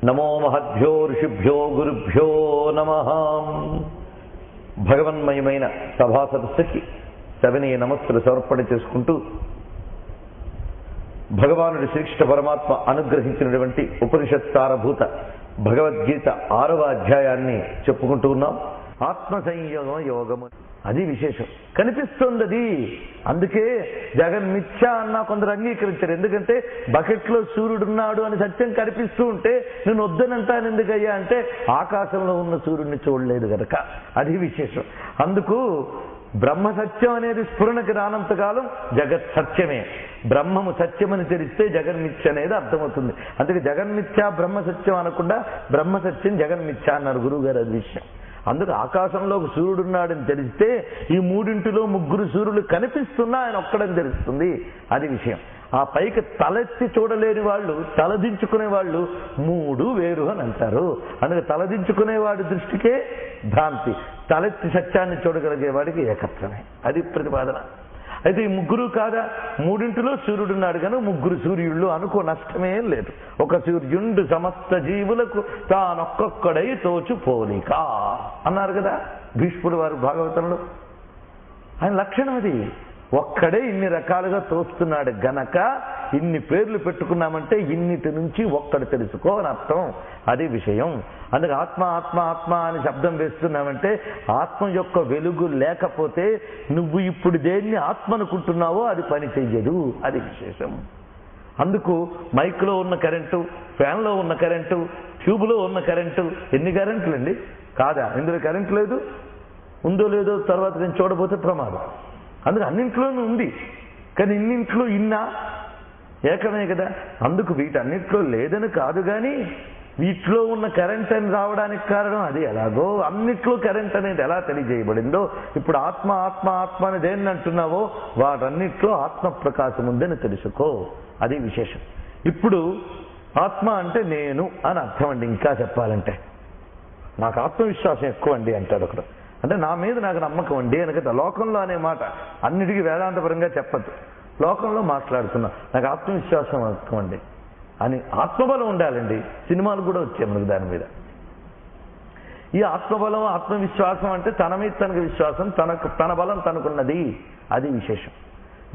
నమో మహద్భ్యో ఋషిభ్యో గురుభ్యో నమః. భగవన్మయమైన సభా సదస్సుకి సవినయ నమస్సులు సమర్పణ చేసుకుంటూ భగవానుడి శ్రీకృష్ణ పరమాత్మ అనుగ్రహించినటువంటి ఉపనిషత్ సారభూత భగవద్గీత 6వ అధ్యాయాన్ని చెప్పుకుంటూ ఉన్నాం. ఆత్మ సంయమ యోగము అది విశేషం కనిపిస్తుంది. అది అందుకే జగన్మిథ్య అన్నా కొందరు అంగీకరించారు. ఎందుకంటే బకెట్లో సూర్యుడున్నాడు అని సత్యం కనిపిస్తూ ఉంటే నేను వద్దనంటాను ఎందుకయ్యా అంటే ఆకాశంలో ఉన్న సూర్యుడిని చూడలేదు గనక. అది విశేషం. అందుకు బ్రహ్మ సత్యం అనేది స్ఫురణకి రానంతకాలం జగత్ సత్యమే. బ్రహ్మము సత్యమని తెలిస్తే జగన్మిథ్య అనేది అర్థమవుతుంది. అందుకే జగన్మిథ్య బ్రహ్మ సత్యం అనకుండా బ్రహ్మ సత్యం జగన్మిథ్య అన్నారు గురువు గారు. అది విషయం. అందుకు ఆకాశంలో ఒక సూర్యుడున్నాడని తెలిస్తే ఈ మూడింటిలో 3 సూర్యులు కనిపిస్తున్నా ఆయన ఒక్కడని తెలుస్తుంది. అది విషయం. ఆ పైకి తలెత్తి చూడలేని వాళ్ళు, తలదించుకునే వాళ్ళు 3 వేరు అని అంటారు. అందుకే తలదించుకునేవాడి దృష్టికే భ్రాంతి, తలెత్తి సత్యాన్ని చూడగలిగే వాడికి ఏకత్వమే. అది ప్రతిపాదన. అయితే ఈ 3 కాదా, 3 సూర్యుడున్నాడు కనుక 3 సూర్యుళ్ళు అనుకో, నష్టమే లేదు. ఒక సూర్యుండు సమస్త జీవులకు తానొక్కొక్కడై తోచు పోలిక అన్నారు కదా భీష్ముడు వారు భాగవతంలో. ఆయన లక్షణం అది. ఒక్కడే ఇన్ని రకాలుగా తోస్తున్నాడు గనక ఇన్ని పేర్లు పెట్టుకున్నామంటే ఇన్నిటి నుంచి ఒక్కడు తెలుసుకో అని అర్థం. అది విషయం. అందుకే ఆత్మ ఆత్మ ఆత్మ అని శబ్దం వేస్తున్నామంటే ఆత్మ యొక్క వెలుగు లేకపోతే నువ్వు ఇప్పుడు దేన్ని ఆత్మ అనుకుంటున్నావో అది పని చెయ్యదు. అది విశేషం. అందుకు మైక్లో ఉన్న కరెంటు, ఫ్యాన్లో ఉన్న కరెంటు, ట్యూబ్లో ఉన్న కరెంటు, ఎన్ని కరెంటులండి కాదా? ఇందులో కరెంటు లేదు, ఉందో లేదో తర్వాత నేను చూడబోతే ప్రమాదం. అందుకు అన్నింట్లోనూ ఉంది కానీ ఇన్నింట్లో ఇన్నా ఏకమే కదా. అందుకు వీటన్నిట్లో లేదని కాదు కానీ వీటిలో ఉన్న కరెంట్ అని రావడానికి కారణం అది. ఎలాగో అన్నిట్లో కరెంట్ అనేది ఎలా తెలియజేయబడిందో ఇప్పుడు ఆత్మ ఆత్మ ఆత్మ అని దేన్ని అంటున్నావో వాటన్నిట్లో ఆత్మ ప్రకాశం ఉందని తెలుసుకో. అది విశేషం. ఇప్పుడు ఆత్మ అంటే నేను అని అర్థం అండి. ఇంకా చెప్పాలంటే నాకు ఆత్మవిశ్వాసం ఎక్కువ అండి అంటాడు ఒకడు. అంటే నా మీద నాకు నమ్మకం అండి అనకదా. లోకంలో అనే మాట అన్నిటికీ వేదాంతపరంగా చెప్పద్దు. లోకంలో మాట్లాడుతున్నా నాకు ఆత్మవిశ్వాసం ఎక్కువ అండి అని. ఆత్మబలం ఉండాలండి. సినిమాలు కూడా వచ్చాయి మనకు దాని మీద. ఈ ఆత్మబలం ఆత్మవిశ్వాసం అంటే తన మీద తనకు విశ్వాసం, తన బలం తనకున్నది. అది విశేషం.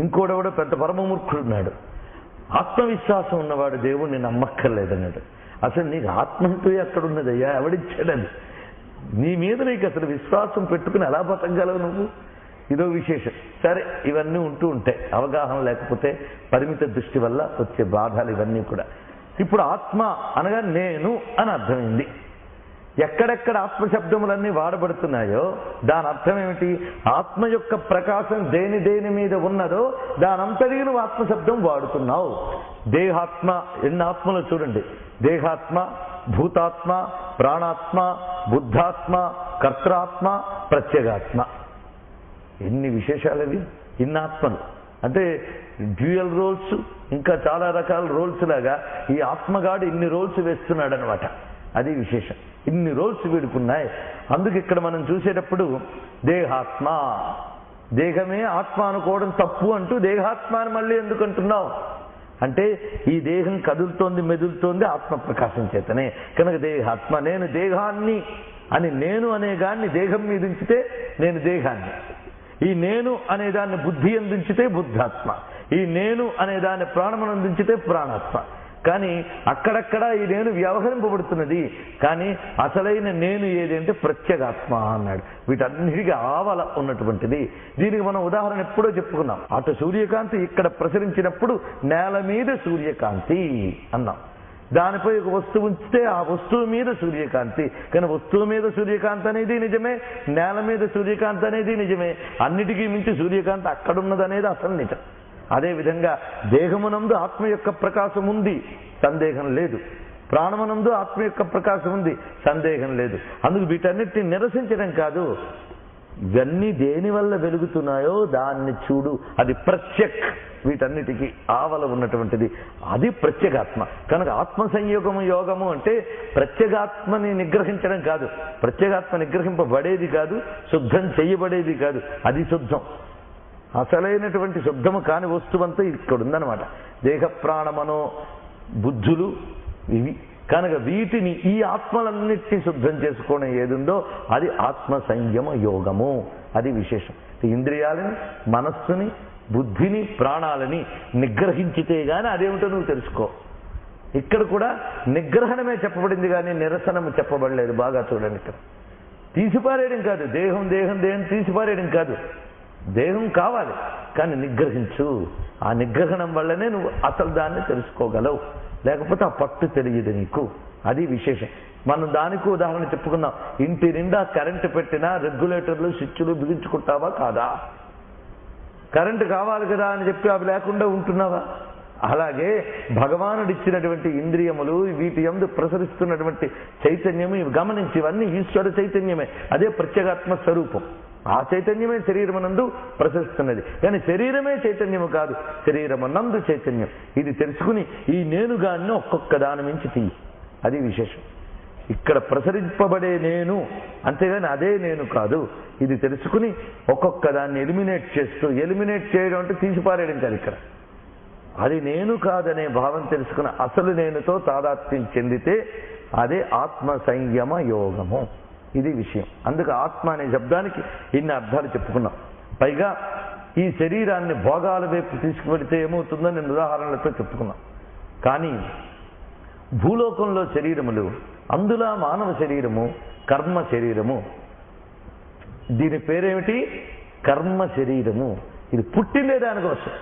ఇంకోడెవడో పెద్ద పరమమూర్ఖుడున్నాడు. ఆత్మవిశ్వాసం ఉన్నవాడు దేవుణ్ణి నమ్మక్కర్లేదన్నాడు. అసలు నీకు ఆత్మ అంటూ ఎక్కడున్నదయ్యా? ఎవడిచ్చాడని? నీ మీద నీకు అసలు విశ్వాసం పెట్టుకుని ఎలా బతకగలవు నువ్వు? ఇదో విశేషం. సరే, ఇవన్నీ ఉంటూ ఉంటాయి. అవగాహన లేకపోతే పరిమిత దృష్టి వల్ల వచ్చే బాధలు ఇవన్నీ కూడా. ఇప్పుడు ఆత్మ అనగా నేను అని అర్థమైంది. ఎక్కడెక్కడ ఆత్మశబ్దములన్నీ వాడబడుతున్నాయో దాని అర్థం ఏమిటి? ఆత్మ యొక్క ప్రకాశం దేని మీద ఉన్నదో దానంతటి నువ్వు ఆత్మశబ్దం వాడుతున్నావు. దేహాత్మ, ఎన్ని ఆత్మలో చూడండి. దేహాత్మ, భూతాత్మ, ప్రాణాత్మ, బుద్ధాత్మ, కర్తాత్మ, ప్రత్యేగాత్మ. ఎన్ని విశేషాలవి! ఇన్ని ఆత్మలు అంటే డ్యూయల్ రోల్స్, ఇంకా చాలా రకాల రోల్స్ లాగా ఈ ఆత్మగాడు ఇన్ని రోల్స్ వేస్తున్నాడు అనమాట. అది విశేషం. ఇన్ని రోల్స్ వీడుకున్నాయి. అందుకు ఇక్కడ మనం చూసేటప్పుడు దేహాత్మ, దేహమే ఆత్మ అనుకోవడం తప్పు అంటూ దేహాత్మ అని మళ్ళీ ఎందుకు అంటున్నావు అంటే ఈ దేహం కదులుతోంది, మెదులుతోంది ఆత్మ ప్రకాశం చేతనే కనుక దేహాత్మ. నేను దేహాన్ని అని నేను అనేదాన్ని దేహం మీద ఉంచితే నేను దేహాన్ని, ఈ నేను అనేదాన్ని బుద్ధి అందించితే బుద్ధాత్మ, ఈ నేను అనేదాన్ని ప్రాణమనందించితే ప్రాణాత్మ. కానీ అక్కడక్కడ ఈ నేను వ్యవహరింపబడుతున్నది. కానీ అసలైన నేను ఏది అంటే ప్రత్యేగాత్మ అన్నాడు. వీటన్నిటికీ ఆవల ఉన్నటువంటిది. దీనికి మనం ఉదాహరణ ఎప్పుడో చెప్పుకున్నాం. అటు సూర్యకాంతి ఇక్కడ ప్రసరించినప్పుడు నేల మీద సూర్యకాంతి అన్నాం. దానిపై ఒక వస్తువు ఉంచితే ఆ వస్తువు మీద సూర్యకాంతి. కానీ వస్తువు మీద సూర్యకాంతి అనేది నిజమే, నేల మీద సూర్యకాంతి అనేది నిజమే. అన్నిటికీ మించి సూర్యకాంతి అక్కడున్నదనేది అసలు నిజం. అదేవిధంగా దేహమునందు ఆత్మ యొక్క ప్రకాశం ఉంది, సందేహం లేదు. ప్రాణమునందు ఆత్మ యొక్క ప్రకాశం ఉంది, సందేహం లేదు. అందుకు వీటన్నిటిని నిరసించడం కాదు, ఇవన్నీ దేని వల్ల వెలుగుతున్నాయో దాన్ని చూడు. అది ప్రత్యక్, వీటన్నిటికీ ఆవల ఉన్నటువంటిది. అది ప్రత్యేగాత్మ. కనుక ఆత్మ సంయోగము యోగము అంటే ప్రత్యేగాత్మని నిగ్రహించడం కాదు. ప్రత్యేగాత్మ నిగ్రహింపబడేది కాదు, శుద్ధం చేయబడేది కాదు. అది శుద్ధం. అసలైనటువంటి శుద్ధము కాని వస్తువంతా ఇక్కడ ఉందన్నమాట. దేహ ప్రాణమనో బుద్ధులు ఇవి కనుక వీటిని ఈ ఆత్మలన్నిటినీ శుద్ధం చేసుకోవడం ఏదుందో అది ఆత్మ సంయమ యోగము. అది విశేషం. ఇంద్రియాలని, మనస్సుని, బుద్ధిని, ప్రాణాలని నిగ్రహించితే గాని అదేమిటో నువ్వు తెలుసుకో. ఇక్కడ కూడా నిగ్రహణమే చెప్పబడింది కానీ నిరసనము చెప్పబడలేదు. బాగా చూడండి, ఇక్కడ తీసిపారేయడం కాదు, దేహం దేహం దేహం తీసిపారేయడం కాదు. దేహం కావాలి కానీ నిగ్రహించు. ఆ నిగ్రహణం వల్లనే నువ్వు అసలు దాన్ని తెలుసుకోగలవు, లేకపోతే ఆ పట్టు తెలియదు నీకు. అది విశేషం. మనం దానికి ఉదాహరణ చెప్పుకున్నాం. ఇంటి నిండా కరెంటు పెట్టినా రెగ్యులేటర్లు, స్విచ్లు బిగించుకుంటావా కాదా? కరెంటు కావాలి కదా అని చెప్పి అవి లేకుండా ఉంటున్నావా? అలాగే భగవానుడు ఇచ్చినటువంటి ఇంద్రియములు, వీటి యందు ప్రసరిస్తున్నటువంటి చైతన్యము, ఇవి గమనించి ఇవన్నీ ఈశ్వర చైతన్యమే. అదే ప్రత్యేగాత్మ స్వరూపం. ఆ చైతన్యమే శరీరమునందు ప్రసరిస్తున్నది. కానీ శరీరమే చైతన్యము కాదు, శరీరమునందు చైతన్యం. ఇది తెలుసుకుని ఈ నేనుగాన్ని ఒక్కొక్క దాని మించి తీయి. అది విశేషం. ఇక్కడ ప్రసరింపబడే నేను, అంతేగాని అదే నేను కాదు. ఇది తెలుసుకుని ఒక్కొక్క దాన్ని ఎలిమినేట్ చేస్తూ, ఎలిమినేట్ చేయడం అంటే తీసిపారేయడం కాదు. ఇక్కడ అది నేను కాదనే భావం తెలుసుకున్న అసలు నేనుతో తాదాత్మ్యం చెందితే అదే ఆత్మ సంయమ యోగము. ఇది విషయం. అందుకు ఆత్మ అనే శబ్దానికి ఇన్ని అర్థాలు చెప్పుకున్నాం. పైగా ఈ శరీరాన్ని భోగాల వైపు తీసుకువెళితే ఏమవుతుందో నేను ఉదాహరణలతో చెప్పుకున్నాం. కానీ భూలోకంలో శరీరములు, అందులో మానవ శరీరము కర్మ శరీరము. దీని పేరేమిటి? కర్మ శరీరము. ఇది పుట్టిందే దానికోసం.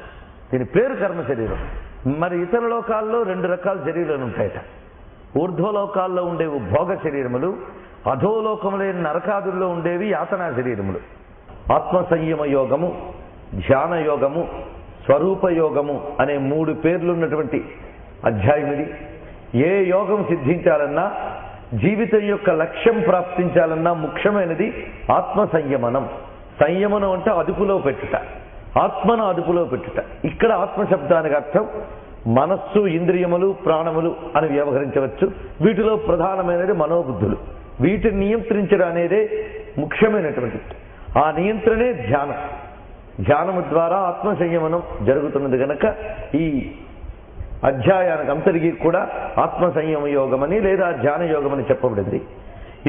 దీని పేరు కర్మ శరీరం. మరి ఇతర లోకాల్లో 2 రకాల శరీరాలు ఉంటాయట. ఊర్ధ్వలోకాల్లో ఉండేవి భోగ శరీరములు, అధోలోకములైన నరకాదుల్లో ఉండేవి యాతనా శరీరములు. ఆత్మ సంయమ యోగము, ధ్యాన యోగము, స్వరూప యోగము అనే 3 పేర్లున్నటువంటి అధ్యాయం ఇది. ఏ యోగం సిద్ధించాలన్నా, జీవితం యొక్క లక్ష్యం ప్రాప్తించాలన్నా ముఖ్యమైనది ఆత్మ సంయమనం. సంయమనం అంటే అదుపులో పెట్టుట, ఆత్మను అదుపులో పెట్టుట. ఇక్కడ ఆత్మశబ్దానికి అర్థం మనస్సు, ఇంద్రియములు, ప్రాణములు అని వ్యవహరించవచ్చు. వీటిలో ప్రధానమైనది మనోబుద్ధులు. వీటిని నియంత్రించడం అనేదే ముఖ్యమైనటువంటిది. ఆ నియంత్రణే ధ్యానం. ధ్యానము ద్వారా ఆత్మ సంయమనం జరుగుతున్నది కనుక ఈ అధ్యాయానికి అంతరిగి కూడా ఆత్మ సంయమ యోగమని లేదా ధ్యాన యోగమని చెప్పబడింది.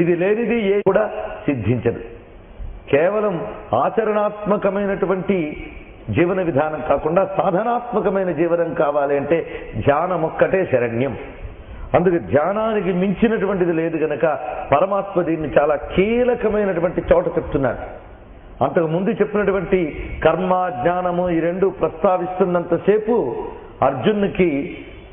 ఇది లేనిది ఏ కూడా సిద్ధించదు. కేవలం ఆచరణాత్మకమైనటువంటి జీవన విధానం కాకుండా సాధనాత్మకమైన జీవనం కావాలి అంటే ధ్యానం ఒక్కటే శరణ్యం. అందుకే ధ్యానానికి మించినటువంటిది లేదు కనుక పరమాత్మ దీన్ని చాలా కీలకమైనటువంటి చోట చెప్తున్నాడు. అంతకు ముందు చెప్పినటువంటి కర్మ, జ్ఞానము ఈ 2 ప్రస్తావిస్తున్నంతసేపు అర్జునునికి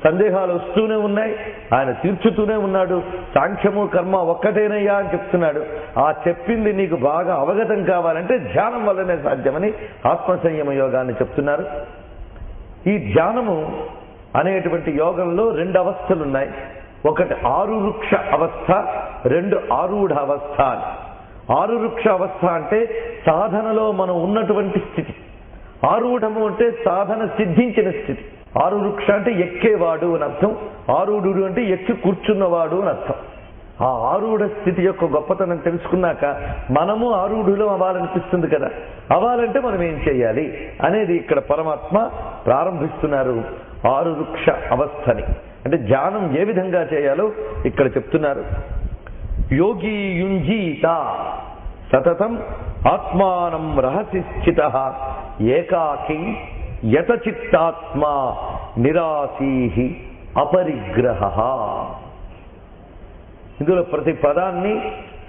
సందేహాలు వస్తూనే ఉన్నాయి. ఆయన తీర్చుతూనే ఉన్నాడు. సాంఖ్యము కర్మ ఒక్కటేనయ్యా అని చెప్తున్నాడు. ఆ చెప్పింది నీకు బాగా అవగతం కావాలంటే ధ్యానం వల్లనే సాధ్యమని ఆత్మ సంయమ యోగాన్ని చెప్తున్నారు. ఈ ధ్యానము అనేటువంటి యోగంలో 2 అవస్థలు ఉన్నాయి. ఒకటి ఆరురుక్ష అవస్థ, 2 ఆరూఢ అవస్థ. ఆరురుక్ష అవస్థ అంటే సాధనలో మనం ఉన్నటువంటి స్థితి. ఆరూఢము అంటే సాధన సిద్ధించిన స్థితి. ఆరురుక్ష అంటే ఎక్కేవాడు అని అర్థం. ఆరూఢుడు అంటే ఎక్కి కూర్చున్నవాడు అని అర్థం. ఆ ఆరూఢ స్థితి యొక్క గొప్పతనం తెలుసుకున్నాక మనము ఆరూఢులు అవ్వాలనిపిస్తుంది కదా. అవ్వాలంటే మనం ఏం చేయాలి అనేది ఇక్కడ పరమాత్మ ప్రారంభిస్తున్నారు. ఆరురుక్ష అవస్థని అంటే ధ్యానం ఏ విధంగా చేయాలో ఇక్కడ చెప్తున్నారు. యోగి యుంజీత సతతం ఆత్మానం రహసి స్థితః ఏకాకి యతచిత్తాత్మ నిరాశీహి అపరిగ్రహ. ఇందులో ప్రతి పదాన్ని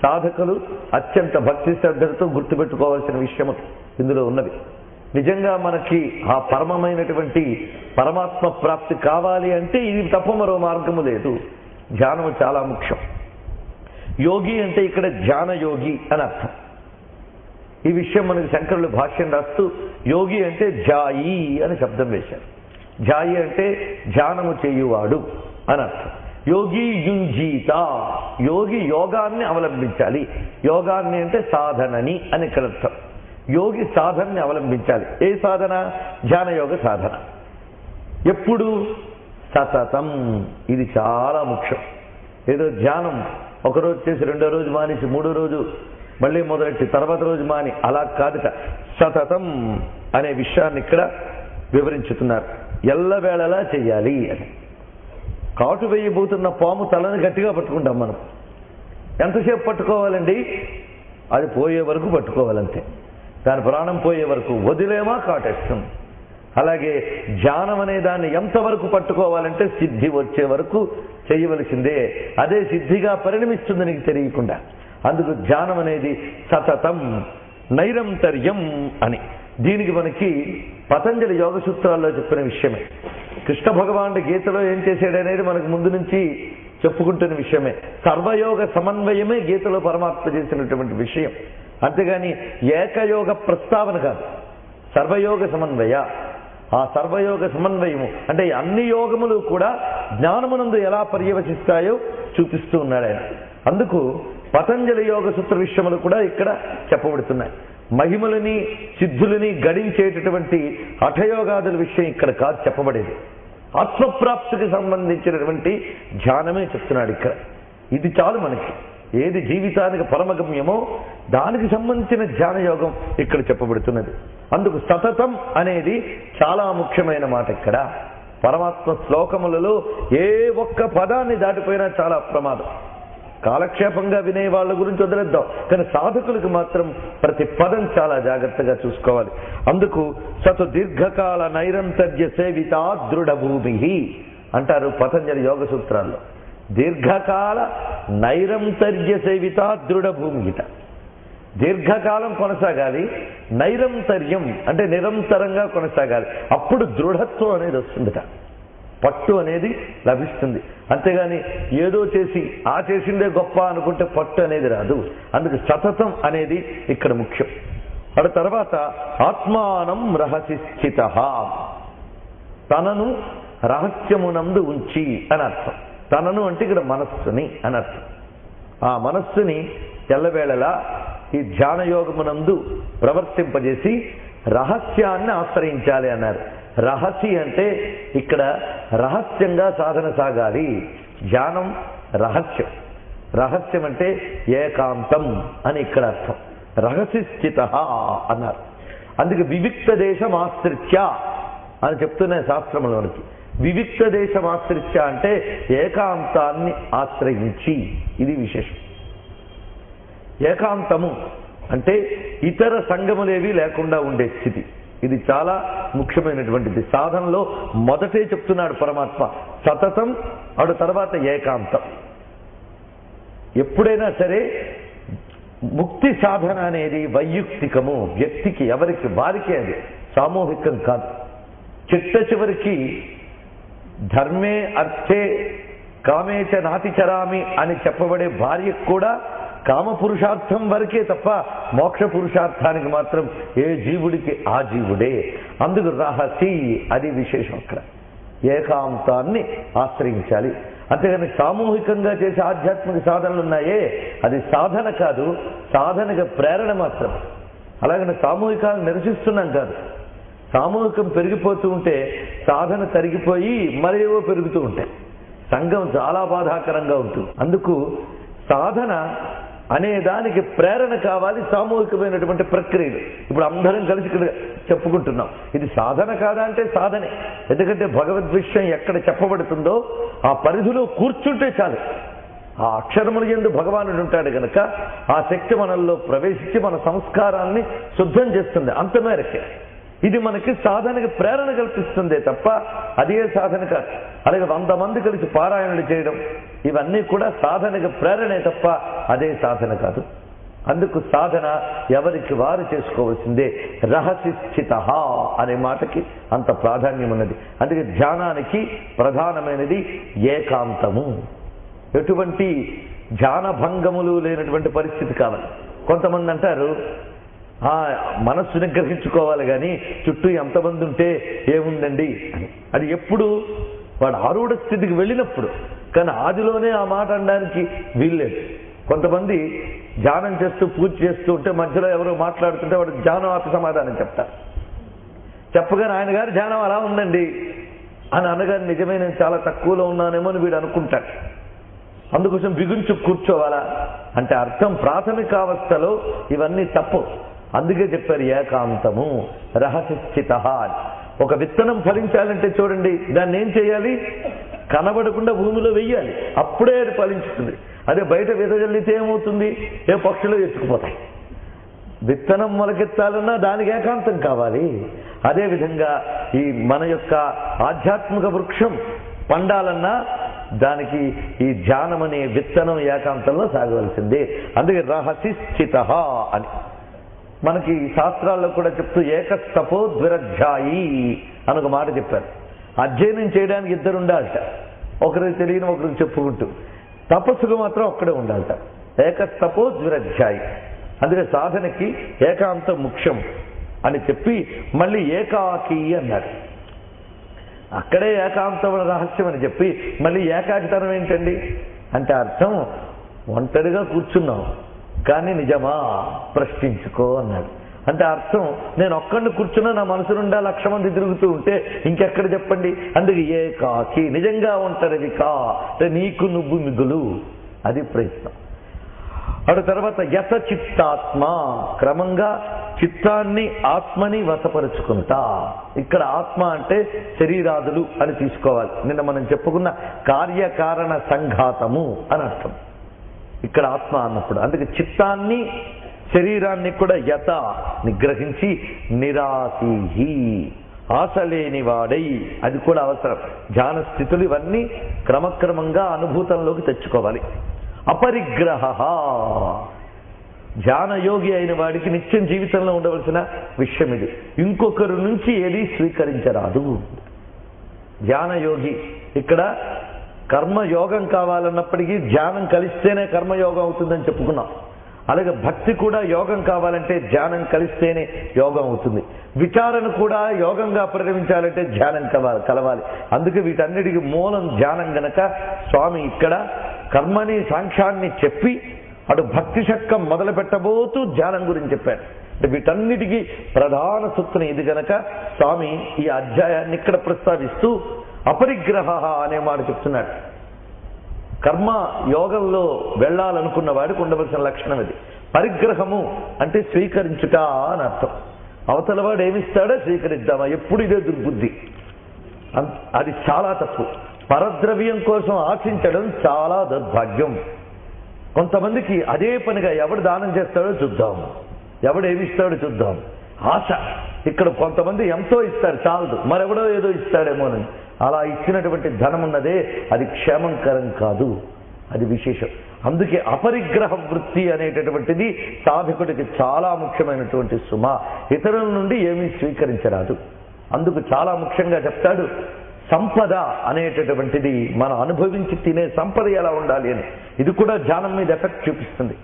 సాధకులు అత్యంత భక్తి శ్రద్ధలతో గుర్తుపెట్టుకోవాల్సిన విషయము ఇందులో ఉన్నది. నిజంగా మనకి ఆ పరమమైనటువంటి పరమాత్మ ప్రాప్తి కావాలి అంటే ఇది తప్ప మరో మార్గము లేదు. ధ్యానము చాలా ముఖ్యం. యోగి అంటే ఇక్కడ ధ్యాన యోగి అని అర్థం. ఈ విషయం మనకి శంకరులు భాష్యం రాస్తూ యోగి అంటే ధ్యాయి అని శబ్దం వేశారు. ధ్యాయి అంటే ధ్యానము చేయువాడు అని అర్థం. యోగి యుంజీత, యోగి యోగాన్ని అవలంబించాలి. యోగాన్ని అంటే సాధనని అని ఇక్కడ అర్థం. యోగి సాధనని అవలంబించాలి. ఏ సాధన? ధ్యాన యోగ సాధన. ఎప్పుడు? సతతం. ఇది చాలా ముఖ్యం. ఏదో ధ్యానం ఒకరోజు చేసి 2వ రోజు మానేసి 3వ రోజు మళ్ళీ మొదలెట్టి తర్వాత రోజు మాని అలా కాదుట. సతతం అనే విషయాన్ని ఇక్కడ వివరించుతున్నారు. ఎల్లవేళలా చెయ్యాలి అని. కాటు వేయబోతున్న పాము తలని గట్టిగా పట్టుకుంటాం మనం. ఎంతసేపు పట్టుకోవాలండి? అది పోయే వరకు పట్టుకోవాలంతే. దాని ప్రాణం పోయే వరకు వదిలేమా కాటేస్తుంది. అలాగే ధ్యానం అనే దాన్ని ఎంతవరకు పట్టుకోవాలంటే సిద్ధి వచ్చే వరకు చేయవలసిందే. అదే సిద్ధిగా పరిణమిస్తుంది నీకు తెలియకుండా. అందుకు ధ్యానం అనేది సతతం నైరంతర్యం అని. దీనికి మనకి పతంజలి యోగ సూత్రాల్లో చెప్పిన విషయమే. కృష్ణ భగవానుడు గీతలో ఏం చేశాడనేది మనకు ముందు నుంచి చెప్పుకుంటున్న విషయమే. సర్వయోగ సమన్వయమే గీతలో పరమాత్మ చేసినటువంటి విషయం. అంతేగాని ఏకయోగ ప్రస్తావన కాదు, సర్వయోగ సమన్వయ. ఆ సర్వయోగ సమన్వయము అంటే అన్ని యోగములు కూడా జ్ఞానమునందు ఎలా పర్యవసిస్తాయో చూపిస్తూ ఉన్నాడు ఆయన. అందుకు పతంజలి యోగ సూత్ర విషయములు కూడా ఇక్కడ చెప్పబడుతున్నాయి. మహిమలని సిద్ధులని గడించేటటువంటి హఠయోగాదుల విషయం ఇక్కడ కాదు చెప్పబడేది. ఆత్మప్రాప్తికి సంబంధించినటువంటి ధ్యానమే చెప్తున్నాడు ఇక్కడ. ఇది చాలు మనకి. ఏది జీవితానికి పరమగమ్యమో దానికి సంబంధించిన ధ్యాన యోగం ఇక్కడ చెప్పబడుతున్నది. అందుకు సతతం అనేది చాలా ముఖ్యమైన మాట. ఇక్కడ పరమాత్మ శ్లోకములలో ఏ ఒక్క పదాన్ని దాటిపోయినా చాలా ప్రమాదం. కాలక్షేపంగా వినే వాళ్ళ గురించి వదిలేద్దాం, కానీ సాధకులకు మాత్రం ప్రతి పదం చాలా జాగ్రత్తగా చూసుకోవాలి. అందుకు సతు దీర్ఘకాల నైరంతర్య సేవిత దృఢ భూమి అంటారు పతంజలి యోగ సూత్రాల్లో. దీర్ఘకాల నైరంతర్య సేవిత దృఢ భూమిగిట. దీర్ఘకాలం కొనసాగాలి, నైరంతర్యం అంటే నిరంతరంగా కొనసాగాలి. అప్పుడు దృఢత్వం అనేది వస్తుందిట, పట్టు అనేది లభిస్తుంది. అంతేగాని ఏదో చేసి ఆ చేసిందే గొప్ప అనుకుంటే పట్టు అనేది రాదు. అందుకు సతతం అనేది ఇక్కడ ముఖ్యం. ఆ తర్వాత ఆత్మానం రహసి స్థిత, తనను రహస్యమునందు ఉంచి అని అర్థం. తనను అంటే ఇక్కడ మనస్సుని అని అర్థం. ఆ మనస్సుని ఎల్లవేళలా ఈ ధ్యాన యోగమునందు ప్రవర్తింపజేసి రహస్యాన్ని ఆశ్రయించాలి అన్నారు. రహసి అంటే ఇక్కడ రహస్యంగా సాధన సాగాలి. ధ్యానం రహస్యం. రహస్యం అంటే ఏకాంతం అని ఇక్కడ అర్థం. రహసి స్థిత అన్నారు. అందుకే వివిక్త దేశం ఆశ్రిత్య అని చెప్తున్నాయి శాస్త్రములోనికి. వివిక్త దేశం ఆశ్రిత్య అంటే ఏకాంతాన్ని ఆశ్రయించి. ఇది విశేషం. ఏకాంతము అంటే ఇతర సంగములేవి లేకుండా ఉండే స్థితి. ఇది చాలా ముఖ్యమైనటువంటిది. సాధనలో మొదటే చెప్తున్నాడు పరమాత్మ సతతం, అడు తర్వాత ఏకాంతం. ఎప్పుడైనా సరే ముక్తి సాధన అనేది వైయక్తికము, వ్యక్తికి ఎవరికి వారికే, అది సామూహికం కాదు. చిట్ట చివరికి ధర్మే అర్థే కామేచ నాతిచరామి అని చెప్పబడే భార్యకు కూడా కామ పురుషార్థం వరకే తప్ప మోక్ష పురుషార్థానికి మాత్రం ఏ జీవుడికి ఆ జీవుడే. అందుకు రహసి అది విశేషం. అక్కడ ఏకాంతాన్ని ఆశ్రయించాలి. అంతేగాని సామూహికంగా చేసే ఆధ్యాత్మిక సాధనలు ఉన్నాయే అది సాధన కాదు, సాధనగా ప్రేరణ మాత్రం. అలాగని సామూహికాలను నిరసిస్తున్నాం కాదు. సామూహికం పెరిగిపోతూ ఉంటే సాధన తరిగిపోయి మరేవో పెరుగుతూ ఉంటాయి. సంఘం చాలా బాధాకరంగా ఉంటుంది. అందుకు సాధన అనే దానికి ప్రేరణ కావాలి సామూహికమైనటువంటి ప్రక్రియలు. ఇప్పుడు అందరం కలిసి ఇక్కడ చెప్పుకుంటున్నాం. ఇది సాధన కాదా అంటే సాధనే. ఎందుకంటే భగవద్విషయం ఎక్కడ చెప్పబడుతుందో ఆ పరిధిలో కూర్చుంటే చాలు. ఆ అక్షరముల యందు భగవానుడు ఉంటాడు కనుక ఆ శక్తి మనల్లో ప్రవేశించి మన సంస్కారాన్ని శుద్ధం చేస్తుంది. అంత మేరకే ఇది మనకి సాధనకి ప్రేరణ కల్పిస్తుందే తప్ప అదే సాధన కాదు. అలాగే 100 మంది కలిసి పారాయణలు చేయడం ఇవన్నీ కూడా సాధనకి ప్రేరణే తప్ప అదే సాధన కాదు. అందుకు సాధన ఎవరికి వారు చేసుకోవాల్సిందే. రహసి స్థిత అనే మాటకి అంత ప్రాధాన్యం ఉన్నది. అందుకే ధ్యానానికి ప్రధానమైనది ఏకాంతము. ఎటువంటి ధ్యాన భంగములు లేనటువంటి పరిస్థితి కావాలి. కొంతమంది అంటారు మనస్సుని గ్రహించుకోవాలి కానీ చుట్టూ ఎంతమంది ఉంటే ఏముందండి అని. అది ఎప్పుడు వాడు ఆరూఢ స్థితికి వెళ్ళినప్పుడు. కానీ ఆదిలోనే ఆ మాట అనడానికి వీల్లేదు. కొంతమంది ధ్యానం చేస్తూ పూజ చేస్తూ ఉంటే మధ్యలో ఎవరో మాట్లాడుతుంటే వాడు ధ్యానం ఆపి సమాధానం చెప్తారు. చెప్పగానే ఆయన గారు ధ్యానం అలా ఉందండి అని అనగానే నిజమే నేను చాలా తక్కువలో ఉన్నానేమో అని వీడు అనుకుంటాడు. అందుకోసం బిగుంచు కూర్చోవాలా అంటే అర్థం ప్రాథమిక అవస్థలో ఇవన్నీ తప్పు. అందుకే చెప్పారు ఏకాంతము రహసి స్థిత. ఒక విత్తనం ఫలించాలంటే చూడండి దాన్ని ఏం చేయాలి? కనబడకుండా భూమిలో వెయ్యాలి, అప్పుడే అది ఫలించుతుంది. అదే బయట విదజల్లితే ఏమవుతుంది? ఏ పక్షులు ఎత్తుకుపోతాయి. విత్తనం మొలకెత్తాలన్నా దానికి ఏకాంతం కావాలి. అదేవిధంగా ఈ మన యొక్క ఆధ్యాత్మిక వృక్షం పండాలన్నా దానికి ఈ ధ్యానం అనే విత్తనం ఏకాంతంలో సాగవలసిందే. అందుకే రహసి స్థిత అని మనకి శాస్త్రాల్లో కూడా చెప్తూ ఏకస్తపో ద్విరధ్యాయి అని ఒక మాట చెప్పారు. అధ్యయనం చేయడానికి ఇద్దరు ఉండాలట, ఒకరికి తెలియని ఒకరికి చెప్పుకుంటూ. తపస్సుకు మాత్రం ఒక్కడే ఉండాలట. ఏకస్తపో ద్విరధ్యాయి. అందుకే సాధనకి ఏకాంతం ముఖ్యం అని చెప్పి మళ్ళీ ఏకాకి అన్నాడు. అక్కడే ఏకాంతం రహస్యం అని చెప్పి మళ్ళీ ఏకాకితనం ఏంటండి అంటే అర్థం ఒంటరిగా కూర్చున్నాం కానీ నిజమా ప్రశ్నించుకో అన్నాడు. అంటే అర్థం నేను ఒక్కడిని కూర్చున్నా నా మనసు నుండా 1,00,000 మంది తిరుగుతూ ఉంటే ఇంకెక్కడ చెప్పండి. అందుకే ఏకాకి, నిజంగా ఒంటరివి కా, నీకు నువ్వు మిగులు. అది ప్రయత్నం. అటు తర్వాత యత చిత్తాత్మ, క్రమంగా చిత్తాన్ని ఆత్మని వశపరుచుకుంటా. ఇక్కడ ఆత్మ అంటే శరీరాదులు అని తీసుకోవాలి. నిన్న మనం చెప్పుకున్న కార్యకారణ సంఘాతము అని అర్థం ఇక్కడ ఆత్మ అన్నప్పుడు. అందుకే చిత్తాన్ని శరీరాన్ని కూడా యత నిగ్రహించి నిరాశీహి, ఆశ లేని వాడై, అది కూడా అవసరం. ధ్యాన స్థితులు ఇవన్నీ క్రమక్రమంగా అనుభూతంలోకి తెచ్చుకోవాలి. అపరిగ్రహ, ధ్యానయోగి అయిన వాడికి నిత్యం జీవితంలో ఉండవలసిన విషయం ఇది. ఇంకొకరి నుంచి ఏది స్వీకరించరాదు. ధ్యానయోగి ఇక్కడ కర్మయోగం కావాలన్నప్పటికీ ధ్యానం కలిస్తేనే కర్మయోగం అవుతుందని చెప్పుకున్నాం. అలాగే భక్తి కూడా యోగం కావాలంటే ధ్యానం కలిస్తేనే యోగం అవుతుంది. విచారణ కూడా యోగంగా పరిణమించాలంటే ధ్యానం కలవాలి. అందుకే వీటన్నిటికీ మూలం ధ్యానం గనక స్వామి ఇక్కడ కర్మని సాంఖ్యాన్ని చెప్పి అటు భక్తి శక్తం మొదలు పెట్టబోతూ ధ్యానం గురించి చెప్పాడు. వీటన్నిటికీ ప్రధాన సూత్రం ఇది గనక స్వామి ఈ అధ్యాయాన్ని ఇక్కడ ప్రస్తావిస్తూ అపరిగ్రహ అనే మాట చెప్తున్నాడు. కర్మ యోగంలో వెళ్ళాలనుకున్న వాడికి ఉండవలసిన లక్షణం ఇది. పరిగ్రహము అంటే స్వీకరించుట అని అర్థం. అవతల వాడు ఏమిస్తాడో స్వీకరిద్దామా, ఎప్పుడు ఇదే దుర్బుద్ధి. అది చాలా తప్పు. పరద్రవ్యం కోసం ఆశించడం చాలా దౌర్భాగ్యం. కొంతమందికి అదే పనిగా ఎవడు దానం చేస్తాడో చూద్దాం, ఎవడు ఏమిస్తాడో చూద్దాం ఆశ. ఇక్కడ కొంతమంది ఎంతో ఇస్తారు చాలదు, మరెవడో ఏదో ఇస్తాడేమోనని. అలా ఇచ్చినటువంటి ధనం ఉన్నదే అది క్షేమంకరం కాదు, అది విశేషం. అందుకే అపరిగ్రహ వృత్తి అనేటటువంటిది సాధకుడికి చాలా ముఖ్యమైనటువంటి సుమ. ఇతరుల నుండి ఏమీ స్వీకరించరాదు. అందుకు చాలా ముఖ్యంగా చెప్తాడు సంపద అనేటటువంటిది మనం అనుభవించి తినే సంపద ఎలా ఉండాలి అని. ఇది కూడా ధ్యానం మీద ఎఫెక్ట్ చూపిస్తుంది.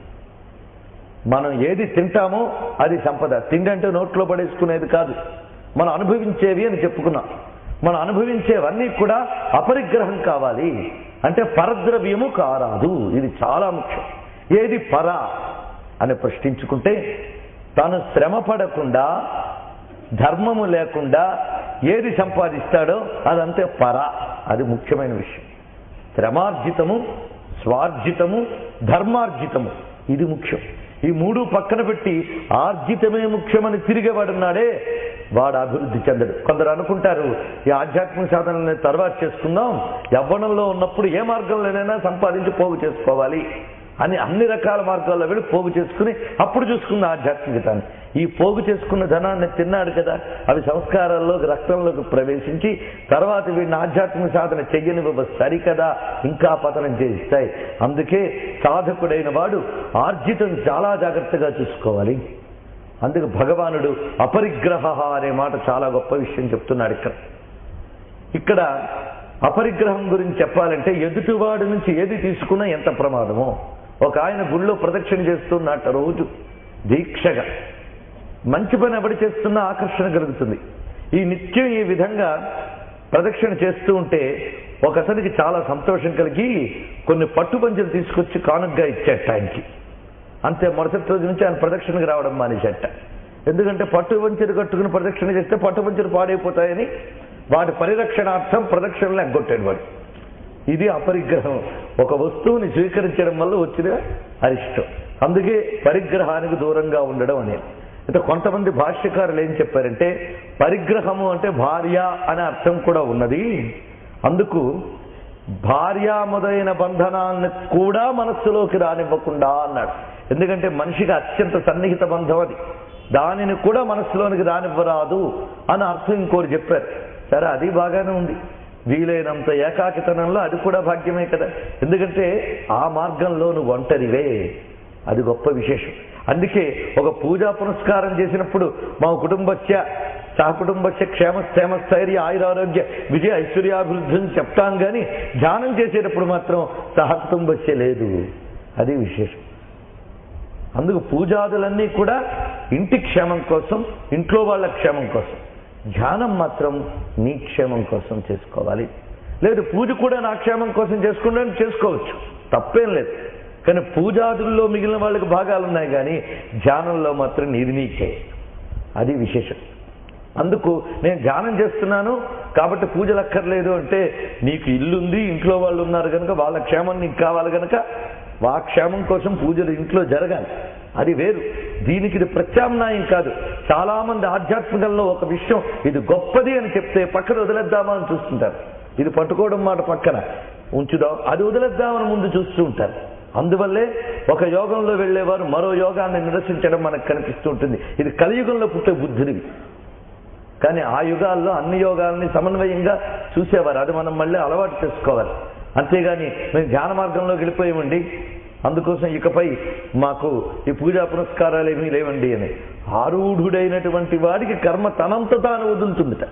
మనం ఏది తింటామో అది సంపద. తిండంటే నోట్లో పడేసుకునేది కాదు, మనం అనుభవించేవి అని చెప్పుకున్నాం. మనం అనుభవించేవన్నీ కూడా అపరిగ్రహం కావాలి. అంటే పరద్రవ్యము కారాదు. ఇది చాలా ముఖ్యం. ఏది పర అని ప్రశ్నించుకుంటే తాను శ్రమ పడకుండా ధర్మము లేకుండా ఏది సంపాదిస్తాడో అదంతే పర. అది ముఖ్యమైన విషయం. శ్రమార్జితము, స్వార్జితము, ధర్మార్జితము ఇది ముఖ్యం. ఈ మూడు పక్కన పెట్టి ఆర్జితమే ముఖ్యమని తిరిగేవాడున్నాడే వాడు అభివృద్ధి చెందడు. కొందరు అనుకుంటారు ఈ ఆధ్యాత్మిక సాధనని తర్వాత చేసుకుందాం, యవ్వనంలో ఉన్నప్పుడు ఏ మార్గంలోనైనా సంపాదించి పోగు చేసుకోవాలి అని అన్ని రకాల మార్గాల్లో వెళ్ళి పోగు చేసుకుని అప్పుడు చూసుకున్న ఆధ్యాత్మికతని. ఈ పోగు చేసుకున్న ధనాన్ని తిన్నాడు కదా, అవి సంస్కారాల్లోకి రక్తంలోకి ప్రవేశించి తర్వాత వీడిని ఆధ్యాత్మిక సాధన చెయ్యనివ్వ సరికదా ఇంకా పతనం చేయిస్తాయి. అందుకే సాధకుడైన వాడు ఆర్జితం చాలా జాగ్రత్తగా చూసుకోవాలి. అందుకు భగవానుడు అపరిగ్రహ అనే మాట చాలా గొప్ప విషయం చెప్తున్నాడు. ఇక్కడ అపరిగ్రహం గురించి చెప్పాలంటే ఎదుటివాడి నుంచి ఏది తీసుకున్నా ఎంత ప్రమాదమో. ఒక ఆయన గుళ్ళో ప్రదక్షిణ చేస్తున్నట్ట రోజు దీక్షగా. మంచి పని ఎవడు చేస్తున్నా ఆకర్షణ కలుగుతుంది. ఈ నిత్యం ఈ విధంగా ప్రదక్షిణ చేస్తూ ఉంటే ఒక అతనికి చాలా సంతోషం కలిగి కొన్ని పట్టుపంచలు తీసుకొచ్చి కానుగ్గా ఇచ్చేట ఆయనకి. అంతే, మరుసటి రోజు నుంచి ఆయన ప్రదక్షిణకు రావడం మానేసేట. ఎందుకంటే పట్టుపంచలు కట్టుకుని ప్రదక్షిణ చేస్తే పట్టుపంచలు పాడైపోతాయని వాటి పరిరక్షణార్థం ప్రదక్షిణలు ఎగ్గొట్టాడు వాడు. ఇది అపరిగ్రహం. ఒక వస్తువుని స్వీకరించడం వల్ల వచ్చిన అరిష్టం. అందుకే పరిగ్రహానికి దూరంగా ఉండడం అనేది. అయితే కొంతమంది భాష్యకారులు ఏం చెప్పారంటే పరిగ్రహము అంటే భార్య అనే అర్థం కూడా ఉన్నది. అందుకు భార్య మొదలైన బంధనాలను కూడా మనస్సులోకి రానివ్వకుండా అన్నాడు. ఎందుకంటే మనిషికి అత్యంత సన్నిహిత బంధం అది, దానిని కూడా మనస్సులోనికి రానివ్వరాదు అని అర్థం ఇంకోటి చెప్పారు. సరే, అది బాగానే ఉంది. వీలైనంత ఏకాకితనంలో అది కూడా భాగ్యమే కదా. ఎందుకంటే ఆ మార్గంలో నువ్వు ఒంటరివే, అది గొప్ప విశేషం. అందుకే ఒక పూజా పునస్కారం చేసినప్పుడు మా కుటుంబస్య సహకుటుంబస్య క్షేమస్థైర్య ఆయురారోగ్య విజయ ఐశ్వర్యాభివృద్ధి చెప్తాం, కానీ ధ్యానం చేసేటప్పుడు మాత్రం సహకుటుంబస్య లేదు, అది విశేషం. అందుకు పూజాదులన్నీ కూడా ఇంటి క్షేమం కోసం, ఇంట్లో వాళ్ళ క్షేమం కోసం. ధ్యానం మాత్రం నీ క్షేమం కోసం చేసుకోవాలి. లేదు పూజ కూడా నా క్షేమం కోసం చేసుకుంటే చేసుకోవచ్చు, తప్పేం లేదు. కానీ పూజాదుల్లో మిగిలిన వాళ్ళకి భాగాలు ఉన్నాయి, కానీ ధ్యానంలో మాత్రం నీది నీకే, అది విశేషం. అందుకు నేను ధ్యానం చేస్తున్నాను కాబట్టి పూజలు అక్కర్లేదు అంటే, నీకు ఇల్లుంది, ఇంట్లో వాళ్ళు ఉన్నారు కనుక వాళ్ళ క్షేమం నీకు కావాలి కనుక వా క్షేమం కోసం పూజలు ఇంట్లో జరగాలి, అది వేరు. దీనికి ఇది ప్రత్యామ్నాయం కాదు. చాలా మంది ఆధ్యాత్మికంలో ఒక విషయం ఇది గొప్పది అని చెప్తే పక్కన వదిలేద్దామా అని చూస్తుంటారు. ఇది పట్టుకోవడం మాట పక్కన ఉంచుదాం, అది వదిలేద్దామని ముందు చూస్తూ ఉంటారు. అందువల్లే ఒక యోగంలో వెళ్లేవారు మరో యోగాన్ని నిరసించడం మనకు కనిపిస్తూ ఉంటుంది. ఇది కలియుగంలో పుట్టే బుద్ధుడివి. కానీ ఆ యుగాల్లో అన్ని యోగాల్ని సమన్వయంగా చూసేవారు, అది మనం మళ్ళీ అలవాటు చేసుకోవాలి. అంతేగాని మేము ధ్యాన మార్గంలోకి వెళ్ళిపోయామండి, అందుకోసం ఇకపై మాకు ఈ పూజా పురస్కారాలు ఏమీ లేవండి అని ఆరూఢుడైనటువంటి వాడికి కర్మ తనంత తాను వదులుతుందిట.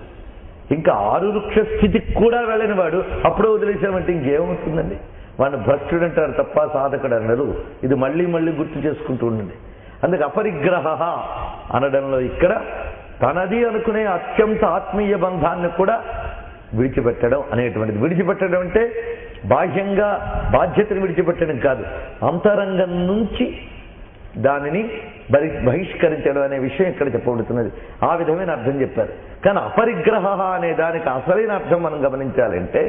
ఇంకా ఆరురుక్ష స్థితికి కూడా వెళ్ళని వాడు అప్పుడే వదిలేసామంటే ఇంకేమవుతుందండి? వాడిని భ్రష్టుడు అంటారు తప్ప సాధకుడు అన్నారు. ఇది మళ్ళీ మళ్ళీ గుర్తు చేసుకుంటూ ఉండండి. అందుకే అపరిగ్రహ అనడంలో ఇక్కడ తనది అనుకునే అత్యంత ఆత్మీయ బంధాన్ని కూడా విడిచిపెట్టడం అనేటువంటిది. విడిచిపెట్టడం అంటే బాహ్యంగా బాధ్యతను విడిచిపెట్టడం కాదు, అంతరంగం నుంచి దానిని బహిష్కరించడం అనే విషయం ఇక్కడ చెప్పబడుతున్నది. ఆ విధమైన అర్థం చెప్పారు. కానీ అపరిగ్రహ అనే దానికి అసలైన అర్థం మనం గమనించాలంటే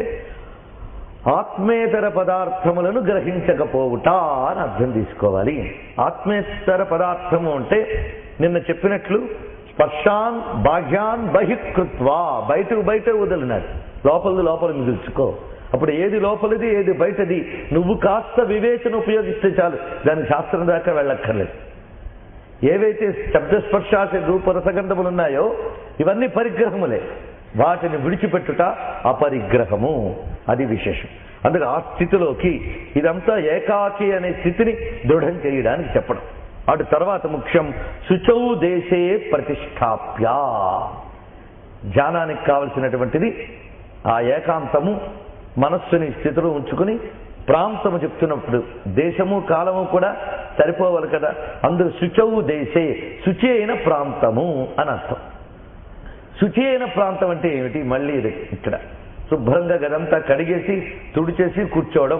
ఆత్మేతర పదార్థములను గ్రహించకపోవుట అని అర్థం తీసుకోవాలి. ఆత్మేతర పదార్థము అంటే నిన్న చెప్పినట్లు స్పర్శాన్ బాహ్యాన్ బహిష్కృత్వా, బయట వదిలినాడు, లోపలిది లోపల మిగుల్చుకో. అప్పుడు ఏది లోపలిది ఏది బయటది నువ్వు కాస్త వివేచన ఉపయోగిస్తే చాలు, దానికి శాస్త్రం దాకా వెళ్ళక్కర్లేదు. ఏవైతే శబ్దస్పర్శాస రూపరసగంధములు ఉన్నాయో ఇవన్నీ పరిగ్రహములే, వాటిని విడిచిపెట్టుట అపరిగ్రహము, అది విశేషం. అందుకే ఆ స్థితిలోకి ఇదంతా ఏకాకి అనే స్థితిని దృఢం చేయడానికి చెప్పడం. అటు తర్వాత ముఖ్యం శుచౌ దేశే ప్రతిష్టాప్య, ధ్యానానికి కావలసినటువంటిది ఆ ఏకాంతము, మనస్సుని స్థితిలో ఉంచుకుని ప్రాంతము చెప్తున్నప్పుడు దేశము కాలము కూడా సరిపోవాలి కదా. అందుకు శుచౌ దేశే, శుచి అయిన ప్రాంతము అని అర్థం. శుచి అయిన ప్రాంతం అంటే ఏమిటి? మళ్ళీ ఇక్కడ శుభ్రంగా గదంతా కడిగేసి తుడిచేసి కూర్చోవడం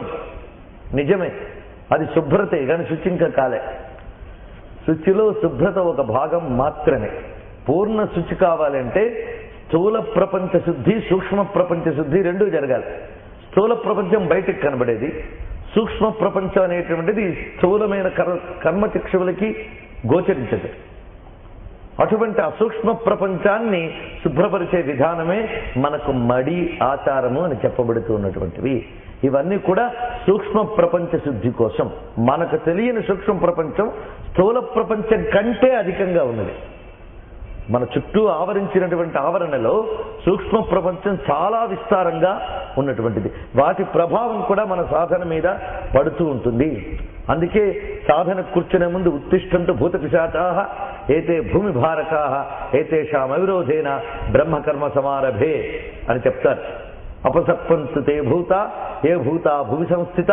నిజమే, అది శుభ్రతే, కానీ శుచి ఇంకా కాలే. శుచిలో శుభ్రత ఒక భాగం మాత్రమే. పూర్ణ శుచి కావాలంటే స్థూల ప్రపంచ శుద్ధి, సూక్ష్మ ప్రపంచ శుద్ధి రెండూ జరగాలి. స్థూల ప్రపంచం బయటికి కనబడేది, సూక్ష్మ ప్రపంచం అనేటువంటిది స్థూలమైన కర్మచక్షువులకి గోచరించదు. అటువంటి అసూక్ష్మ ప్రపంచాన్ని శుభ్రపరిచే విధానమే మనకు మడి ఆచారము అని చెప్పబడుతూ ఉన్నటువంటివి. ఇవన్నీ కూడా సూక్ష్మ ప్రపంచ శుద్ధి కోసం. మనకు తెలియని సూక్ష్మ ప్రపంచం స్థూల ప్రపంచం కంటే అధికంగా ఉన్నది. మన చుట్టూ ఆవరించినటువంటి ఆవరణలో సూక్ష్మ ప్రపంచం చాలా విస్తారంగా ఉన్నటువంటిది. వాటి ప్రభావం కూడా మన సాధన మీద పడుతూ ఉంటుంది. అందుకే సాధన కూర్చునే ముందు ఉత్తిష్టంతు భూత పిశాచాః ఏతే భూమి భారకాః ఏతేషాం అవిరోధేన బ్రహ్మకర్మ సమారభే అని చెప్తారు. అపసర్పంతు తే భూత ఏ భూత భూమి సంస్థిత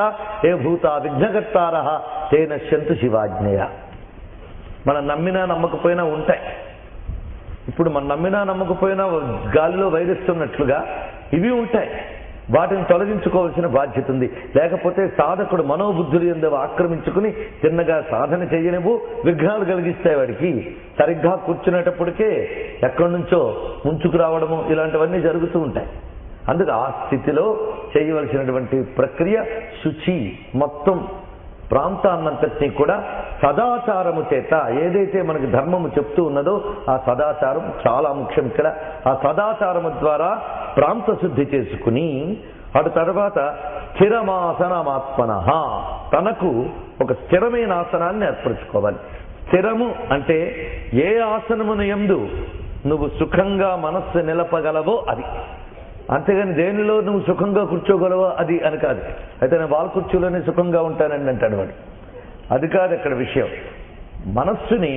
ఏ భూత విఘ్నకర్తారః తే నశ్యంతు శివాజ్ఞయ. మనం నమ్మినా నమ్మకపోయినా ఉంటాయి. ఇప్పుడు మనం నమ్మినా నమ్మకపోయినా గాలిలో వైరస్ ఉన్నట్లుగా ఇవి ఉంటాయి. వాటిని తొలగించుకోవాల్సిన బాధ్యత ఉంది. లేకపోతే సాధకుడు మనోబుద్ధులు యందు ఆక్రమించుకుని చిన్నగా సాధన చేయనివ్వు, విఘ్నాలు కలిగిస్తాయి వాడికి. సరిగ్గా కూర్చునేటప్పటికే ఎక్కడి నుంచో ముంచుకు రావడము ఇలాంటివన్నీ జరుగుతూ ఉంటాయి. అందుకు ఆ స్థితిలో చేయవలసినటువంటి ప్రక్రియ శుచి. మొత్తం ప్రాంతాన్నంతటినీ కూడా సదాచారము చేత ఏదైతే మనకి ధర్మము చెప్తూ ఉన్నదో ఆ సదాచారం చాలా ముఖ్యం. ఇక్కడ ఆ సదాచారము ద్వారా ప్రాంత శుద్ధి చేసుకుని అటు తర్వాత స్థిరమాసనమాత్మన, తనకు ఒక స్థిరమైన ఆసనాన్ని ఏర్పరచుకోవాలి. స్థిరము అంటే ఏ ఆసనమును యందు నువ్వు సుఖంగా మనస్సు నిలపగలవో అది, అంతేగాని దేనిలో నువ్వు సుఖంగా కూర్చోగలవో అది అని కాదు. అయితే నేను వాళ్ళ కుర్చీలోనే సుఖంగా ఉంటానని అంటాడు వాడు. అది కాదు ఇక్కడ విషయం. మనస్సుని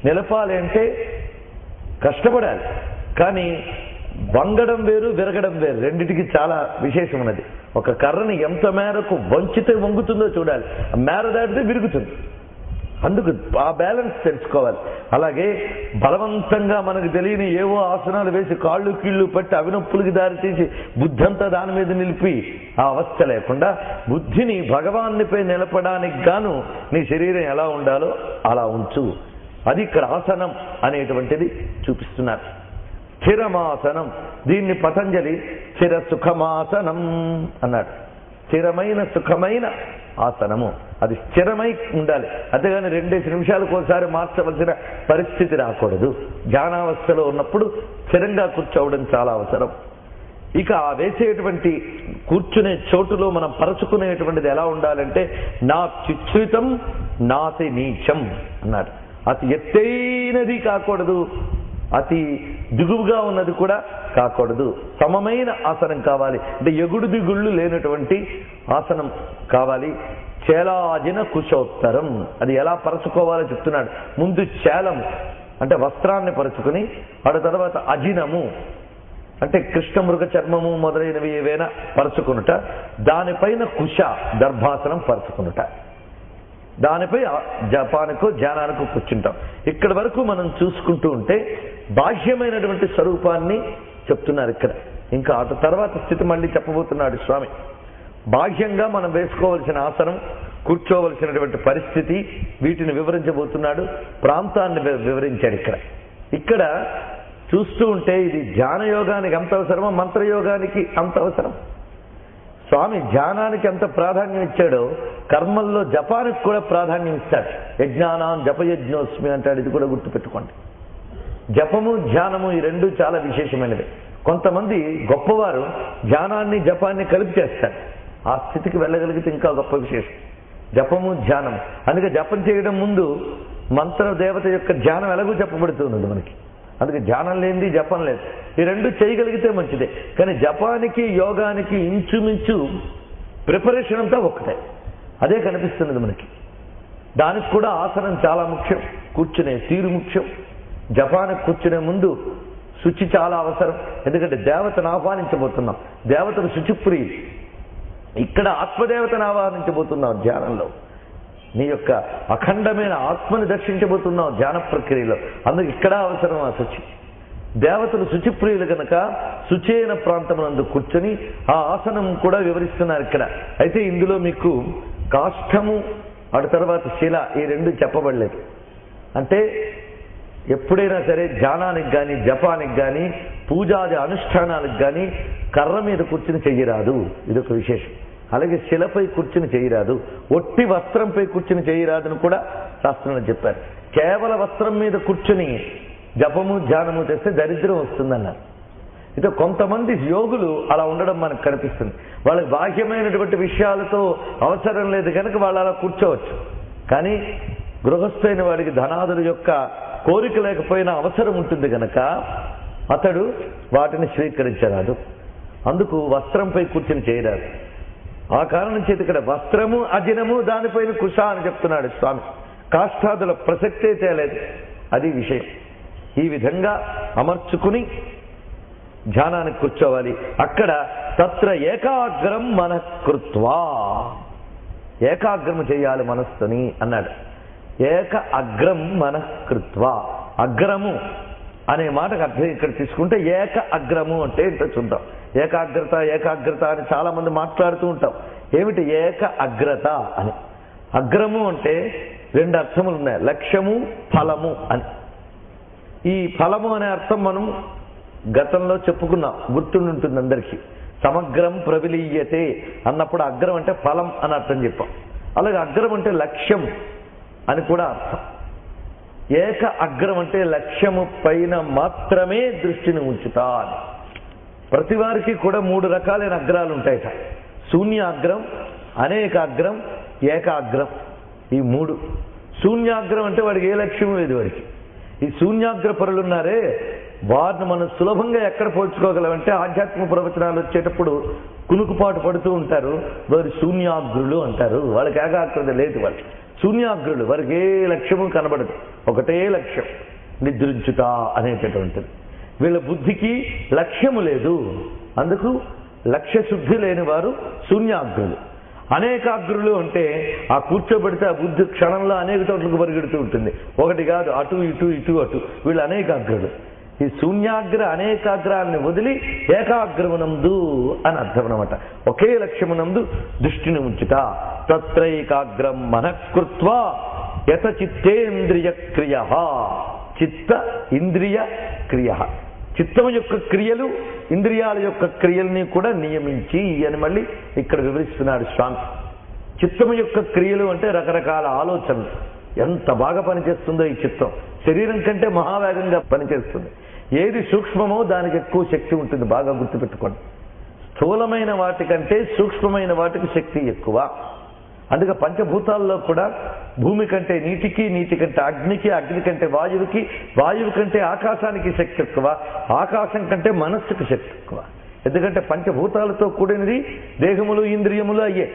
నిలపాలి అంటే కష్టపడాలి, కానీ వంగడం వేరు విరగడం వేరు, రెండిటికి చాలా విశేషం ఉన్నది. ఒక కర్రని ఎంత మేరకు వంచితే వంగుతుందో చూడాలి, మేర దాటితే విరుగుతుంది. అందుకు ఆ బ్యాలెన్స్ తెలుసుకోవాలి. అలాగే బలవంతంగా మనకు తెలియని ఏవో ఆసనాలు వేసి కాళ్ళు కీళ్ళు పట్టి అవినొప్పులకి దారితీసి బుద్ధి అంతా దాని మీద నిలిపి ఆ అవస్థ లేకుండా బుద్ధిని భగవాన్నిపై నిలపడానికి గాను నీ శరీరం ఎలా ఉండాలో అలా ఉంచు. అది ఇక్కడ ఆసనం అనేటువంటిది చూపిస్తున్నారు. స్థిరమాసనం, దీన్ని పతంజలి స్థిర సుఖమాసనం అన్నాడు. స్థిరమైన సుఖమైన ఆసనము, అది స్థిరమై ఉండాలి. అంతేగాని 2 నిమిషాలకు ఒకసారి మార్చవలసిన పరిస్థితి రాకూడదు. ధ్యానావస్థలో ఉన్నప్పుడు స్థిరంగా కూర్చోవడం చాలా అవసరం. ఇక ఆ వేసేటువంటి కూర్చునే చోటులో మనం పరచుకునేటువంటిది ఎలా ఉండాలంటే నా చిత్రితం నాతి నీచం అన్నాడు. అతి ఎత్తైనది కాకూడదు, అతి దిగువగా ఉన్నది కూడా కాకూడదు. సమమైన ఆసనం కావాలి. అంటే ఎగుడు దిగుళ్ళు లేనటువంటి ఆసనం కావాలి. చేలాజిన కుశోత్తరం, అది ఎలా పరచుకోవాలో చెప్తున్నాడు. ముందు చేలం అంటే వస్త్రాన్ని పరుచుకుని, ఆ తర్వాత అజినము అంటే కృష్ణమృగ చర్మము మొదలైనవి ఏవైనా పరుచుకునుట, దానిపైన కుశ దర్భాసనం పరుచుకునుట, దానిపై జపానికో ధ్యానానికో కూర్చుంటాం. ఇక్కడి వరకు మనం చూసుకుంటూ ఉంటే బాహ్యమైనటువంటి స్వరూపాన్ని చెప్తున్నారు ఇక్కడ. ఇంకా ఆ తర్వాత స్థితి మళ్ళీ చెప్పబోతున్నాడు స్వామి. బాహ్యంగా మనం వేసుకోవలసిన ఆసనం, కూర్చోవలసినటువంటి పరిస్థితి, వీటిని వివరించబోతున్నాడు. ప్రాంతాన్ని వివరించాడు ఇక్కడ. ఇక్కడ చూస్తూ ఉంటే ఇది ధ్యానయోగానికి ఎంత అవసరమో మంత్రయోగానికి అంత అవసరం. స్వామి ధ్యానానికి ఎంత ప్రాధాన్యం ఇచ్చాడో కర్మల్లో జపానికి కూడా ప్రాధాన్యం ఇస్తాడు. యజ్ఞానాం జపయజ్ఞోస్మి అంటాడు. ఇది కూడా గుర్తుపెట్టుకోండి. జపము ధ్యానము ఈ రెండు చాలా విశేషమైనవి. కొంతమంది గొప్పవారు ధ్యానాన్ని జపాన్ని కలిపి చేస్తారు. ఆ స్థితికి వెళ్ళగలిగితే ఇంకా గొప్ప విశేషం జపము ధ్యానం. అందుకే జపం చేయడం ముందు మంత్ర దేవత యొక్క ధ్యానం ఎలాగూ చెప్పబడుతుంది మనకి. అందుకే ధ్యానం లేనిది జపం లేదు. ఈ రెండు చేయగలిగితే మంచిదే. కానీ జపానికి యోగానికి ఇంచుమించు ప్రిపరేషన్ అంతా ఒక్కటే. అదే కనిపిస్తున్నది మనకి. దానికి కూడా ఆసనం చాలా ముఖ్యం, కూర్చునే తీరు ముఖ్యం. జపానికి కూర్చునే ముందు శుచి చాలా అవసరం. ఎందుకంటే దేవతను ఆహ్వానించబోతున్నాం. దేవతను శుచిప్రియులు. ఇక్కడ ఆత్మదేవతను ఆహ్వానించబోతున్నాం ధ్యానంలో. నీ యొక్క అఖండమైన ఆత్మని దర్శించబోతున్నావు ధ్యాన ప్రక్రియలో. అందుకు ఇక్కడ అవసరం ఆ శుచి. దేవతలు శుచిప్రియులు కనుక శుచైన ప్రాంతమునందు కూర్చొని ఆ ఆసనం కూడా వివరిస్తున్నారు ఇక్కడ. అయితే ఇందులో మీకు కాష్టము అటు తర్వాత శిల ఈ రెండు చెప్పబడలేదు. అంటే ఎప్పుడైనా సరే ధ్యానానికి కానీ జపానికి కానీ పూజాది అనుష్ఠానాలకు కానీ కర్ర మీద కూర్చుని చెయ్యరాదు. ఇదొక విశేషం. అలాగే శిలపై కూర్చుని చేయరాదు, ఒట్టి వస్త్రంపై కూర్చుని చేయరాదని కూడా శాస్త్రంలో చెప్పారు. కేవల వస్త్రం మీద కూర్చుని జపము ధ్యానము చేస్తే దరిద్రం వస్తుందన్నారు. అయితే కొంతమంది యోగులు అలా ఉండడం మనకు కనిపిస్తుంది. వాళ్ళకి బాహ్యమైనటువంటి విషయాలతో అవసరం లేదు కనుక వాళ్ళు అలా కూర్చోవచ్చు. కానీ గృహస్థైన వాడికి ధనాదుల యొక్క కోరిక లేకపోయినా అవసరం ఉంటుంది కనుక అతడు వాటిని స్వీకరించరాదు. అందుకు వస్త్రంపై కూర్చుని చేయరాదు. ఆ కారణం చేతి ఇక్కడ వస్త్రము అజినము దానిపైన కుశ అని చెప్తున్నాడు స్వామి. కాష్టాదుల ప్రసక్తే తేలేదు. అది విషయం. ఈ విధంగా అమర్చుకుని ధ్యానానికి కూర్చోవాలి. అక్కడ తత్ర ఏకాగ్రం మనఃకృత్వా, ఏకాగ్రము చేయాలి మనస్సుని అన్నాడు. ఏక అగ్రం మనఃకృత్వా, అగ్రము అనే మాటకు అర్థం ఇక్కడ తీసుకుంటే ఏక అగ్రము అంటే ఏంటో చూద్దాం. ఏకాగ్రత ఏకాగ్రత అని చాలా మంది మాట్లాడుతూ ఉంటాం. ఏమిటి ఏక అగ్రత అని? అగ్రము అంటే 2 అర్థములు ఉన్నాయి, లక్ష్యము ఫలము అని. ఈ ఫలము అనే అర్థం మనం గతంలో చెప్పుకున్నాం, గుర్తుంటుంది అందరికీ. సమగ్రం ప్రవిలీయతే అన్నప్పుడు అగ్రం అంటే ఫలం అని అర్థం చెప్పాం. అలాగే అగ్రం అంటే లక్ష్యం అని కూడా అర్థం. ఏక అగ్రం అంటే లక్ష్యము పైన మాత్రమే దృష్టిని ఉంచుతా అని. ప్రతి వారికి కూడా 3 రకాలైన అగ్రాలు ఉంటాయట. శూన్యాగ్రం, అనేకాగ్రం, ఏకాగ్రం. ఈ 3. శూన్యాగ్రం అంటే వాడికి ఏ లక్ష్యం లేదు. వాడికి ఈ శూన్యాగ్ర పరులున్నారే, వారిని మనం సులభంగా ఎక్కడ పోల్చుకోగలమంటే ఆధ్యాత్మిక ప్రవచనాలు వచ్చేటప్పుడు కునుకుపాటు పడుతూ ఉంటారు. వారు శూన్యాగ్రులు అంటారు. వాళ్ళకి ఏకాగ్రత లేదు. వాళ్ళు శూన్యాగ్రులు. వారికి ఏ లక్ష్యము కనబడదు. ఒకటే లక్ష్యం, నిద్రించుట అనేటటువంటిది. వీళ్ళ బుద్ధికి లక్ష్యము లేదు. అందుకు లక్ష్య శుద్ధి లేని వారు శూన్యాగ్రులు. అనేకాగ్రులు అంటే ఆ కూర్చోబెడితే ఆ బుద్ధి క్షణంలో అనేక చోట్లకు పరిగెడుతూ ఉంటుంది. ఒకటి కాదు, అటు ఇటు ఇటు అటు. వీళ్ళు అనేకాగ్రులు. ఈ శూన్యాగ్ర అనేకాగ్రాన్ని వదిలి ఏకాగ్రమునందు అని అర్థం అన్నమాట. ఒకే లక్ష్యమునందు దృష్టిని ఉంచుట. తత్రైకాగ్రం మనఃకృత్వా యత చిత్తేంద్రియ క్రియ. చిత్త ఇంద్రియ క్రియ. చిత్తము యొక్క క్రియలు, ఇంద్రియాల యొక్క క్రియల్ని కూడా నియమించి అని మళ్ళీ ఇక్కడ వివరిస్తున్నాడు స్వామి. చిత్తము యొక్క క్రియలు అంటే రకరకాల ఆలోచనలు. ఎంత బాగా పనిచేస్తుందో ఈ చిత్తం. శరీరం కంటే మహావేగంగా పనిచేస్తుంది. ఏది సూక్ష్మమో దానికి ఎక్కువ శక్తి ఉంటుంది. బాగా గుర్తుపెట్టుకోండి. స్థూలమైన వాటికంటే సూక్ష్మమైన వాటికి శక్తి ఎక్కువ. అందుకే పంచభూతాల్లో కూడా భూమి కంటే నీటికి, నీటి కంటే అగ్నికి, అగ్ని కంటే వాయువుకి, వాయువు కంటే ఆకాశానికి శక్తి ఎక్కువ, ఆకాశం కంటే మనస్సుకి శక్తి ఎక్కువ. ఎందుకంటే పంచభూతాలతో కూడినది దేహములు, ఇంద్రియములు అయ్యే.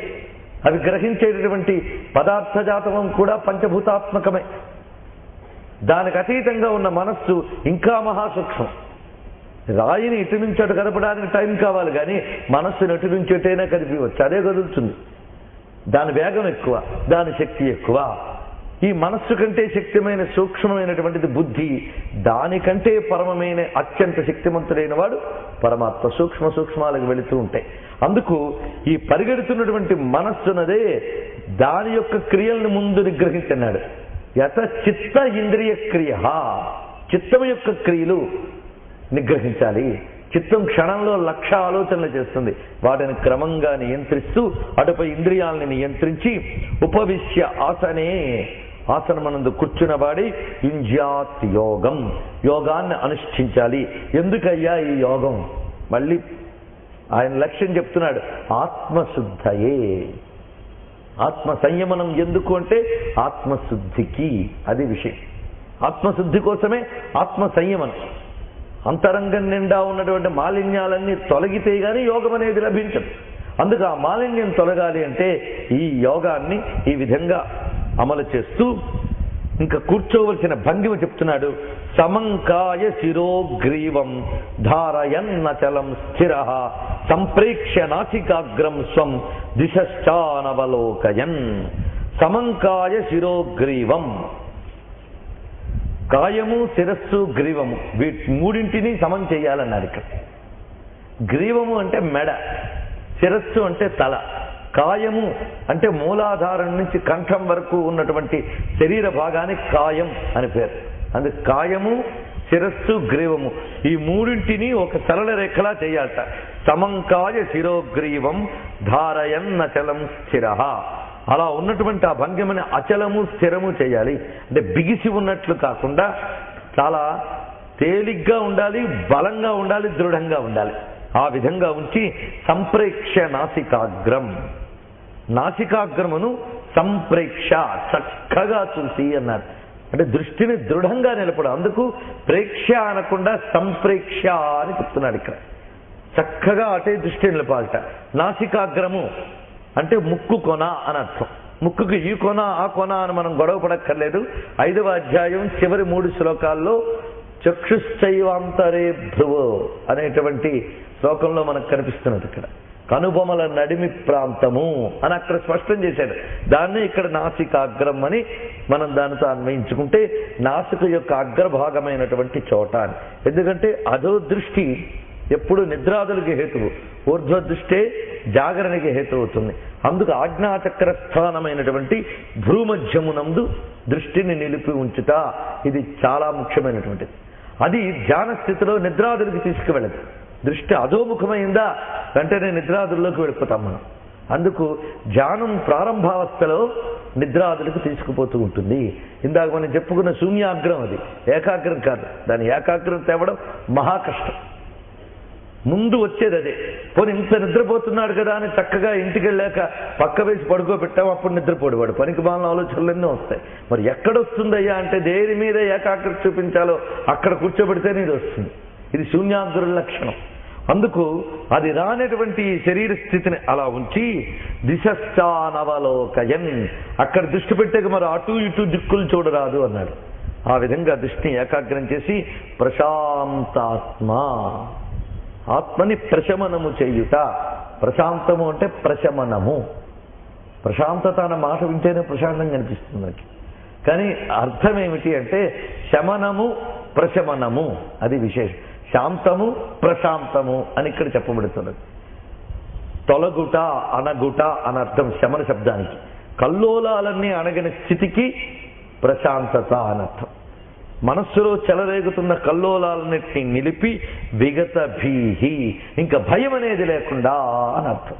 అవి గ్రహించేటటువంటి పదార్థజాతవం కూడా పంచభూతాత్మకమే. దానికి అతీతంగా ఉన్న మనస్సు ఇంకా మహాసూక్ష్మం. రాయిని ఇటు నుంచి అటు కదపడానికి టైం కావాలి, కానీ మనస్సుని అటు నుంచి ఎటైనా కదిపివచ్చు. అదే కదులుతుంది. దాని వేగం ఎక్కువ, దాని శక్తి ఎక్కువ. ఈ మనస్సు కంటే శక్తిమైన సూక్ష్మమైనటువంటిది బుద్ధి. దానికంటే పరమమైన అత్యంత శక్తిమంతుడైన వాడు పరమాత్మ. సూక్ష్మాలకు వెళుతూ ఉంటాయి. అందుకు ఈ పరిగెడుతున్నటువంటి మనస్సునదే దాని యొక్క క్రియలను ముందు నిగ్రహించన్నాడు. యత చిత్త ఇంద్రియ క్రియ. చిత్తం యొక్క క్రియలు నిగ్రహించాలి. చిత్తం క్షణంలో 1,00,000 ఆలోచనలు చేస్తుంది. వాటిని క్రమంగా నియంత్రిస్తూ అటుపై ఇంద్రియాలని నియంత్రించి ఉపవిశ్య ఆసనే, ఆసనమనందు కూర్చున్నవాడి యుంజ్యాత్ యోగం, యోగాన్ని అనుష్ఠించాలి. ఎందుకయ్యా ఈ యోగం? మళ్ళీ ఆయన లక్ష్యం చెప్తున్నాడు. ఆత్మశుద్ధయే. ఆత్మ సంయమనం ఎందుకు అంటే ఆత్మశుద్ధికి. అది విషయం. ఆత్మశుద్ధి కోసమే ఆత్మ సంయమనం. అంతరంగం నిండా ఉన్నటువంటి మాలిన్యాలన్నీ తొలగితే గానీ యోగం అనేది లభించదు. అందుకు ఆ మాలిన్యం తొలగాలి అంటే ఈ యోగాన్ని ఈ విధంగా అమలు చేస్తూ ఇంకా కూర్చోవలసిన భంగిమ చెప్తున్నాడు. సమంకాయ శిరోగ్రీవం ధారయన్నచలం స్థిర సంప్రేక్ష్య నాసికాగ్రం స్వం దిశశ్చానవలోకయన్. సమంకాయ శిరోగ్రీవం. కాయము, శిరస్సు, గ్రీవము, వీటి మూడింటిని సమం చేయాలన్నారు ఇక్కడ. గ్రీవము అంటే మెడ, శిరస్సు అంటే తల, కాయము అంటే మూలాధారం నుంచి కంఠం వరకు ఉన్నటువంటి శరీర భాగానికి కాయం అని పేరు. అందుకే కాయము, శిరస్సు, గ్రీవము ఈ మూడింటిని ఒక సరళ రేఖలా చేయాలట. సమంకాయ శిరోగ్రీవం ధారయన్నచలం స్థిర. అలా ఉన్నటువంటి ఆ భంగిమని అచలము స్థిరము చేయాలి. అంటే బిగిసి ఉన్నట్లు కాకుండా చాలా తేలిగ్గా ఉండాలి, బలంగా ఉండాలి, దృఢంగా ఉండాలి. ఆ విధంగా ఉంచి సంప్రేక్ష నాసికాగ్రం, నాసికాగ్రమును సంప్రేక్ష చక్కగా చూసి అన్నారు. అంటే దృష్టిని దృఢంగా నిలపడం. అందుకు ప్రేక్ష అనకుండా సంప్రేక్ష అని చెప్తున్నాడు ఇక్కడ. చక్కగా అటే దృష్టి నిలపాలట. నాసికాగ్రము అంటే ముక్కు కొన అని అర్థం. ముక్కుకి ఈ కొన ఆ కొన అని మనం గొడవ పడక్కర్లేదు. 5వ అధ్యాయం చివరి 3 శ్లోకాల్లో చక్షుశ్చైవాంతరే భ్రువో అనేటువంటి శ్లోకంలో మనకు కనిపిస్తున్నది. ఇక్కడ కనుబొమల నడిమి ప్రాంతము అని అక్కడ స్పష్టం చేశాడు. దాన్ని ఇక్కడ నాసికాగ్రం అని మనం దానితో అన్వయించుకుంటే నాసిక యొక్క అగ్రభాగమైనటువంటి చోట అని. ఎందుకంటే అధో దృష్టి ఎప్పుడు నిద్రాదులకి హేతువు, ఊర్ధ్వ దృష్టే జాగరణకి హేతు అవుతుంది. అందుకు ఆజ్ఞాచక్ర స్థానమైనటువంటి భ్రూమధ్యమునందు దృష్టిని నిలిపి ఉంచుట ఇది చాలా ముఖ్యమైనటువంటిది. అది ధ్యాన స్థితిలో నిద్రాదులకి తీసుకువెళ్ళదు. దృష్టి అధోముఖమైందా వెంటనే నిద్రాదుల్లోకి వెళ్ళిపోతాం మనం. అందుకు ధ్యానం ప్రారంభావస్థలో నిద్రాదులకు తీసుకుపోతూ ఉంటుంది. ఇందాక మనం చెప్పుకున్న శూన్యాగ్రం అది ఏకాగ్రం కాదు. దాని ఏకాగ్రం తేవడం మహా కష్టం. ముందు వచ్చేది అదే. పోనీ ఇంత నిద్రపోతున్నాడు కదా అని చక్కగా ఇంటికి వెళ్ళాక పక్క వేసి పడుకోబెట్టాము, అప్పుడు నిద్రపోడు వాడు. పనికి మాలిన ఆలోచనలన్నీ వస్తాయి. మరి ఎక్కడొస్తుందయ్యా అంటే దేని మీద ఏకాగ్రత చూపించాలో అక్కడ కూర్చోబెడితేనే ఇది వస్తుంది. ఇది శూన్యాగ్రుల లక్షణం. అందుకు అది రానటువంటి శరీర స్థితిని అలా ఉంచి దిశశ్చానవలోకయన్, అక్కడ దృష్టి పెట్టాక మరి అటు ఇటు దిక్కులు చూడరాదు అన్నాడు. ఆ విధంగా దృష్టిని ఏకాగ్రం చేసి ప్రశాంతాత్మ, ఆత్మని ప్రశమనము చేయుట. ప్రశాంతము అంటే ప్రశమనము. ప్రశాంతత అన్న మాట వింటేనే ప్రశాంతంగా అనిపిస్తుంది మనకి. కానీ అర్థం ఏమిటి అంటే శమనము ప్రశమనము, అది విశేషం. శాంతము ప్రశాంతము అని ఇక్కడ చెప్పబడుతున్నది. తొలగుట అనగుట అని అర్థం శమన శబ్దానికి. కల్లోలాలన్నీ అణగిన స్థితికి ప్రశాంతత అని అర్థం. మనస్సులో చెలరేగుతున్న కల్లోలాలన్నింటినీ నిలిపి విగత భీహి, ఇంకా భయం అనేది లేకుండా అని అర్థం.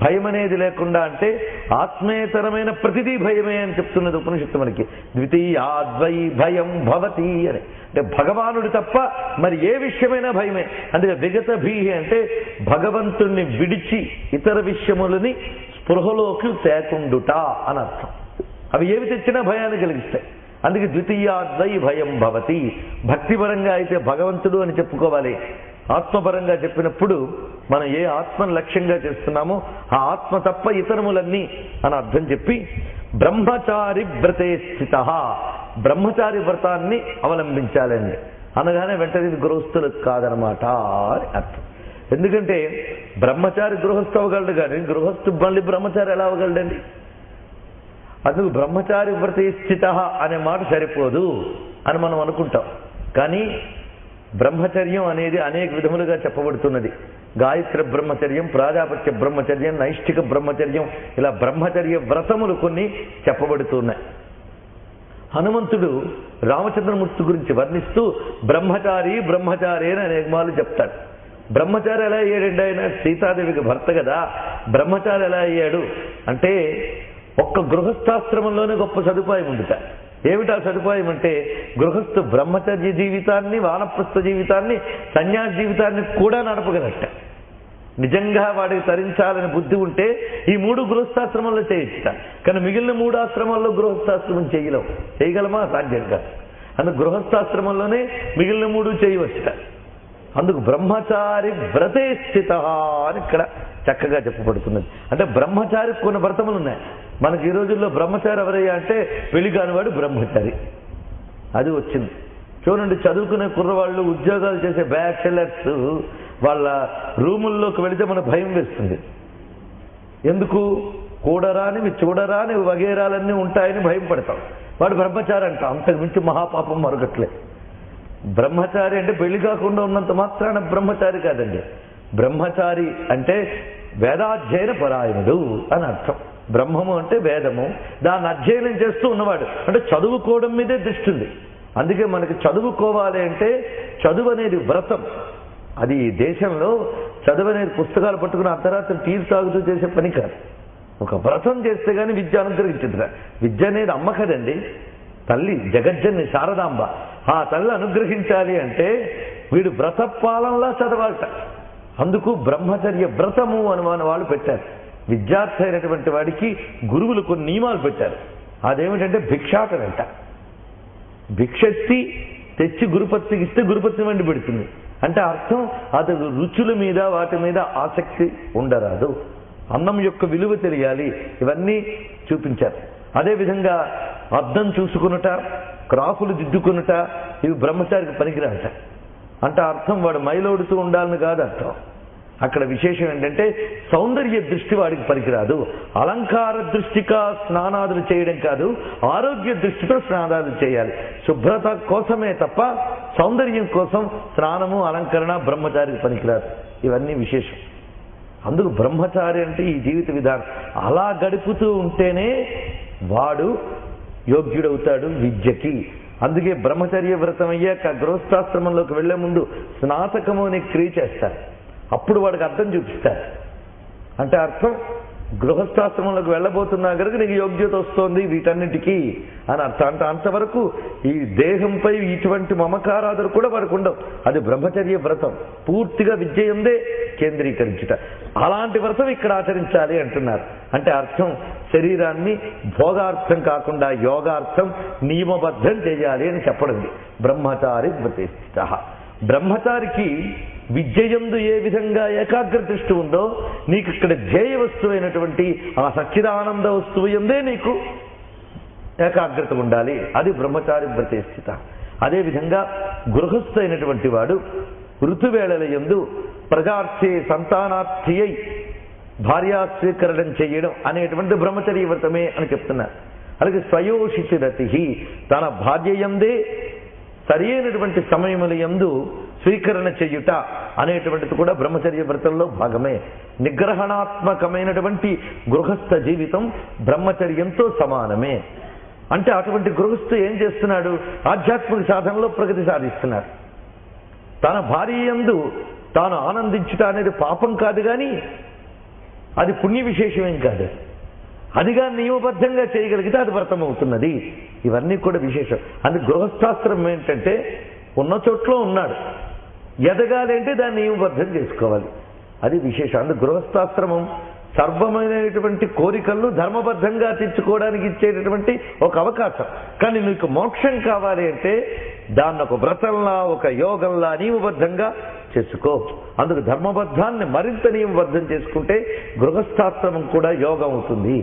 భయం అనేది లేకుండా అంటే ఆత్మేతరమైన ప్రతిదీ భయమే అని చెప్తున్నది ఉపనిషత్తు మనకి. ద్వితీయాద్వై భయం భవతి అని, అంటే భగవానుడి తప్ప మరి ఏ విషయమైనా భయమే. అందుకే విగత భీహి అంటే భగవంతుణ్ణి విడిచి ఇతర విషయములని స్పృహలోకి తేకుండుట అని అర్థం. అవి ఏవి తెచ్చినా భయాన్ని కలిగిస్తాయి. అందుకే ద్వితీయాద్వై భయం భవతి. భక్తిపరంగా అయితే భగవంతుడు అని చెప్పుకోవాలి. ఆత్మపరంగా చెప్పినప్పుడు మనం ఏ ఆత్మను లక్ష్యంగా చేస్తున్నామో ఆ ఆత్మ తప్ప ఇతరములన్నీ అని అర్థం చెప్పి బ్రహ్మచారి వ్రతే స్థిత, బ్రహ్మచారి వ్రతాన్ని అవలంబించాలండి అనగానే వెంటనే ఇది గృహస్థులకు కాదనమాట అని అర్థం. ఎందుకంటే బ్రహ్మచారి గృహస్థు అవ్వగలడు, కానీ గృహస్థు మళ్ళీ బ్రహ్మచారి ఎలా అవ్వగలడండి? అందుకు బ్రహ్మచారి వ్రతే స్థిత అనే మాట సరిపోదు అని మనం అనుకుంటాం. కానీ బ్రహ్మచర్యం అనేది అనేక విధములుగా చెప్పబడుతున్నది. గాయత్ర బ్రహ్మచర్యం, ప్రాజాపత్య బ్రహ్మచర్యం, నైష్ఠిక బ్రహ్మచర్యం, ఇలా బ్రహ్మచర్య వ్రతములు కొన్ని చెప్పబడుతున్నాయి. హనుమంతుడు రామచంద్రమూర్తి గురించి వర్ణిస్తూ బ్రహ్మచారి బ్రహ్మచారి అని అనేక మార్లు చెప్తాడు. బ్రహ్మచారి ఎలా అయ్యాడండి? ఆయన సీతాదేవికి భర్త కదా. బ్రహ్మచారి ఎలా అయ్యాడు అంటే ఒక్క గృహస్థాశ్రమంలోనే గొప్ప సదుపాయం ఉందిట. ఏమిటా సదుపాయం అంటే గృహస్థు బ్రహ్మచర్య జీవితాన్ని, వానప్రస్థ జీవితాన్ని, సన్యాస జీవితాన్ని కూడా నడపగలట. నిజంగా వాడికి తరించాలని బుద్ధి ఉంటే ఈ 3 గృహస్థాశ్రమంలో చేయొచ్చుట. కానీ మిగిలిన 3 ఆశ్రమాల్లో గృహస్థాశ్రమం చేయగలమా? సాధ్యం కాదు. అందుకు గృహస్థాశ్రమంలోనే మిగిలిన 3 చేయవచ్చుట. అందుకు బ్రహ్మచారి వ్రతే స్థిత అని ఇక్కడ చక్కగా చెప్పబడుతున్నది. అంటే బ్రహ్మచారికి కొన్ని వ్రతములు ఉన్నాయి. మనకి ఈ రోజుల్లో బ్రహ్మచారి ఎవరయ్యా అంటే పెళ్లి కానివాడు బ్రహ్మచారి, అది వచ్చింది. చూడండి, చదువుకునే కుర్రవాళ్ళు, ఉద్యోగాలు చేసే బ్యాచిలర్స్ వాళ్ళ రూముల్లోకి వెళితే మనకు భయం వేస్తుంది. ఎందుకు? కూడరానివి చూడరాని వగేరాలన్నీ ఉంటాయని భయం పడతాం. వాడు బ్రహ్మచారి అంట. అంతకు మించి మహాపాపం మరొకట్లేదు. బ్రహ్మచారి అంటే పెళ్లి కాకుండా ఉన్నంత మాత్రాన బ్రహ్మచారి కాదండి. బ్రహ్మచారి అంటే వేదాధ్యయన పరాయణుడు అని అర్థం. బ్రహ్మము అంటే వేదము, దాన్ని అధ్యయనం చేస్తూ ఉన్నవాడు. అంటే చదువుకోవడం మీదే దృష్టి ఉంది. అందుకే మనకి చదువుకోవాలి అంటే చదువు అనేది వ్రతం. అది దేశంలో చదువు అనేది పుస్తకాలు పట్టుకుని అర్ధరాత్రి టీలు తాగుతూ చేసే పని కాదు. ఒక వ్రతం చేస్తే కానీ విద్య అనుగ్రహించదురా. విద్య అనేది అమ్మ కదండి, తల్లి జగజ్జన్ని శారదాంబ. ఆ తల్లి అనుగ్రహించాలి అంటే వీడు వ్రతపాలంలా చదవాలట. అందుకు బ్రహ్మచర్య వ్రతము అని వాళ్ళు పెట్టారు. విద్యార్థి అయినటువంటి వాడికి గురువులు కొన్ని నియమాలు పెట్టారు. అదేమిటంటే భిక్షాటనంట. భిక్షెత్తి తెచ్చి గురుపత్నికి ఇస్తే గురుపత్ని వండి పెడుతుంది. అంటే అర్థం అతడు రుచుల మీద వాటి మీద ఆసక్తి ఉండరాదు. అన్నం యొక్క విలువ తెలియాలి. ఇవన్నీ చూపించారు. అదేవిధంగా అద్దం చూసుకునుట, క్రాఫులు దిద్దుకునుట, ఇవి బ్రహ్మచారికి పనికిరాట. అంటే అర్థం వాడు మైలోడుతూ ఉండాలని కాదు అర్థం. అక్కడ విశేషం ఏంటంటే సౌందర్య దృష్టి వాడికి పనికిరాదు. అలంకార దృష్టిగా స్నానాదులు చేయడం కాదు, ఆరోగ్య దృష్టితో స్నానాదులు చేయాలి. శుభ్రత కోసమే తప్ప సౌందర్యం కోసం స్నానము అలంకరణ బ్రహ్మచారికి పనికిరాదు. ఇవన్నీ విశేషం. అందుకు బ్రహ్మచారి అంటే ఈ జీవిత విధానం అలా గడుపుతూ ఉంటేనే వాడు యోగ్యుడవుతాడు విద్యకి. అందుకే బ్రహ్మచర్య వ్రతం అయ్యాక గృహస్థాశ్రమంలోకి వెళ్లే ముందు స్నాతకము అనే క్రియ చేస్తారు. అప్పుడు వాడికి అర్థం చూపిస్తారు. అంటే అర్థం గృహస్థాశ్రమంలోకి వెళ్ళబోతున్నా కనుక నీకు యోగ్యత వస్తోంది వీటన్నిటికీ అని అర్థం. అంటే అంతవరకు ఈ దేహంపై ఇటువంటి మమకారాదులు కూడా వాడికి ఉండవు. అది బ్రహ్మచర్య వ్రతం, పూర్తిగా విద్య ఉందే కేంద్రీకరించుట. అలాంటి వ్రతం ఇక్కడ ఆచరించాలి అంటున్నారు. అంటే అర్థం శరీరాన్ని భోగార్థం కాకుండా యోగార్థం నియమబద్ధం చేయాలి అని చెప్పడం. బ్రహ్మచారి వ్రతే స్థితః. బ్రహ్మచారికి విద్యయందు ఏ విధంగా ఏకాగ్ర దృష్టి ఉందో నీకు ఇక్కడ ధ్యేయ వస్తువు అయినటువంటి ఆ సచ్చిదానంద వస్తువు ఎందే నీకు ఏకాగ్రత ఉండాలి. అది బ్రహ్మచారి వ్రతే స్థిత. అదేవిధంగా గృహస్థ అయినటువంటి వాడు ఋతువేళల యందు ప్రజార్థి సంతానార్థి అయి భార్యా స్వీకరణం చేయడం అనేటువంటి బ్రహ్మచర్య వ్రతమే అని చెప్తున్నారు. అలాగే స్వయోషిచిరతి, తన భార్య యందే సరి అయినటువంటి సమయముల యందు స్వీకరణ చెయ్యుట అనేటువంటిది కూడా బ్రహ్మచర్య వ్రతంలో భాగమే. నిగ్రహణాత్మకమైనటువంటి గృహస్థ జీవితం బ్రహ్మచర్యంతో సమానమే. అంటే అటువంటి గృహస్థు ఏం చేస్తున్నాడు? ఆధ్యాత్మిక సాధనలో ప్రగతి సాధిస్తున్నాడు. తన భార్య యందు తాను ఆనందించుట అనేది పాపం కాదు, కానీ అది పుణ్య విశేషమేం కాదు. అదిగా నియమబద్ధంగా చేయగలిగితే అది వ్రతం అవుతున్నది. ఇవన్నీ కూడా విశేషం. అందుకు గృహస్థాశ్రమం ఏంటంటే ఉన్న చోట్ల ఉన్నాడు, ఎదగాలి అంటే దాన్ని నియమబద్ధం చేసుకోవాలి. అది విశేషం. అందుకు గృహస్థాశ్రమం సర్వమైనటువంటి కోరికలను ధర్మబద్ధంగా తెచ్చుకోవడానికి ఇచ్చేటటువంటి ఒక అవకాశం. కానీ నీకు మోక్షం కావాలి అంటే దాన్ని ఒక వ్రతంలా, ఒక యోగంలా నియమబద్ధంగా చేసుకో. అందుకు ధర్మబద్ధాన్ని మరింత నియమబద్ధం చేసుకుంటే గృహస్థాశ్రమం కూడా యోగం అవుతుంది.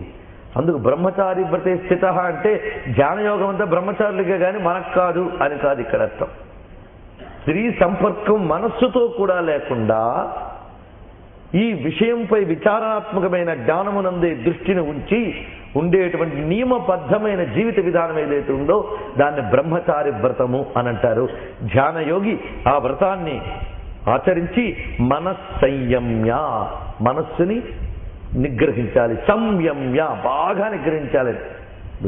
అందుకు బ్రహ్మచారి వ్రతే స్థిత అంటే ధ్యానయోగం అంతా బ్రహ్మచారులకే కానీ మనకు కాదు అని కాదు ఇక్కడ అర్థం. స్త్రీ సంపర్కం మనస్సుతో కూడా లేకుండా ఈ విషయంపై విచారాత్మకమైన జ్ఞానమునందే దృష్టిని ఉంచి ఉండేటువంటి నియమబద్ధమైన జీవిత విధానం ఏదైతే ఉందో దాన్ని బ్రహ్మచారి వ్రతము అని అంటారు. ధ్యానయోగి ఆ వ్రతాన్ని ఆచరించి మనస్సంయమ్య, మనస్సుని నిగ్రహించాలి. సంయమ్య, బాగా నిగ్రహించాలి.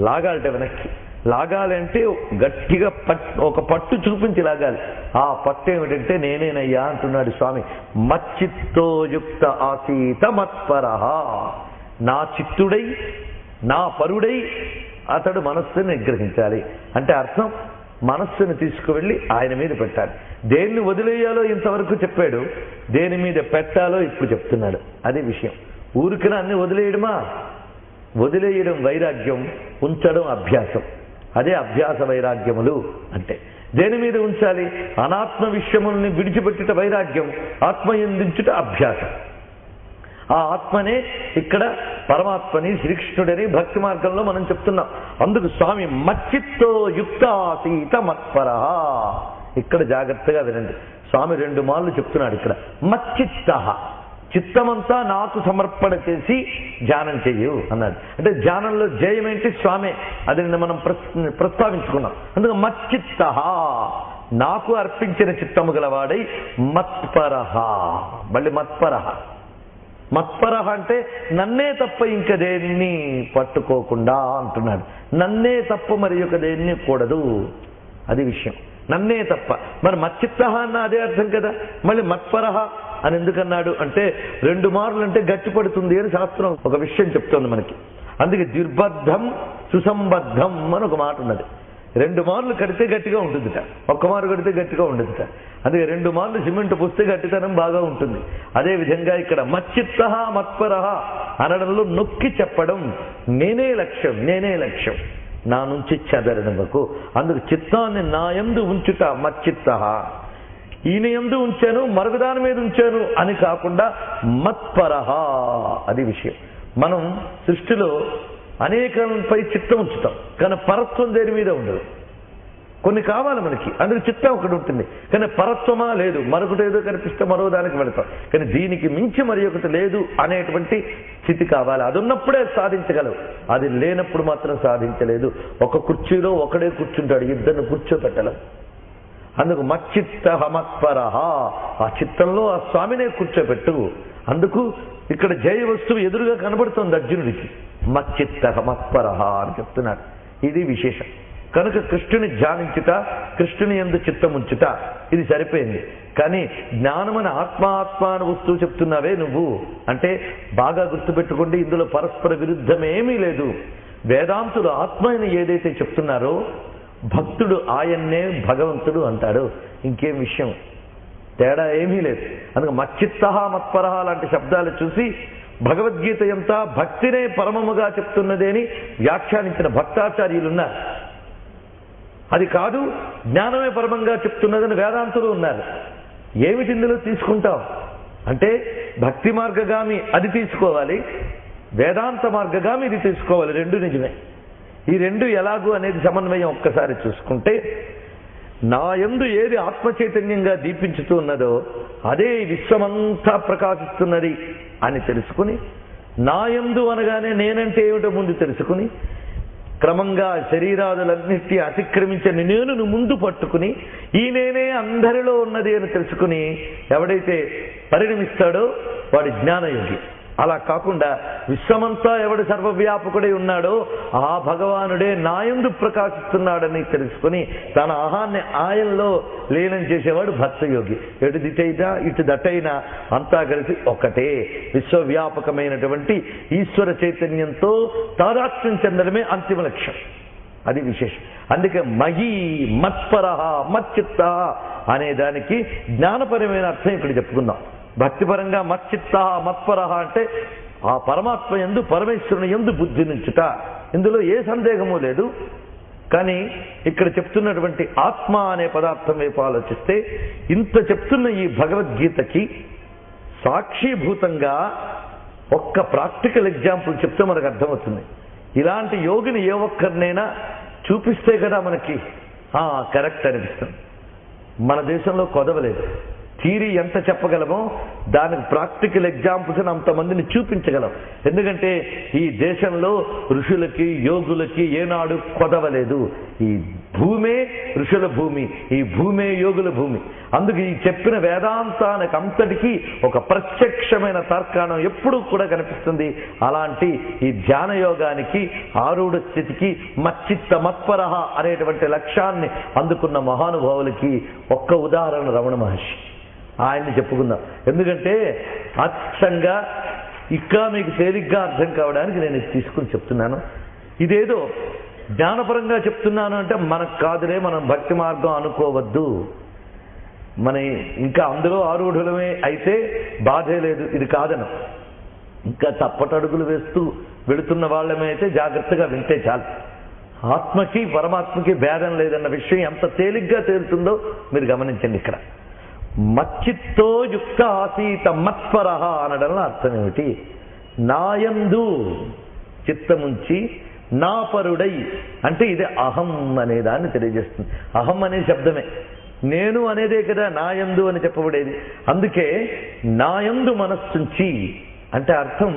లాగాలంటే వెనక్కి లాగాలంటే గట్టిగా ఒక పట్టు చూపించి లాగాలి. ఆ పట్టు ఏమిటంటే నేనేనయ్యా అంటున్నాడు స్వామి. మచ్చిత్తో యుక్త ఆసీత మత్పరః. నా చిత్తుడై నా పరుడై అతడు మనస్సుని నిగ్రహించాలి. అంటే అర్థం మనస్సును తీసుకువెళ్ళి ఆయన మీద పెట్టాలి. దేన్ని వదిలేయాలో ఇంతవరకు చెప్పాడు, దేని మీద పెట్టాలో ఇప్పుడు చెప్తున్నాడు. అది విషయం. ఊరికిన అన్ని వదిలేయడమా? వదిలేయడం వైరాగ్యం, ఉంచడం అభ్యాసం. అదే అభ్యాస వైరాగ్యములు అంటే. దేని మీద ఉంచాలి? అనాత్మ విషయముల్ని విడిచిపెట్టుట వైరాగ్యం, ఆత్మయందించుట అభ్యాసం. ఆ ఆత్మనే ఇక్కడ పరమాత్మని శ్రీకృష్ణుడని భక్తి మార్గంలో మనం చెప్తున్నాం. అందుకు స్వామి మచ్చిత్తో యుక్తాసీత మత్పరః. ఇక్కడ జాగ్రత్తగా వినండి. స్వామి 2 మార్లు చెప్తున్నాడు ఇక్కడ. మచ్చిత్త, చిత్తమంతా నాకు సమర్పణ చేసి ధ్యానం చెయ్యు అన్నాడు. అంటే ధ్యానంలో జయం ఏంటి? స్వామే. అది మనం ప్రస్తావించుకున్నాం. అందుకు మచ్చిత్త, నాకు అర్పించిన చిత్తము గలవాడై మత్పరః. మళ్ళీ మత్పరః. మత్పరః అంటే నన్నే తప్ప ఇంక దేన్ని పట్టుకోకుండా అంటున్నాడు. నన్నే తప్ప మరి ఒక దేన్ని కూడదు, అది విషయం. నన్నే తప్ప. మరి మచ్చిత్త అన్న అదే అర్థం కదా. మళ్ళీ మత్పరః అని ఎందుకన్నాడు అంటే 2 మార్లు అంటే గట్టిపడుతుంది అని శాస్త్రం ఒక విషయం చెప్తోంది మనకి. అందుకే దుర్బద్ధం సుసంబద్ధం అని ఒక మాట ఉన్నది. 2 మార్లు కడితే గట్టిగా ఉంటుందిట, 1 మారు కడితే గట్టిగా ఉండదుట. అందుకే 2 మార్లు సిమెంట్ పూస్తే గట్టితనం బాగా ఉంటుంది. అదేవిధంగా ఇక్కడ మచ్చిత్త మత్పరః అనడంలో నొక్కి చెప్పడం, నేనే లక్ష్యం, నేనే లక్ష్యం, నా నుంచి చెదరనివ్వకు. అందుకు చిత్తాన్ని నా యందు ఉంచుట మచ్చిత్త. ఈయన యందు ఉంచాను, మరొకదాని మీద ఉంచాను అని కాకుండా మత్పరః. అది విషయం. మనం సృష్టిలో అనేకంపై చిత్తం ఉంచుతాం, కానీ పరత్వం దేని మీద ఉండదు. కొన్ని కావాలి మనకి, అందుకు చిత్తం ఒకటి ఉంటుంది. కానీ పరత్వమా లేదు, మరొకటి ఏదో కనిపిస్తే మరో దానికి వెళతాం. కానీ దీనికి మించి మరి ఒకటి లేదు అనేటువంటి స్థితి కావాలి. అది ఉన్నప్పుడే సాధించగలవు, అది లేనప్పుడు మాత్రం సాధించలేదు. ఒక కుర్చీలో ఒకడే కూర్చుంటాడు, ఇద్దరిని కూర్చోపెట్టలేం. అందుకు మచ్చిత్త మత్పరః. ఆ చిత్తంలో ఆ స్వామినే కూర్చోబెట్టు. అందుకు ఇక్కడ జయ వస్తువు ఎదురుగా కనబడుతోంది అర్జునుడికి. మచ్చిత్త మత్పరః అని చెప్తున్నాడు. ఇది విశేషం. కనుక కృష్ణుని ధ్యానించుట, కృష్ణుని యందు చిత్తముంచుట, ఇది సరిపోయింది. కానీ జ్ఞానమని ఆత్మ అని వస్తువు చెప్తున్నావే నువ్వు అంటే బాగా గుర్తుపెట్టుకోండి, ఇందులో పరస్పర విరుద్ధమేమీ లేదు. వేదాంతులు ఆత్మని ఏదైతే చెప్తున్నారో భక్తుడు ఆయన్నే భగవంతుడు అంటాడు. ఇంకేం విషయం తేడా ఏమీ లేదు. అందుకే మచ్చిత్త మత్పరహ లాంటి శబ్దాలు చూసి భగవద్గీత ఎంత భక్తినే పరమముగా చెప్తున్నది అని వ్యాఖ్యానించిన భక్తాచార్యులున్నారు. అది కాదు జ్ఞానమే పరమంగా చెప్తున్నదని వేదాంతులు ఉన్నారు. ఏమిటి ఇందులో తీసుకుంటాం అంటే భక్తి మార్గగామి అది తీసుకోవాలి, వేదాంత మార్గగామి ఇది తీసుకోవాలి. రెండు నిజమే. ఈ రెండు ఎలాగూ అనేది సమన్వయం ఒక్కసారి చూసుకుంటే, నా యందు ఏది ఆత్మ చైతన్యంగా దీపించుతూ ఉన్నదో అదే విశ్వమంతా ప్రకాశిస్తున్నది అని తెలుసుకుని, నా యందు అనగానే నేనంటే ఏమిటో ముందు తెలుసుకుని, క్రమంగా శరీరాదులన్నిటి అతిక్రమించిన నేను ముందు పట్టుకుని ఈ నేనే అందరిలో ఉన్నది అని తెలుసుకుని ఎవడైతే పరిణమిస్తాడో వాడి జ్ఞానయోగి. అలా కాకుండా విశ్వమంతా ఎవడు సర్వవ్యాపకుడై ఉన్నాడో ఆ భగవానుడే నాయందు ప్రకాశిస్తున్నాడని తెలుసుకుని తన అహాన్ని ఆయనలో లీనం చేసేవాడు భక్తయోగి. ఎటు దిటైనా ఇటు దటైనా అంతా కలిసి ఒకటే విశ్వవ్యాపకమైనటువంటి ఈశ్వర చైతన్యంతో తాదాత్మ్యం చెందడమే అంతిమ లక్ష్యం. అది విశేషం. అందుకే మహీ మత్పరహ మచ్చిత్త అనే దానికి జ్ఞానపరమైన అర్థం ఇక్కడ చెప్పుకుందాం. భక్తిపరంగా మచ్చిత్త మత్పరహ అంటే ఆ పరమాత్మ యందు పరమేశ్వరుని యందు బుద్ధి నుంచుట, ఇందులో ఏ సందేహము లేదు. కానీ ఇక్కడ చెప్తున్నటువంటి ఆత్మ అనే పదార్థం వైపు ఆలోచిస్తే ఇంత చెప్తున్న ఈ భగవద్గీతకి సాక్షిభూతంగా ఒక్క ప్రాక్టికల్ ఎగ్జాంపుల్ చెప్తే మనకు అర్థమవుతుంది. ఇలాంటి యోగిని ఏ ఒక్కరినైనా చూపిస్తే కదా మనకి కరెక్ట్ అనిపిస్తుంది. మన దేశంలో కొదవలేదు. థియరీ ఎంత చెప్పగలమో దానికి ప్రాక్టికల్ ఎగ్జాంపుల్స్ అంతమందిని చూపించగలం. ఎందుకంటే ఈ దేశంలో ఋషులకి యోగులకి ఏనాడు కొదవలేదు. ఈ భూమే ఋషుల భూమి, ఈ భూమే యోగుల భూమి. అందుకు ఈ చెప్పిన వేదాంతానికి అంతటికీ ఒక ప్రత్యక్షమైన తర్కాణం ఎప్పుడూ కూడా కనిపిస్తుంది. అలాంటి ఈ ధ్యాన యోగానికి ఆరూఢ స్థితికి మచ్చిత్త మత్పరహ అనేటువంటి లక్ష్యాన్ని అందుకున్న మహానుభావులకి ఒక్క ఉదాహరణ రమణ మహర్షి. ఆయన్ని చెప్పుకుందాం. ఎందుకంటే అచ్చంగా ఇంకా మీకు తేలిగ్గా అర్థం కావడానికి నేను తీసుకుని చెప్తున్నాను. ఇదేదో జ్ఞానపరంగా చెప్తున్నాను అంటే మనకు కాదులే, మనం భక్తి మార్గం అనుకోవద్దు. మన ఇంకా అందులో ఆరూఢులమే అయితే బాధే లేదు, ఇది కాదను. ఇంకా తప్పటడుగులు వేస్తూ వెళుతున్న వాళ్ళమే అయితే జాగ్రత్తగా వింటే చాలు. ఆత్మకి పరమాత్మకి భేదం లేదన్న విషయం ఎంత తేలిగ్గా తేలుతుందో మీరు గమనించండి. ఇక్కడ మచ్చిత్తో యుక్త ఆసీత మత్పరహ అనడంలో అర్థం ఏమిటి? నాయందు చిత్తముంచి నా పరుడై అంటే ఇది అహం అనేదాన్ని తెలియజేస్తుంది. అహం అనే శబ్దమే, నేను అనేదే కదా నాయందు అని చెప్పబడేది. అందుకే నాయందు మనస్సుంచి అంటే అర్థం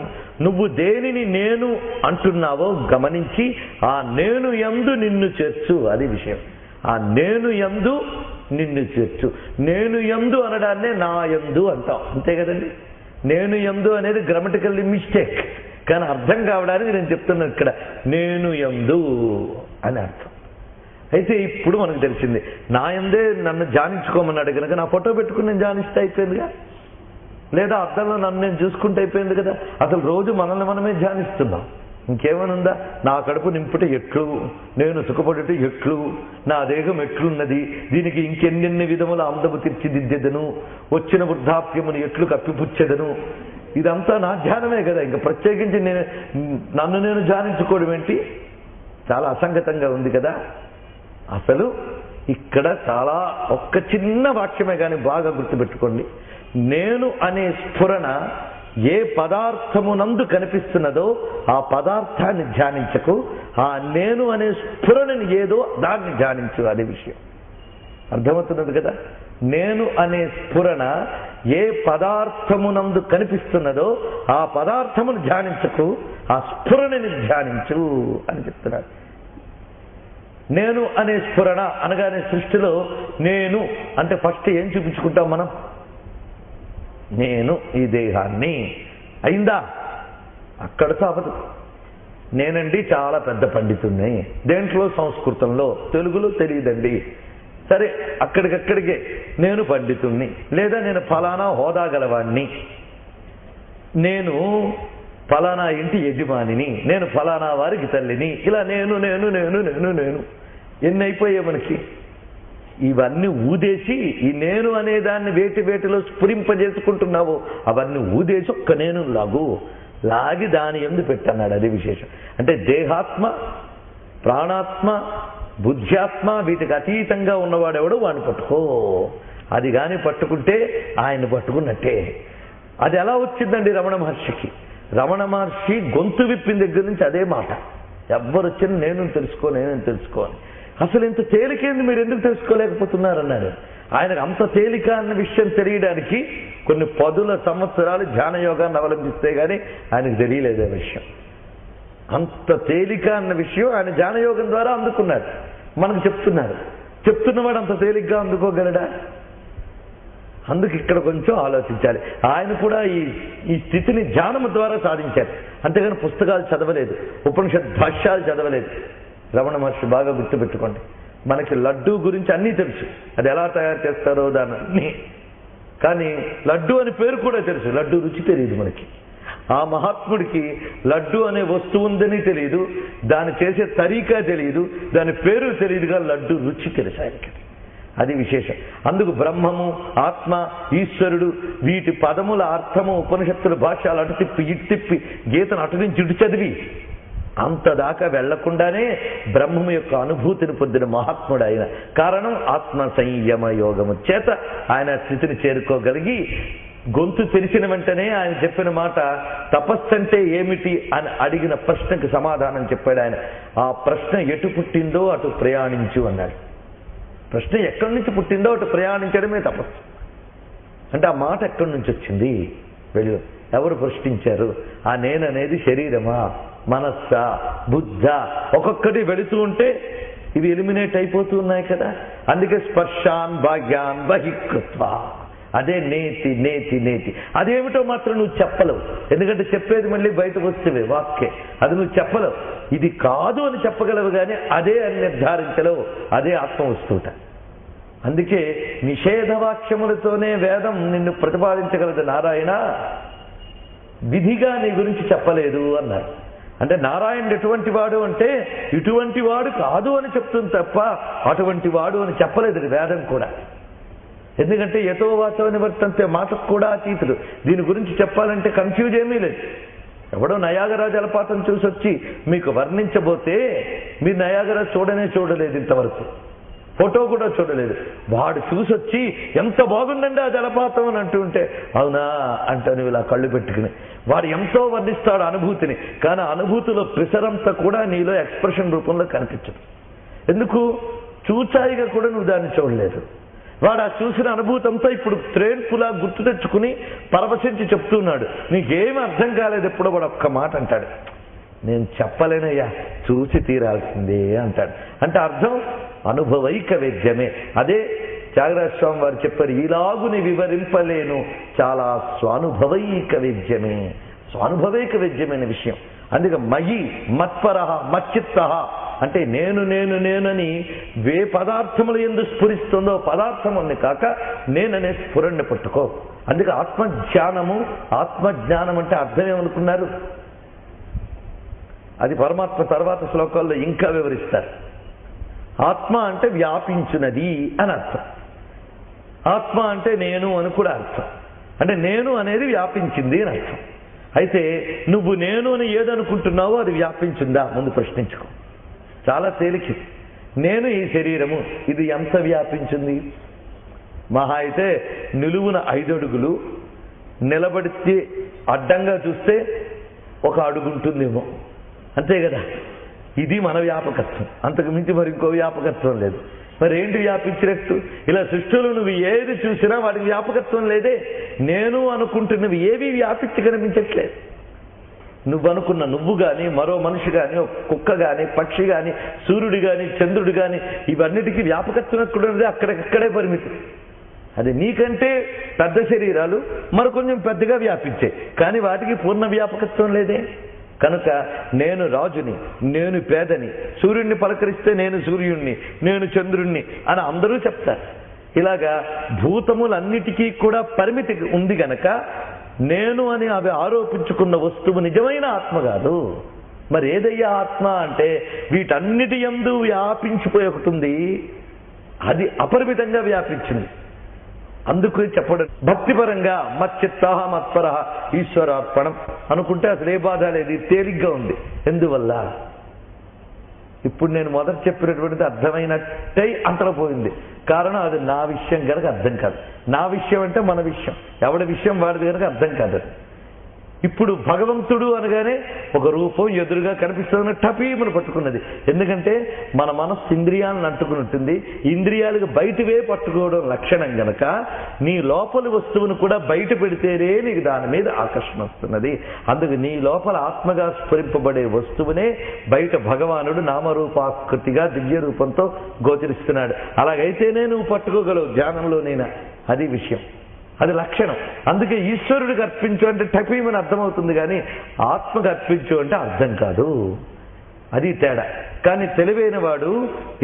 నువ్వు దేనిని నేను అంటున్నావో గమనించి ఆ నేను యందు నిన్ను చేర్చు. అది విషయం. ఆ నేను యందు నిన్ను చేర్చు. నేను యందు అనడాన్నే నా యందు అంటాం, అంతే కదండి. నేను యందు అనేది గ్రామటికల్లీ మిస్టేక్, కానీ అర్థం కావడానికి నేను చెప్తున్నాను ఇక్కడ నేను యందు అని అర్థం. అయితే ఇప్పుడు మనకు తెలిసింది నా యందే నన్ను ధ్యానించుకోమన్నాడు కనుక నా ఫోటో పెట్టుకుని నేను ధ్యానిస్తే అయిపోయిందిగా, లేదా అద్దంలో నన్ను నేను చూసుకుంటే అయిపోయింది కదా. అసలు రోజు మనల్ని మనమే ధ్యానిస్తున్నాం. ఇంకేమనుందా? నా కడుపు నింపుట ఎట్లు, నేను సుఖపడుట ఎట్లు, నా దేహం ఎట్లున్నది, దీనికి ఇంకెన్నెన్ని విధముల అందము తీర్చిదిద్దెదను, వచ్చిన వృద్ధాప్యమును ఎట్లు కప్పిపుచ్చెదను, ఇదంతా నా ధ్యానమే కదా. ఇంకా ప్రత్యేకించి నన్ను నేను ధ్యానించుకోవడం ఏంటి? చాలా అసంగతంగా ఉంది కదా. అసలు ఇక్కడ చాలా ఒక్క చిన్న వాక్యమే కానీ బాగా గుర్తుపెట్టుకోండి. నేను అనే స్ఫురణ ఏ పదార్థమునందు కనిపిస్తున్నదో ఆ పదార్థాన్ని ధ్యానించకు, ఆ నేను అనే స్ఫురణని ఏదో దాన్ని ధ్యానించు. అదే విషయం అర్థమవుతున్నది కదా. నేను అనే స్ఫురణ ఏ పదార్థమునందు కనిపిస్తున్నదో ఆ పదార్థమును ధ్యానించకు, ఆ స్ఫురణని ధ్యానించు అని చెప్తున్నాడు. నేను అనే స్ఫురణ అనగానే సృష్టిలో నేను అంటే ఫస్ట్ ఏం చూపించుకుంటాం మనం? నేను ఈ దేహాన్ని అయిందా? అక్కడతో అవదు. నేనండి చాలా పెద్ద పండితుణ్ణి, దేంట్లో సంస్కృతంలో, తెలుగులో తెలియదండి. సరే, అక్కడికక్కడికే నేను పండితుణ్ణి, లేదా నేను ఫలానా హోదా గలవాణ్ణి, నేను ఫలానా ఇంటి యజమానిని, నేను ఫలానా వారికి తల్లిని, ఇలా నేను నేను నేను నేను నేను ఎన్ని అయిపోయాయి మనకి. ఇవన్నీ ఊదేసి ఈ నేను అనేదాన్ని వేటిలో స్ఫురింపజేసుకుంటున్నావో అవన్నీ ఊదేసి ఒక్క నేను లాగి దాని ఎందు పెట్టన్నాడు. అది విశేషం. అంటే దేహాత్మ, ప్రాణాత్మ, బుద్ధ్యాత్మ వీటికి అతీతంగా ఉన్నవాడెవడు వాడిని పట్టుకో. అది కానీ పట్టుకుంటే ఆయన్ని పట్టుకున్నట్టే. అది ఎలా వచ్చిందండి రమణ మహర్షికి? రమణ మహర్షి గొంతు విప్పిన దగ్గర నుంచి అదే మాట, ఎవ్వరు వచ్చినా నేను తెలుసుకోని. అసలు ఇంత తేలికేంది, మీరు ఎందుకు తెలుసుకోలేకపోతున్నారన్నాడు. ఆయనకు అంత తేలిక అన్న విషయం తెలియడానికి కొన్ని 10 సంవత్సరాలు ధ్యాన యోగాన్ని అవలంబిస్తే గానీ ఆయనకు తెలియలేదు ఆ విషయం. అంత తేలిక అన్న విషయం ఆయన ధ్యానయోగం ద్వారా అందుకున్నాడు. మనకు చెప్తున్నవాడు అంత తేలిగ్గా అందుకోగలడా? అందుకు ఇక్కడ కొంచెం ఆలోచించాలి. ఆయన కూడా ఈ స్థితిని ధ్యానము ద్వారా సాధించారు, అంతేగాని పుస్తకాలు చదవలేదు, ఉపనిషత్ భాష్యాలు చదవలేదు. రమణ మహర్షి బాగా గుర్తుపెట్టుకోండి. మనకి లడ్డూ గురించి అన్నీ తెలుసు, అది ఎలా తయారు చేస్తారో దాన్ని, కానీ లడ్డు అని పేరు కూడా తెలుసు, లడ్డు రుచి తెలియదు మనకి. ఆ మహాత్ముడికి లడ్డు అనే వస్తువు ఉందని తెలియదు, దాన్ని చేసే తరీకా తెలియదు, దాని పేరు తెలియదుగా లడ్డు రుచి తెలుసు ఆయనకి. అది విశేషం. అందుకు బ్రహ్మము, ఆత్మ, ఈశ్వరుడు వీటి పదముల అర్థము ఉపనిషత్తుల భాష్యాలు అటు తిప్పి ఇటు తిప్పి గీతను అటు నుంచి ఇటు చదివి అంతదాకా వెళ్లకుండానే బ్రహ్మము యొక్క అనుభూతిని పొందిన మహాత్ముడు ఆయన. కారణం ఆత్మ సంయమ యోగము చేత ఆయన స్థితిని చేరుకోగలిగి గొంతు తెరిచిన వెంటనే ఆయన చెప్పిన మాట, తపస్సు అంటే ఏమిటి అని అడిగిన ప్రశ్నకు సమాధానం చెప్పాడు ఆయన. ఆ ప్రశ్న ఎటు పుట్టిందో అటు ప్రయాణించు అన్నాడు. ప్రశ్న ఎక్కడి నుంచి పుట్టిందో అటు ప్రయాణించడమే తపస్సు అంటే. ఆ మాట ఎక్కడి నుంచి వచ్చింది? వెళ్ళు. ఎవరు ప్రశ్నించారు? ఆ నేననేది శరీరమా, మనస్సా, బుద్ధ? ఒక్కొక్కటి వెళుతూ ఉంటే ఇవి ఎలిమినేట్ అయిపోతూ ఉన్నాయి కదా. అందుకే స్పర్శాన్ భాగ్యాన్ బహికృత్వ, అదే నేతి నేతి నేతి. అదేమిటో మాత్రం నువ్వు చెప్పలేవు, ఎందుకంటే చెప్పేది మళ్ళీ బయటకు వస్తే వాక్యే, అది నువ్వు చెప్పలేవు. ఇది కాదు అని చెప్పగలవు కానీ అదే అని నిర్ధారించలేవు. అదే ఆత్మవస్తువుట. అందుకే నిషేధవాక్యములతోనే వేదం నిన్ను ప్రతిపాదించగలదు. నారాయణ విధిగా నీ గురించి చెప్పలేదు అన్నారు. అంటే నారాయణుడు ఎటువంటి వాడు అంటే ఇటువంటి వాడు కాదు అని చెప్తుంది తప్ప అటువంటి వాడు అని చెప్పలేదు వేదం కూడా. ఎందుకంటే యతో వాచో నివర్తంతే, మాటకు కూడా అతీతుడు. దీని గురించి చెప్పాలంటే కన్ఫ్యూజ్ ఏమీ లేదు. ఎవడో నయాగరా జలపాతం చూసొచ్చి మీకు వర్ణించబోతే మీరు నయాగరా చూడలేదు, ఇంతవరకు ఫోటో కూడా చూడలేదు. వాడు చూసొచ్చి ఎంత బాగుందండి ఆ జలపాతం అని అంటుంటే అవునా అంటాను ఇలా కళ్ళు పెట్టుకుని. వాడు ఎంతో వర్ణిస్తాడు అనుభూతిని, కానీ అనుభూతిలో ప్రిసరంతా కూడా నీలో ఎక్స్ప్రెషన్ రూపంలో కనిపించదు. ఎందుకు? చూచాయిగా కూడా నువ్వు దాన్ని చూడలేదు. వాడు ఆ చూసిన అనుభూతంతో ఇప్పుడు త్రేన్పులా గుర్తు తెచ్చుకుని పరవశించి చెప్తున్నాడు. నీకేమీ అర్థం కాలేదు. ఎప్పుడో వాడు ఒక్క మాట అంటాడు, నేను చెప్పలేనయ్యా, చూసి తీరాల్సిందే అంటాడు. అంటే అర్థం అనుభవైక వేద్యమే. అదే త్యాగరాజ స్వామి వారు చెప్పారు, ఈలాగుని వివరింపలేను చాలా స్వానుభవైక వేద్యమే. స్వానుభవైక వేద్యమైన విషయం. అందుకే మయి మత్పరః మచ్చిత్తః అంటే నేను నేను నేనని వే పదార్థములు ఎందు స్ఫురిస్తుందో పదార్థముని కాక నేననే స్ఫురణని పట్టుకో. అందుకే ఆత్మజ్ఞానము, ఆత్మజ్ఞానం అంటే అర్థం ఏమనుకున్నారు? అది పరమాత్మ తర్వాత శ్లోకాల్లో ఇంకా వివరిస్తారు. ఆత్మ అంటే వ్యాపించున్నది అని అర్థం. ఆత్మ అంటే నేను అని కూడా అర్థం. అంటే నేను అనేది వ్యాపించింది అని అర్థం. అయితే నువ్వు నేను అని ఏదనుకుంటున్నావో అది వ్యాపించిందా ముందు ప్రశ్నించుకో. చాలా తేలిక. నేను ఈ శరీరము, ఇది ఎంత వ్యాపించింది? మహా అయితే నిలువున 5 అడుగులు, నిలబడితే అడ్డంగా చూస్తే 1 అడుగు ఉంటుందేమో, అంతే కదా. ఇది మన వ్యాపకత్వం, అంతకు మించి మరి ఇంకో వ్యాపకత్వం లేదు. మరి ఏంటి వ్యాపించినట్టు? ఇలా సృష్టిలో నువ్వు ఏది చూసినా వాడికి వ్యాపకత్వం లేదే. నేను అనుకుంటున్నవి ఏవి వ్యాపించి కనిపించట్లేదు. నువ్వు అనుకున్న నువ్వు కానీ, మరో మనిషి కానీ, కుక్క కానీ, పక్షి కానీ, సూర్యుడు కానీ, చంద్రుడు కానీ, ఇవన్నిటికీ వ్యాపకత్వం ఎక్కడున్నది అక్కడికక్కడే పరిమితి. అది నీకంటే పెద్ద శరీరాలు మరి కొంచెం పెద్దగా వ్యాపించాయి, కానీ వాటికి పూర్ణ వ్యాపకత్వం లేదే. కనుక నేను రాజుని, నేను పేదని, సూర్యుడిని పలకరిస్తే నేను సూర్యుణ్ణి, నేను చంద్రుణ్ణి అని అందరూ చెప్తారు. ఇలాగా భూతములన్నిటికీ కూడా పరిమితి ఉంది గనక నేను అని అవి ఆరోపించుకున్న వస్తువు నిజమైన ఆత్మ కాదు. మరి ఏదయ్యా ఆత్మ అంటే వీటన్నిటి యందు వ్యాపించిపోయి ఒకటి ఉంది, అది అపరిమితంగా వ్యాపించింది. అందుకు చెప్పడం భక్తిపరంగా మచ్చిత్తాహ మత్పర ఈశ్వరార్పణం అనుకుంటే అసలు ఏ బాధ లేదు, తేలిగ్గా ఉంది. ఎందువల్ల ఇప్పుడు నేను మొదట చెప్పినటువంటిది అర్థమైనట్టయి అంతలో పోయింది. కారణం అది నా విషయం కనుక అర్థం కాదు. నా విషయం అంటే మన విషయం, ఎవడి విషయం వాడిది కనుక అర్థం కాదు. ఇప్పుడు భగవంతుడు అనగానే ఒక రూపం ఎదురుగా కనిపిస్తుందని టపీమని పట్టుకున్నది. ఎందుకంటే మన మనస్సు ఇంద్రియాలను అంటుకున్నట్టుంది. ఇంద్రియాలకు బయటవే పట్టుకోవడం లక్షణం గనక నీ లోపలి వస్తువును కూడా బయట పెడితేనే నీకు దాని మీద ఆకర్షణ వస్తున్నది. అందుకు నీ లోపల ఆత్మగా స్ఫురింపబడే వస్తువునే బయట భగవానుడు నామరూపాకృతిగా దివ్య రూపంతో గోచరిస్తున్నాడు. అలాగైతేనే నువ్వు పట్టుకోగలవు ధ్యానంలోనైనా. అది విషయం, అది లక్షణం. అందుకే ఈశ్వరుడికి అర్పించు అంటే టపీమని అర్థమవుతుంది, కానీ ఆత్మకు అర్పించు అంటే అర్థం కాదు. అది తేడా. కానీ తెలివైన వాడు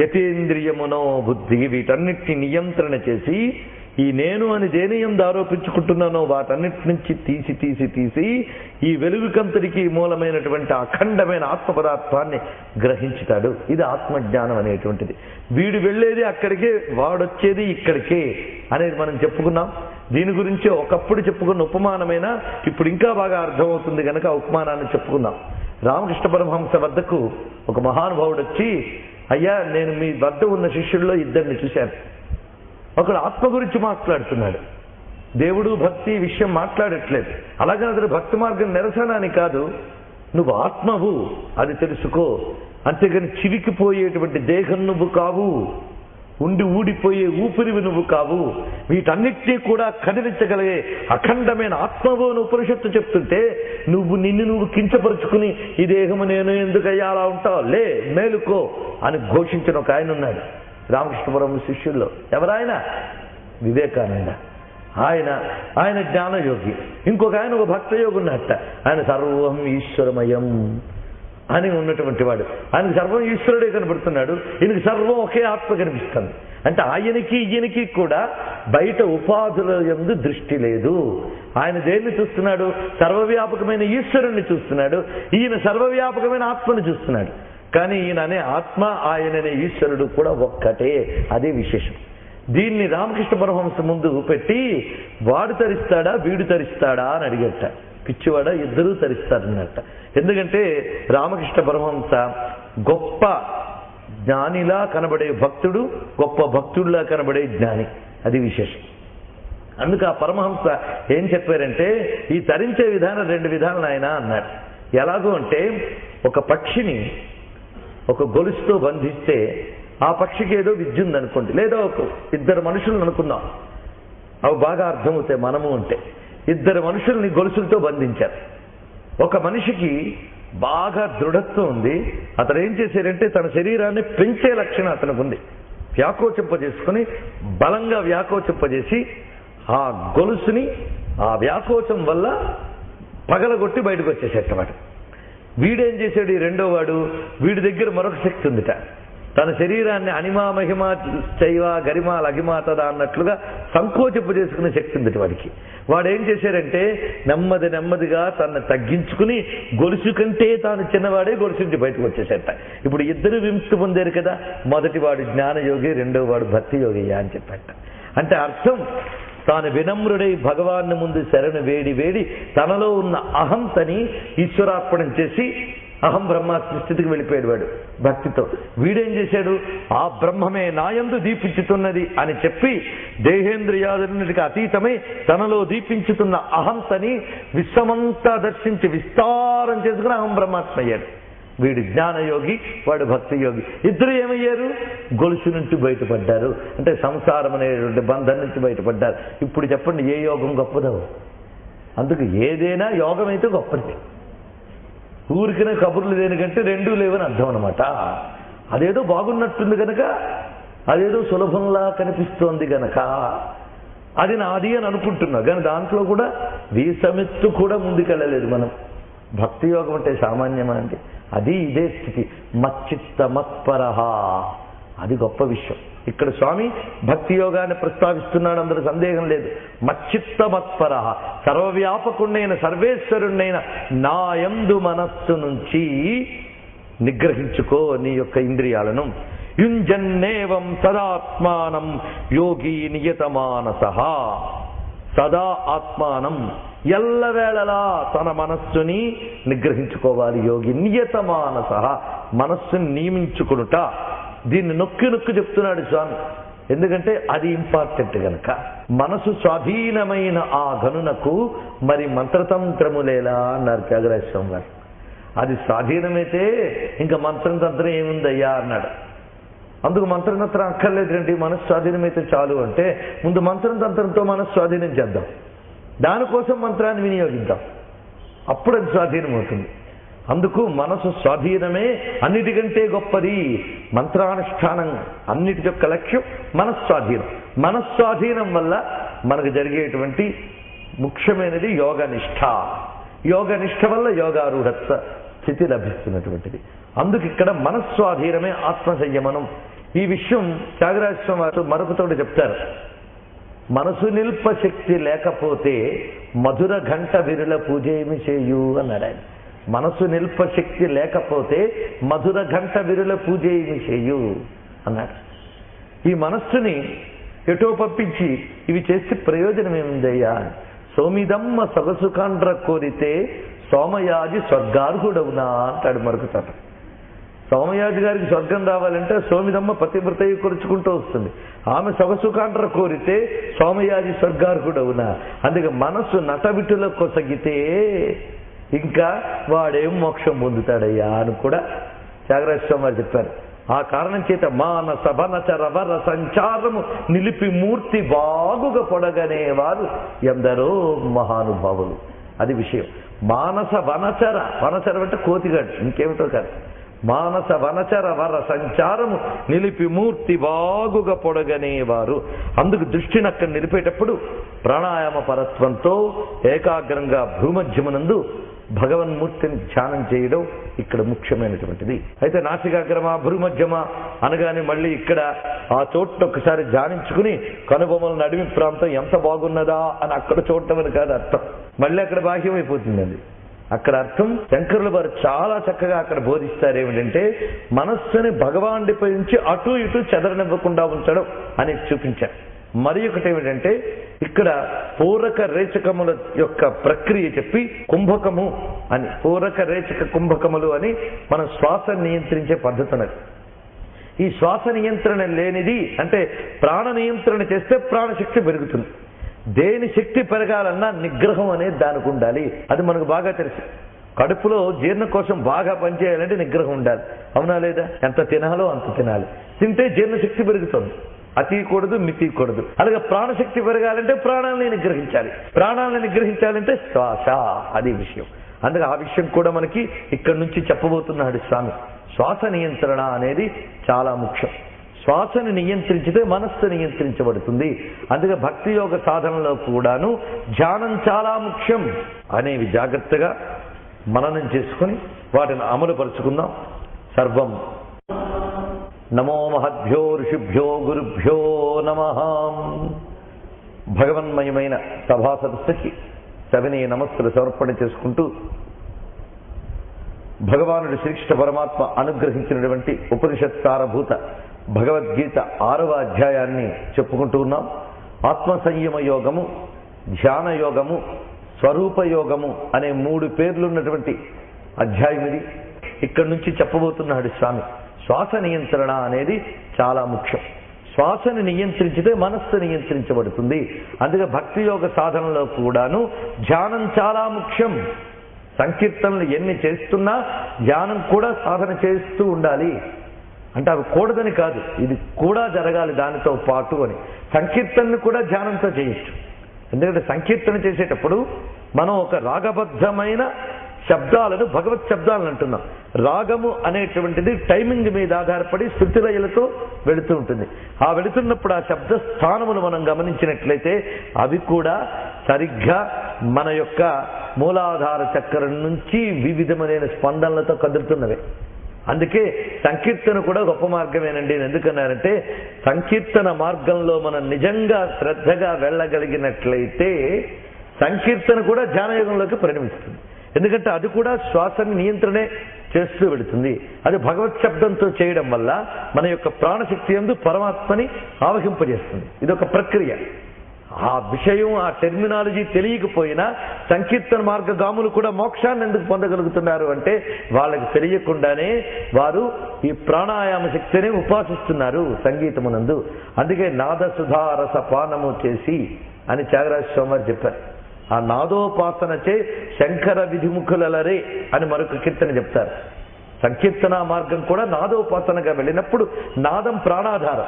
యతేంద్రియమునో బుద్ధి వీటన్నిటిని నియంత్రణ చేసి ఈ నేను అని దేని యందు ఆరోపించుకుంటున్నానో వాటన్నిటి నుంచి తీసి ఈ వెలుగుకంతటికి మూలమైనటువంటి అఖండమైన ఆత్మ పదార్థాన్ని గ్రహించుతాడు. ఇది ఆత్మజ్ఞానం అనేటువంటిది. వీడు వెళ్ళేది అక్కడికే, వాడొచ్చేది ఇక్కడికే అనేది మనం చెప్పుకున్నాం. దీని గురించి ఒకప్పుడు చెప్పుకున్న ఉపమానమైన ఇప్పుడు ఇంకా బాగా అర్థమవుతుంది కనుక ఆ ఉపమానాన్ని చెప్పుకుందాం. రామకృష్ణ పరమహంస వద్దకు ఒక మహానుభావుడు వచ్చి, అయ్యా నేను మీ వద్ద ఉన్న శిష్యుల్లో ఇద్దరిని చూశాను. ఒకడు ఆత్మ గురించి మాట్లాడుతున్నాడు, దేవుడు భక్తి విషయం మాట్లాడట్లేదు. అలాగే అతను భక్తి మార్గం నిరసన అని కాదు, నువ్వు ఆత్మవు అది తెలుసుకో, అంతేగాని చివికిపోయేటువంటి దేహం నువ్వు కావు, ఉండి ఊడిపోయే ఊపిరివి నువ్వు కావు, వీటన్నిటినీ కూడా కదిలించగలిగే అఖండమైన ఆత్మవు అని ఉపనిషత్తు చెప్తుంటే నిన్ను నువ్వు కించపరుచుకుని ఈ దేహము నేను ఎందుకయ్యా అలా ఉంటావు, లే మేలుకో అని ఘోషించిన ఒక ఆయన ఉన్నాడు రామకృష్ణపురం శిష్యుల్లో. ఎవరాయన? వివేకానంద. ఆయన జ్ఞానయోగి. ఇంకొక ఆయన ఒక భక్తయోగి ఉన్నట్ట. ఆయన సర్వం ఈశ్వరమయం అని ఉన్నటువంటి వాడు. ఆయనకు సర్వం ఈశ్వరుడే కనబడుతున్నాడు, ఈయనకి సర్వం ఒకే ఆత్మ కనిపిస్తుంది. అంటే ఆయనకి ఈయనకి కూడా బయట ఉపాధుల యందు దృష్టి లేదు. ఆయన దేన్ని చూస్తున్నాడు? సర్వవ్యాపకమైన ఈశ్వరుణ్ణి చూస్తున్నాడు. ఈయన సర్వవ్యాపకమైన ఆత్మను చూస్తున్నాడు. కానీ ఈయన అనే ఆత్మ, ఆయననే ఈశ్వరుడు కూడా ఒక్కటే. అదే విశేషం. దీన్ని రామకృష్ణ పరమహంస ముందు పెట్టి వాడు తరిస్తాడా వీడు తరిస్తాడా అని అడిగట. పిచ్చివాడ, ఇద్దరూ తరిస్తారన్నట్ట. ఎందుకంటే రామకృష్ణ పరమహంస గొప్ప జ్ఞానిలా కనబడే భక్తుడు, గొప్ప భక్తుడిలా కనబడే జ్ఞాని. అది విశేషం. అందుకు ఆ పరమహంస ఏం చెప్పారంటే, ఈ తరించే విధానం 2 విధానాలు ఆయన అన్నాడు. ఎలాగో అంటే, ఒక పక్షిని ఒక గొలుసుతో బంధిస్తే ఆ పక్షికి ఏదో విద్య ఉందనుకోండి, లేదా ఒక 2 మనుషులను అనుకుందాం, అవి బాగా అర్థమవుతాయి మనము అంటే. 2 మనుషుల్ని గొలుసులతో బంధించారు. ఒక మనిషికి బాగా దృఢత్వం ఉంది. అతను ఏం చేశారంటే తన శరీరాన్ని పెంచే లక్షణం అతనికి ఉంది. వ్యాకోచింపజేసుకుని బలంగా వ్యాకోచింపజేసి ఆ గొలుసుని ఆ వ్యాకోచం వల్ల పగలగొట్టి బయటకు వచ్చేసేటమాట. వీడేం చేశాడు? ఈ రెండో వాడు, వీడి దగ్గర మరొక శక్తి ఉందిట. తన శరీరాన్ని అనిమా మహిమ చైవ గరిమా లగిమాతదా అన్నట్లుగా సంకోచింపు చేసుకునే శక్తి ఉంది వాడికి. వాడు ఏం చేశారంటే నెమ్మదిగా తనను తగ్గించుకుని గొలుసు కంటే తాను చిన్నవాడే గొలుసు నుంచి బయటకు వచ్చేసేట. ఇప్పుడు ఇద్దరు విముక్తి పొందారు కదా. మొదటి వాడు జ్ఞానయోగి, రెండో వాడు భక్తి యోగి అని చెప్పట. అంటే అర్థం, తాను వినమ్రుడై భగవాన్ని ముందు శరణు వేడి తనలో ఉన్న అహంతని ఈశ్వరార్పణం చేసి అహం బ్రహ్మాస్మి స్థితికి వెళ్ళిపోయాడు వాడు భక్తితో. వీడేం చేశాడు? ఆ బ్రహ్మమే నాయందు దీపించుతున్నది అని చెప్పి దేహేంద్రియాదులన్నిటికీ అతీతమై తనలో దీపించుతున్న అహంతని విశ్వమంతా దర్శించి విస్తారం చేసుకుని అహం బ్రహ్మాస్మి అయ్యాడు. వీడు జ్ఞానయోగి, వాడు భక్తి యోగి. ఇద్దరు ఏమయ్యారు? గొలుసు నుంచి బయటపడ్డారు. అంటే సంసారం అనేటువంటి బంధం నుంచి బయటపడ్డారు. ఇప్పుడు చెప్పండి, ఏ యోగం గొప్పదో? అందుకు ఏదైనా యోగం అయితే గొప్పది. ఊరికినే కబుర్లు దేనికంటే 2 లేవని అర్థం అనమాట. అదేదో బాగున్నట్టుంది గనక, అదేదో సులభంలా కనిపిస్తోంది గనక అది నాది అని అనుకుంటున్నా. కానీ దాంట్లో కూడా వీసమెత్తు కూడా ముందుకెళ్ళలేదు మనం. భక్తి యోగం అంటే సామాన్యమా అంటే అది ఇదే స్థితి. మచ్చిత్త మత్పరహ, అది గొప్ప విషయం. ఇక్కడ స్వామి భక్తి యోగాన్ని ప్రస్తావిస్తున్నాడు, అందులో సందేహం లేదు. మచ్చిత్త మత్పరహ, సర్వవ్యాపకుడైన సర్వేశ్వరుణ్ణైన నా యందు మనస్సు నుంచి నిగ్రహించుకో నీ యొక్క ఇంద్రియాలను. యుంజన్నేవం సదాత్మానం యోగి నియతమానసః. సదా ఆత్మానం, ఎల్లవేళలా తన మనస్సుని నిగ్రహించుకోవాలి యోగి. నియతమానసః, మనస్సుని నియమించుకునుట. దీన్ని నొక్కి నొక్కి చెప్తున్నాడు స్వామి, ఎందుకంటే అది ఇంపార్టెంట్ గనక. మనసు స్వాధీనమైన ఆ గనునకు మరి మంత్రతంత్రములేలా అన్నారు త్యాగరాజ స్వామి గారు. అది స్వాధీనమైతే ఇంకా మంత్రతంత్రం ఏముందయ్యా అన్నాడు. అందుకు మంత్రతంత్రం అక్కర్లేదండి, మనసు స్వాధీనమైతే చాలు అంటే ముందు మంత్రతంత్రంతో మనసు స్వాధీనం చేద్దాం, దానికోసం మంత్రాన్ని వినియోగిద్దాం, అప్పుడు అది స్వాధీనం అవుతుంది. అందుకు మనసు స్వాధీనమే అన్నిటికంటే గొప్పది. మంత్రానుష్ఠానం అన్నిటి యొక్క లక్ష్యం మనస్వాధీనం. మనస్వాధీనం వల్ల మనకు జరిగేటువంటి ముఖ్యమైనది యోగనిష్ట. యోగనిష్ట వల్ల యోగారూఢత్వ స్థితి లభిస్తున్నటువంటిది. అందుకు ఇక్కడ మనస్వాధీనమే ఆత్మ సంయమనం. ఈ విషయం త్యాగరాజ స్వామి మరొక తోడు చెప్తారు. మనసు నిల్ప శక్తి లేకపోతే మధుర ఘంట విరుల పూజేమి చేయు అన్నాడు ఆయన. మనసు నిల్ప శక్తి లేకపోతే మధుర ఘంట విరుల పూజేమి చేయు అన్నాడు. ఈ మనస్సుని ఎటో పంపించి ఇవి చేస్తే ప్రయోజనం ఏముందయ్యా? సోమిదమ్మ సొగసుకాండ్ర కోరితే సోమయాజి స్వర్గార్హుడవునా అంటాడు మరొక చోట. సోమయాజి గారికి స్వర్గం రావాలంటే సోమిదమ్మ పతివ్రత కొరుచుకుంటూ వస్తుంది. ఆమె సొగసుకాండ్ర కోరితే సోమయాజి స్వర్గార్హుడవునా. అందుకే మనస్సు నటవిటుల కొసగితే ఇంకా వాడేం మోక్షం పొందుతాడయ్యా అని కూడా త్యాగరాజ స్వామి వారు చెప్పారు. ఆ కారణం చేత మానస వనచర వర సంచారము నిలిపి మూర్తి బాగుగా పొడగనేవారు ఎందరో మహానుభావులు. అది విషయం. మానస వనచర, వనచర అంటే కోతిగాడు, ఇంకేమిటో కాదు. మానస వనచర వర సంచారము నిలిపి మూర్తి బాగుగా పొడగనేవారు. అందుకు దృష్టిని అక్కడ నిలిపేటప్పుడు ప్రాణాయామ పరత్వంతో ఏకాగ్రంగా భూమధ్యమునందు భగవన్మూర్తిని ధ్యానం చేయడం ఇక్కడ ముఖ్యమైనటువంటిది. అయితే నాసికాగ్రమ భూమధ్యమ అనగానే మళ్ళీ ఇక్కడ ఆ చోటు ఒకసారి ధ్యానించుకుని కనుబొమ్మల నడిమి ప్రాంతం ఎంత బాగున్నదా అని అక్కడ చూడటం అని కాదు అర్థం. మళ్ళీ అక్కడ బాహ్యమైపోతుందండి. అక్కడ అర్థం శంకరుల వారు చాలా చక్కగా అక్కడ బోధిస్తారు. ఏమిటంటే మనస్సుని భగవానుడిపై నుంచి అటు ఇటు చెదరనివ్వకుండా ఉంచడం అని చూపించారు. మరి ఒకటి ఏమిటంటే ఇక్కడ పూరక రేచకముల యొక్క ప్రక్రియ చెప్పి కుంభకము అని, పూరక రేచక కుంభకములు అని మనం శ్వాస నియంత్రించే పద్ధతి ఉన్నది. ఈ శ్వాస నియంత్రణ లేనిది అంటే ప్రాణ నియంత్రణ చేస్తే ప్రాణశక్తి పెరుగుతుంది. దేని శక్తి పెరగాలన్నా నిగ్రహం అనేది దానికి ఉండాలి. అది మనకు బాగా తెలుసు. కడుపులో జీర్ణకోశం బాగా పనిచేయాలంటే నిగ్రహం ఉండాలి, అవునా లేదా? ఎంత తినాలో అంత తినాలి, తింటే జీర్ణశక్తి పెరుగుతుంది. అతీకూడదు, మితీకూడదు. అలాగే ప్రాణశక్తి పెరగాలంటే ప్రాణాలని నిగ్రహించాలి, ప్రాణాలను నిగ్రహించాలంటే శ్వాస. అది విషయం. అందుకే ఆ విషయం కూడా మనకి ఇక్కడ నుంచి చెప్పబోతున్నాడు స్వామి. శ్వాస నియంత్రణ అనేది చాలా ముఖ్యం. శ్వాసను నియంత్రించితే మనస్సు నియంత్రించబడుతుంది. అందుకే భక్తి యోగ సాధనలో కూడాను ధ్యానం చాలా ముఖ్యం అనేవి జాగ్రత్తగా మననం చేసుకుని వాటిని అమలు పరుచుకుందాం. సర్వం నమో మహద్భ్యో ఋషిభ్యో గురుభ్యో నమః. భగవన్మయమైన సభా సదస్సుకి సవినయ నమస్సులు సమర్పణ చేసుకుంటూ భగవానుడు శ్రీకృష్ణ పరమాత్మ అనుగ్రహించినటువంటి ఉపనిషత్ సారభూత భగవద్గీత 6వ అధ్యాయాన్ని చెప్పుకుంటూ ఉన్నాం. ఆత్మ సంయమ యోగము, ధ్యాన యోగము, స్వరూప యోగము అనే 3 పేర్లున్నటువంటి అధ్యాయం ఇది. ఇక్కడి నుంచి చెప్పబోతున్నాడు స్వామి. శ్వాస నియంత్రణ అనేది చాలా ముఖ్యం. శ్వాసను నియంత్రించితే మనస్సు నియంత్రించబడుతుంది. అందుకే భక్తి యోగ సాధనలో కూడాను ధ్యానం చాలా ముఖ్యం. సంకీర్తనలు ఎన్ని చేస్తున్నా ధ్యానం కూడా సాధన చేస్తూ ఉండాలి. అంటే అవి కూడదని కాదు, ఇది కూడా జరగాలి దానితో పాటు అని. సంకీర్తనను కూడా ధ్యానంతో చేయొచ్చు. ఎందుకంటే సంకీర్తన చేసేటప్పుడు మనం ఒక రాగబద్ధమైన శబ్దాలను భగవత్ శబ్దాలను అంటున్నాం. రాగము అనేటువంటిది టైమింగ్ మీద ఆధారపడి శృతిలయలతో వెళుతూ ఉంటుంది. ఆ వెళుతున్నప్పుడు ఆ శబ్ద స్థానములు మనం గమనించినట్లయితే అవి కూడా సరిగ్గా మన యొక్క మూలాధార చక్రం నుంచి వివిధమైన స్పందనలతో కదులుతున్నవే. అందుకే సంకీర్తన కూడా గొప్ప మార్గమేనండి. ఎందుకన్నారంటే సంకీర్తన మార్గంలో మనం నిజంగా శ్రద్ధగా వెళ్ళగలిగినట్లయితే సంకీర్తన కూడా ధ్యానయోగంలోకి పరిణమిస్తుంది. ఎందుకంటే అది కూడా శ్వాసని నియంత్రణే చేస్తూ వెళుతుంది. అది భగవత్ శబ్దంతో చేయడం వల్ల మన యొక్క ప్రాణశక్తి యందు పరమాత్మని ఆవహింపజేస్తుంది. ఇదొక ప్రక్రియ. ఆ విషయం, ఆ టెర్మినాలజీ తెలియకపోయినా సంకీర్తన మార్గగాములు కూడా మోక్షాన్ని ఎందుకు పొందగలుగుతున్నారు అంటే వాళ్ళకి తెలియకుండానే వారు ఈ ప్రాణాయామ శక్తిని ఉపాసిస్తున్నారు సంగీతమునందు. అందుకే నాదసుధారస పానము చేసి అని త్యాగరాజ స్వామి వారు చెప్పారు. ఆ నాదోపాసనచే శంకర విధిముఖులరే అని మరొక కీర్తన చెప్తారు. సంకీర్తన మార్గం కూడా నాదోపాసనగా వెళ్ళినప్పుడు నాదం ప్రాణాధారం.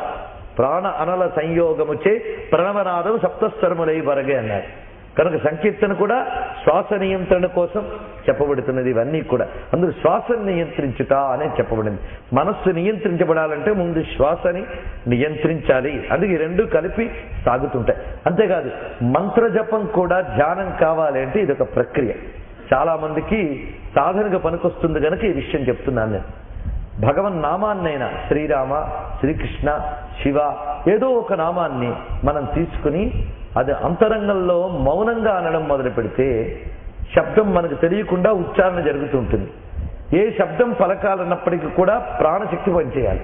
ప్రాణ అనల సంయోగముచే ప్రణవనాదం సప్తస్వరములై వరగే అన్నారు. కనుక సంకీర్తన కూడా శ్వాస నియంత్రణ కోసం చెప్పబడుతున్నది. ఇవన్నీ కూడా అందుకు శ్వాసను నియంత్రించుట అనే చెప్పబడింది. మనస్సు నియంత్రించబడాలంటే ముందు శ్వాసని నియంత్రించాలి. అందుకే ఈ రెండు కలిపి సాగుతుంటాయి. అంతేకాదు మంత్రజపం కూడా ధ్యానం కావాలి అంటే ఇదొక ప్రక్రియ. చాలా మందికి సాధనగా పనికొస్తుంది కనుక ఈ విషయం చెప్తున్నాను నేను. భగవన్ నామాన్నైనా శ్రీరామ, శ్రీకృష్ణ, శివ ఏదో ఒక నామాన్ని మనం తీసుకుని అది అంతరంగంలో మౌనంగా అనడం మొదలు పెడితే శబ్దం మనకు తెలియకుండా ఉచ్చారణ జరుగుతూ ఉంటుంది. ఏ శబ్దం పలకాలన్నప్పటికీ కూడా ప్రాణశక్తి పనిచేయాలి.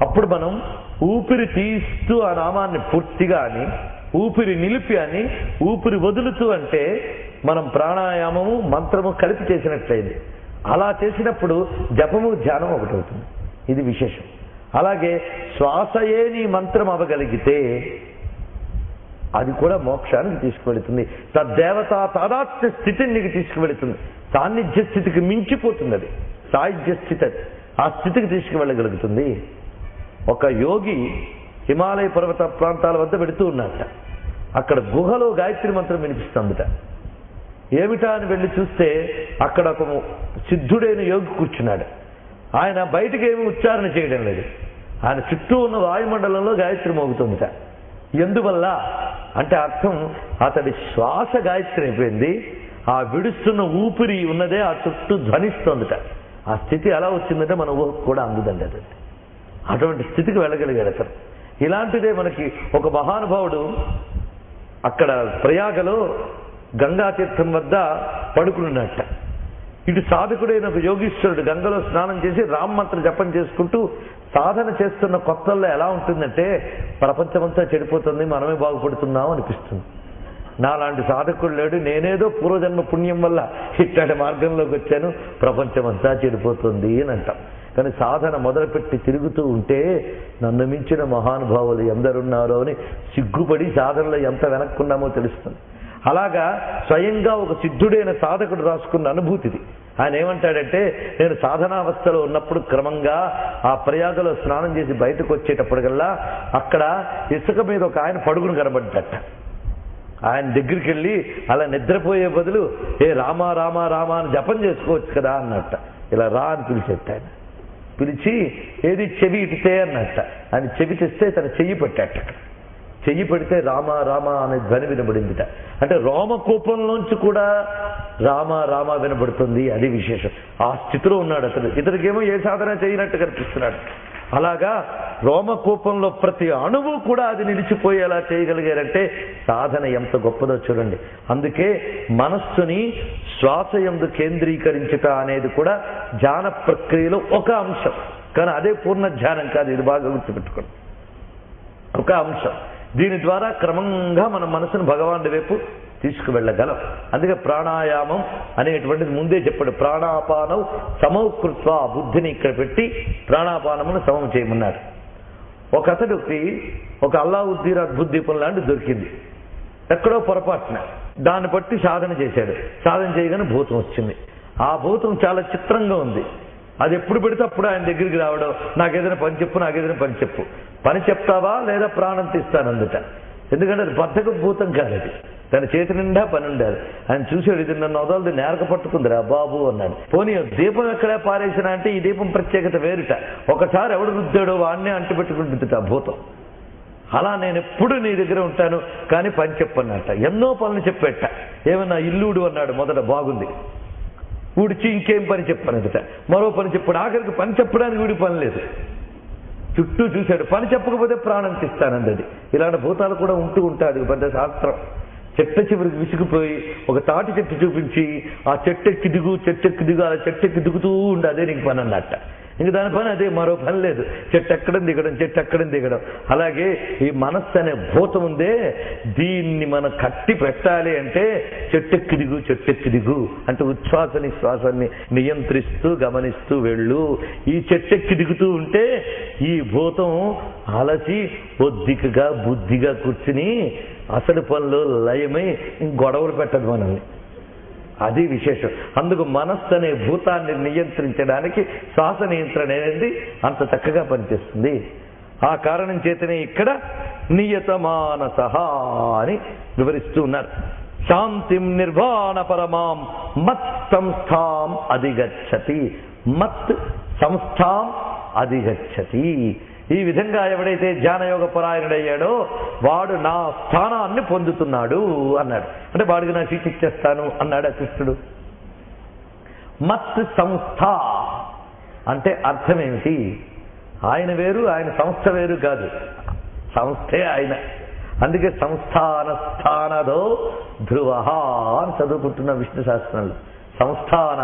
అప్పుడు మనం ఊపిరి తీస్తూ ఆ నామాన్ని పూర్తిగా అని, ఊపిరి నిలిపి అని, ఊపిరి వదులుతూ అంటే మనం ప్రాణాయామము మంత్రము కలిపి చేసినట్లయింది. అలా చేసినప్పుడు జపము ధ్యానం ఒకటవుతుంది. ఇది విశేషం. అలాగే శ్వాసయే నీ మంత్రం అవ్వగలిగితే అది కూడా మోక్షానికి తీసుకువెళుతుంది. తద్దేవతా తాదాత్మ్య స్థితిని నీకు తీసుకువెళుతుంది. సాన్నిధ్య స్థితికి మించిపోతుంది. అది సాయుధ్య స్థితి. అది ఆ స్థితికి తీసుకువెళ్ళగలుగుతుంది. ఒక యోగి హిమాలయ పర్వత ప్రాంతాల వద్ద వెళుతూ ఉన్నట్ట. అక్కడ గుహలో గాయత్రి మంత్రం వినిపిస్తుందట. ఏమిటా అని వెళ్ళి చూస్తే అక్కడ ఒక సిద్ధుడైన యోగి కూర్చున్నాడు. ఆయన బయటికి ఏమి ఉచ్చారణ చేయడం లేదు. ఆయన చుట్టూ ఉన్న వాయుమండలంలో గాయత్రి మోగుతుందట. ఎందువల్ల అంటే అర్థం అతడి శ్వాస గాయత్రి అయిపోయింది. ఆ విడుస్తున్న ఊపిరి ఉన్నదే ఆ చుట్టూ ధ్వనిస్తోందట. ఆ స్థితి ఎలా వచ్చిందంటే మన ఊహకు కూడా అందుదండి. అదండి అటువంటి స్థితికి వెళ్ళగలిగాడు అతను. ఇలాంటిదే మనకి ఒక మహానుభావుడు అక్కడ ప్రయాగలో గంగా తీర్థం వద్ద పడుకున్నట్ట. ఇటు సాధకుడైన ఒక యోగీశ్వరుడు గంగలో స్నానం చేసి రామమంత్ర జపం చేసుకుంటూ సాధన చేస్తున్న కొత్తల్లో ఎలా ఉంటుందంటే ప్రపంచమంతా చెడిపోతుంది, మనమే బాగుపడుతున్నాం అనిపిస్తుంది. నాలాంటి సాధకుడు లేడు, నేనేదో పూర్వజన్మ పుణ్యం వల్ల ఇట్లాంటి మార్గంలోకి వచ్చాను, ప్రపంచమంతా చెడిపోతుంది అని అంటాం. కానీ సాధన మొదలుపెట్టి తిరుగుతూ ఉంటే నన్ను మించిన మహానుభావులు ఎందరున్నారో అని సిగ్గుపడి సాధనలో ఎంత వెనక్కున్నామో తెలుస్తుంది. అలాగా స్వయంగా ఒక సిద్ధుడైన సాధకుడు రాసుకున్న అనుభూతిది. ఆయన ఏమంటాడంటే, నేను సాధనావస్థలో ఉన్నప్పుడు క్రమంగా ఆ ప్రయాగలో స్నానం చేసి బయటకు వచ్చేటప్పటికల్లా అక్కడ ఇసుక మీద ఒక ఆయన పడుకుని కనబడ్డట. ఆయన దగ్గరికి వెళ్ళి అలా నిద్రపోయే బదులు ఏ రామా రామా రామా అని జపం చేసుకోవచ్చు కదా అన్నట్ట. ఇలా రా అని పిలిచేట. ఆయన పిలిచి ఏది చెవి ఇటితే అన్నట్ట. ఆయన చెవి తెస్తే తన చెయ్యి పెట్టాట. చెయ్యి పెడితే రామ రామ అనే ధ్వని వినబడిందిట. అంటే రోమకూపంలోంచి కూడా రామ రామ వినబడుతుంది. అది విశేషం. ఆ స్థితిలో ఉన్నాడు అతను. ఇతనికేమో ఏ సాధన చేయనట్టు కనిపిస్తున్నాడు. అలాగా రోమకూపంలో ప్రతి అణువు కూడా అది నిలిచిపోయేలా చేయగలిగారంటే సాధన ఎంత గొప్పదో చూడండి. అందుకే మనస్సుని శ్వాస యందు కేంద్రీకరించుట అనేది కూడా ధ్యాన ప్రక్రియలో ఒక అంశం. కానీ అదే పూర్ణ ధ్యానం కాదు. ఇది బాగా గుర్తుపెట్టుకోండి. ఒక అంశం. దీని ద్వారా క్రమంగా మన మనసును భగవానుడి వైపు తీసుకువెళ్ళగలం. అందుకే ప్రాణాయామం అనేటువంటిది ముందే చెప్పాడు. ప్రాణాపానం సమౌకృత్వ, బుద్ధిని ఇక్కడ పెట్టి ప్రాణాపానమును సమం చేయమన్నాడు. ఒక అతడికి ఒక అల్లావుద్దీన్ అద్భుత దీపం లాంటిది దొరికింది ఎక్కడో పొరపాటున. దాన్ని బట్టి సాధన చేశాడు. సాధన చేయగానే భూతం వచ్చింది. ఆ భూతం చాలా చిత్రంగా ఉంది. అది ఎప్పుడు పెడితే అప్పుడు ఆయన దగ్గరికి రావడం, నాకేదైనా పని చెప్పు, నాకేదైనా పని చెప్పు. పని చెప్తావా లేదా ప్రాణం తీస్తాను అందుట. ఎందుకంటే అది బద్ధక భూతం కాదు. అది తన చేతి నిండా పని ఉండాలి. ఆయన చూసాడు, ఇది నన్ను వదలదు, నేరక పట్టుకుందిరా బాబు అన్నాడు. పోనీ దీపం ఎక్కడా పారేసినా అంటే ఈ దీపం ప్రత్యేకత వేరుట. ఒకసారి ఎవడు రుద్దాడో వాడినే అంటుపెట్టుకుంటుందిట భూతం. అలా నేను ఎప్పుడు నీ దగ్గర ఉంటాను కానీ పని చెప్పన్నట్ట. ఎన్నో పనులు చెప్పేట. ఏమన్నా ఇల్లుడు అన్నాడు మొదట, బాగుంది. ఊడిచి ఇంకేం పని చెప్పనట, మరో పని చెప్పాడు. ఆఖరికి పని చెప్పడానికి వీడి పని లేదు. చుట్టూ చూశాడు, పని చెప్పకపోతే ప్రాణం తీస్తానండి. అది ఇలాంటి భూతాలు కూడా ఉంటూ ఉంటాడు. పెద్ద శాస్త్రం. చెట్టు చివరికి విసిగిపోయి ఒక తాటి చెట్టు చూపించి ఆ చెట్టెక్కి దిగు అలా చెట్టెక్కి దిగుతూ ఉండి అదే నీకు పని అన్నట్ట. ఇంక దాని పని అదే, మరో పని లేదు. చెట్టు ఎక్కడం దిగడం. అలాగే ఈ మనస్సు అనే భూతం ఉందే, దీన్ని మనం కట్టి పెట్టాలి అంటే చెట్టెక్కి దిగు అంటే ఉచ్ఛ్వాసని శ్వాసాన్ని నియంత్రిస్తూ గమనిస్తూ వెళ్ళు. ఈ చెట్టెక్కి దిగుతూ ఉంటే ఈ భూతం అలసి బొద్దికగా బుద్ధిగా కూర్చుని అసలు పనిలో లయమై గొడవలు పెట్టదు మనల్ని. అది విశేషం. అందుకు మనస్సు అనే భూతాన్ని నియంత్రించడానికి శ్వాస నియంత్రణ అనేది అంత చక్కగా పనిచేస్తుంది. ఆ కారణం చేతనే ఇక్కడ నియతమానసః అని వివరిస్తూ ఉన్నారు. శాంతిం నిర్వాణ పరమాం మత్ సంస్థాం అధిగచ్చతి. మత్ సంస్థాం అధిగచ్చతి. ఈ విధంగా ఎవడైతే ధ్యానయోగ పరాయణుడయ్యాడో వాడు నా స్థానాన్ని పొందుతున్నాడు అన్నాడు. అంటే వాడికి నా సీట్ ఇచ్చేస్తాను అన్నాడు కృష్ణుడు. మత్ సంస్థ అంటే అర్థం ఏమిటి? ఆయన వేరు, ఆయన సంస్థ వేరు కాదు, సంస్థే ఆయన. అందుకే సంస్థానస్థానదో ధ్రువ అని చదువుకుంటున్న విష్ణు శాస్త్రంలో. సంస్థాన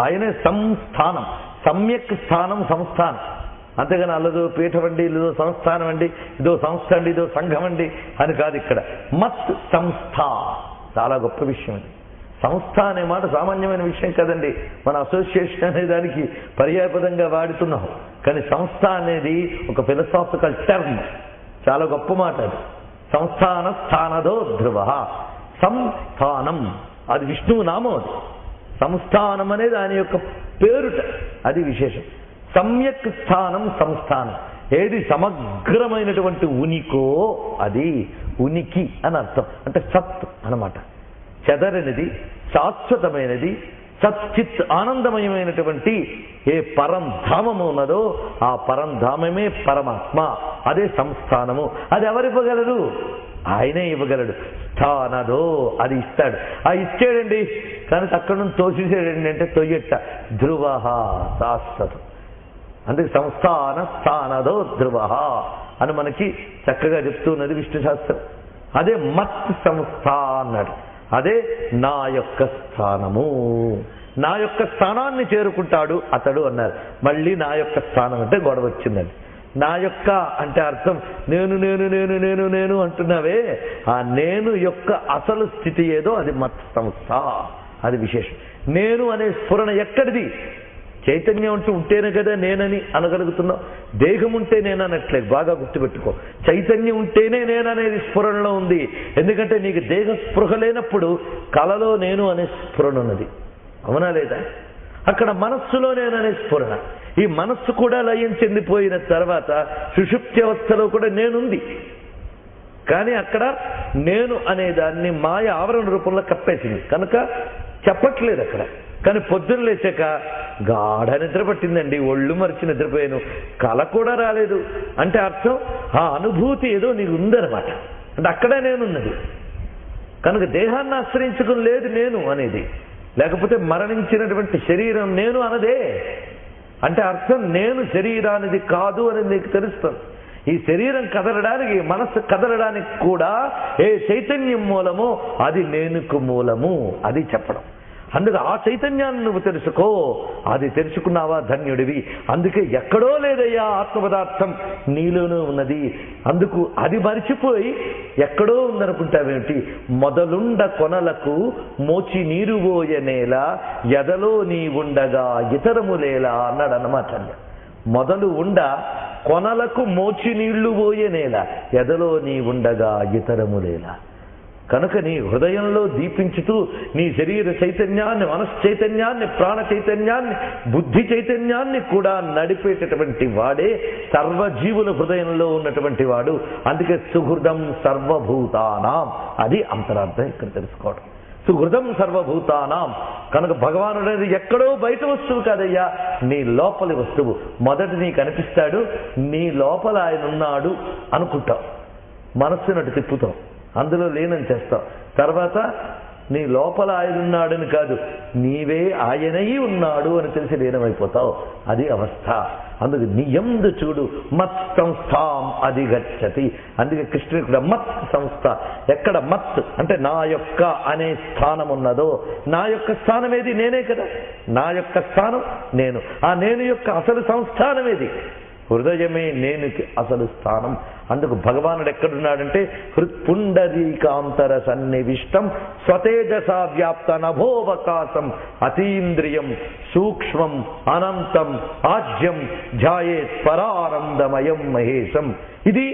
ఆయనే సంస్థానం, సమ్యక్ స్థానం సంస్థానం. అంతేగాని అల్లదో పీఠం అండి, ఇదో సంస్థానం అండి, ఇదో సంస్థ అండి, ఇదో సంఘం అండి అని కాదు. ఇక్కడ మత్ సంస్థ చాలా గొప్ప విషయం. అది సంస్థ అనే మాట సామాన్యమైన విషయం కదండి. మన అసోసియేషన్ అనే దానికి పర్యాయపదంగా వాడుతున్నాం. కానీ సంస్థ అనేది ఒక ఫిలసాఫికల్ టర్మ్, చాలా గొప్ప మాట. అది సంస్థాన స్థానదో ధ్రువ. సంస్థానం అది విష్ణువు నామం. అది సంస్థానం అనేది ఆయన యొక్క పేరుట, అది విశేషం. సమ్యక్ స్థానం సంస్థానం. ఏది సమగ్రమైనటువంటి ఉనికో అది ఉనికి అని అర్థం. అంటే సత్ అన్నమాట. చెదరనిది, శాశ్వతమైనది, సచ్చిత్ ఆనందమయమైనటువంటి ఏ పరంధామము ఉన్నదో ఆ పరంధామమే పరమాత్మ. అదే సంస్థానము. అది ఎవరివ్వగలరు? ఆయనే ఇవ్వగలడు. స్థానదో అది ఇస్తాడు. ఆ ఇచ్చాడండి కానీ అక్కడి నుంచి తోసేసాడండి అంటే తొయ్యట. ధ్రువ శాశ్వతం. అందుకే సంస్థాన స్థానదో ధ్రువ అని మనకి చక్కగా చెప్తున్నది విష్ణు శాస్త్రం. అదే మత్ సంస్థ అన్నాడు. అదే నా యొక్క స్థానము, నా యొక్క స్థానాన్ని చేరుకుంటాడు అతడు అన్నారు. మళ్ళీ నా యొక్క స్థానం అంటే గొడవ వచ్చిందండి. నా యొక్క అంటే అర్థం నేను నేను నేను నేను నేను అంటున్నావే, ఆ నేను యొక్క అసలు స్థితి ఏదో అది మత్ సంస్థ. అది విశేషం. నేను అనే స్ఫురణ ఎక్కడిది? చైతన్యం అంటూ ఉంటేనే కదా నేనని అనగలుగుతున్నావు. దేహం ఉంటే నేననట్లేదు, బాగా గుర్తుపెట్టుకో. చైతన్యం ఉంటేనే నేననేది స్ఫురణలో ఉంది. ఎందుకంటే నీకు దేహ స్పృహ లేనప్పుడు కలలో నేను అనే స్ఫురణ ఉన్నది, అవునా లేదా? అక్కడ మనస్సులో నేననే స్ఫురణ. ఈ మనస్సు కూడా లయం చెందిపోయిన తర్వాత సుషుప్తి అవస్థలో కూడా నేనుంది. కానీ అక్కడ నేను అనేదాన్ని మాయ ఆవరణ రూపంలో కప్పేసింది కనుక చెప్పట్లేదు అక్కడ. కానీ పొద్దున్న లేచాక గాఢ నిద్ర పట్టిందండి, ఒళ్ళు మరిచి నిద్రపోయాను, కల కూడా రాలేదు అంటే అర్థం ఆ అనుభూతి ఏదో నీకు ఉందన్నమాట. అంటే అక్కడే నేనున్నది కనుక దేహాన్ని ఆశ్రయించడం లేదు నేను అనేది. లేకపోతే మరణించినటువంటి శరీరం నేను అనదే అంటే అర్థం నేను శరీరానిది కాదు అని నీకు తెలుస్తుంది. ఈ శరీరం కదలడానికి, మనస్సు కదలడానికి కూడా ఏ చైతన్యం మూలమో అది నేనుకు మూలము, అది చెప్పడం. అందుకు ఆ చైతన్యాన్ని నువ్వు తెలుసుకో. అది తెలుసుకున్నావా ధన్యుడివి. అందుకే ఎక్కడో లేదయ్యా ఆత్మ పదార్థం నీలోనూ ఉన్నది. అందుకు అది మరిచిపోయి ఎక్కడో ఉందనుకుంటావేమిటి? మొదలుండ కొనలకు మోచి నీరు పోయనేల ఎదలో నీ ఉండగా ఇతరములేలా అన్నాడు అన్నమాట. మొదలు ఉండ కొనలకు మోచి నీళ్లు పోయనేల ఎదలో నీ ఉండగా ఇతరములేలా. కనుక నీ హృదయంలో దీపించుతూ నీ శరీర చైతన్యాన్ని, మనస్ చైతన్యాన్ని, ప్రాణ చైతన్యాన్ని, బుద్ధి చైతన్యాన్ని కూడా నడిపేటటువంటి వాడే సర్వజీవుల హృదయంలో ఉన్నటువంటి వాడు. అందుకే సుహృదం సర్వభూతానాం, అది అంతరార్థం ఇక్కడ తెలుసుకోవడం. సుహృదం సర్వభూతానాం కనుక భగవానుడు అనేది ఎక్కడో బయట వస్తువు కాదయ్యా, నీ లోపలి వస్తువు. మొదట నీకు అనిపిస్తాడు, నీ లోపల ఆయన ఉన్నాడు అనుకుంటావు, మనస్సునట్టు తిప్పుతాం, అందులో లీనం చేస్తాం. తర్వాత నీ లోపల ఆయన ఉన్నాడని కాదు, నీవే ఆయనై ఉన్నాడు అని తెలిసి లీనమైపోతావు. అది అవస్థ. అందుకు నియందు చూడు, మత్ సంస్థాం అధిగచ్చతి. అందుకే కృష్ణుడు ఇక్కడ మత్ సంస్థ, ఎక్కడ మత్ అంటే నా యొక్క అనే స్థానం ఉన్నదో, నా యొక్క స్థానం ఏది? నేనే కదా. నా యొక్క స్థానం నేను. ఆ నేను యొక్క అసలు సంస్థానం ఏది? హృదయమే నేనుకి అసలు స్థానం. అందుకు భగవానుడు ఎక్కడున్నాడంటే హృత్పుండరీకాంతర సన్నివిష్టం స్వతేజసా వ్యాప్త నభోవకాశం అతీంద్రియం సూక్ష్మం అనంతం ఆజ్యం ధ్యాయేత్ పరానందమయం మహేశం. ఇది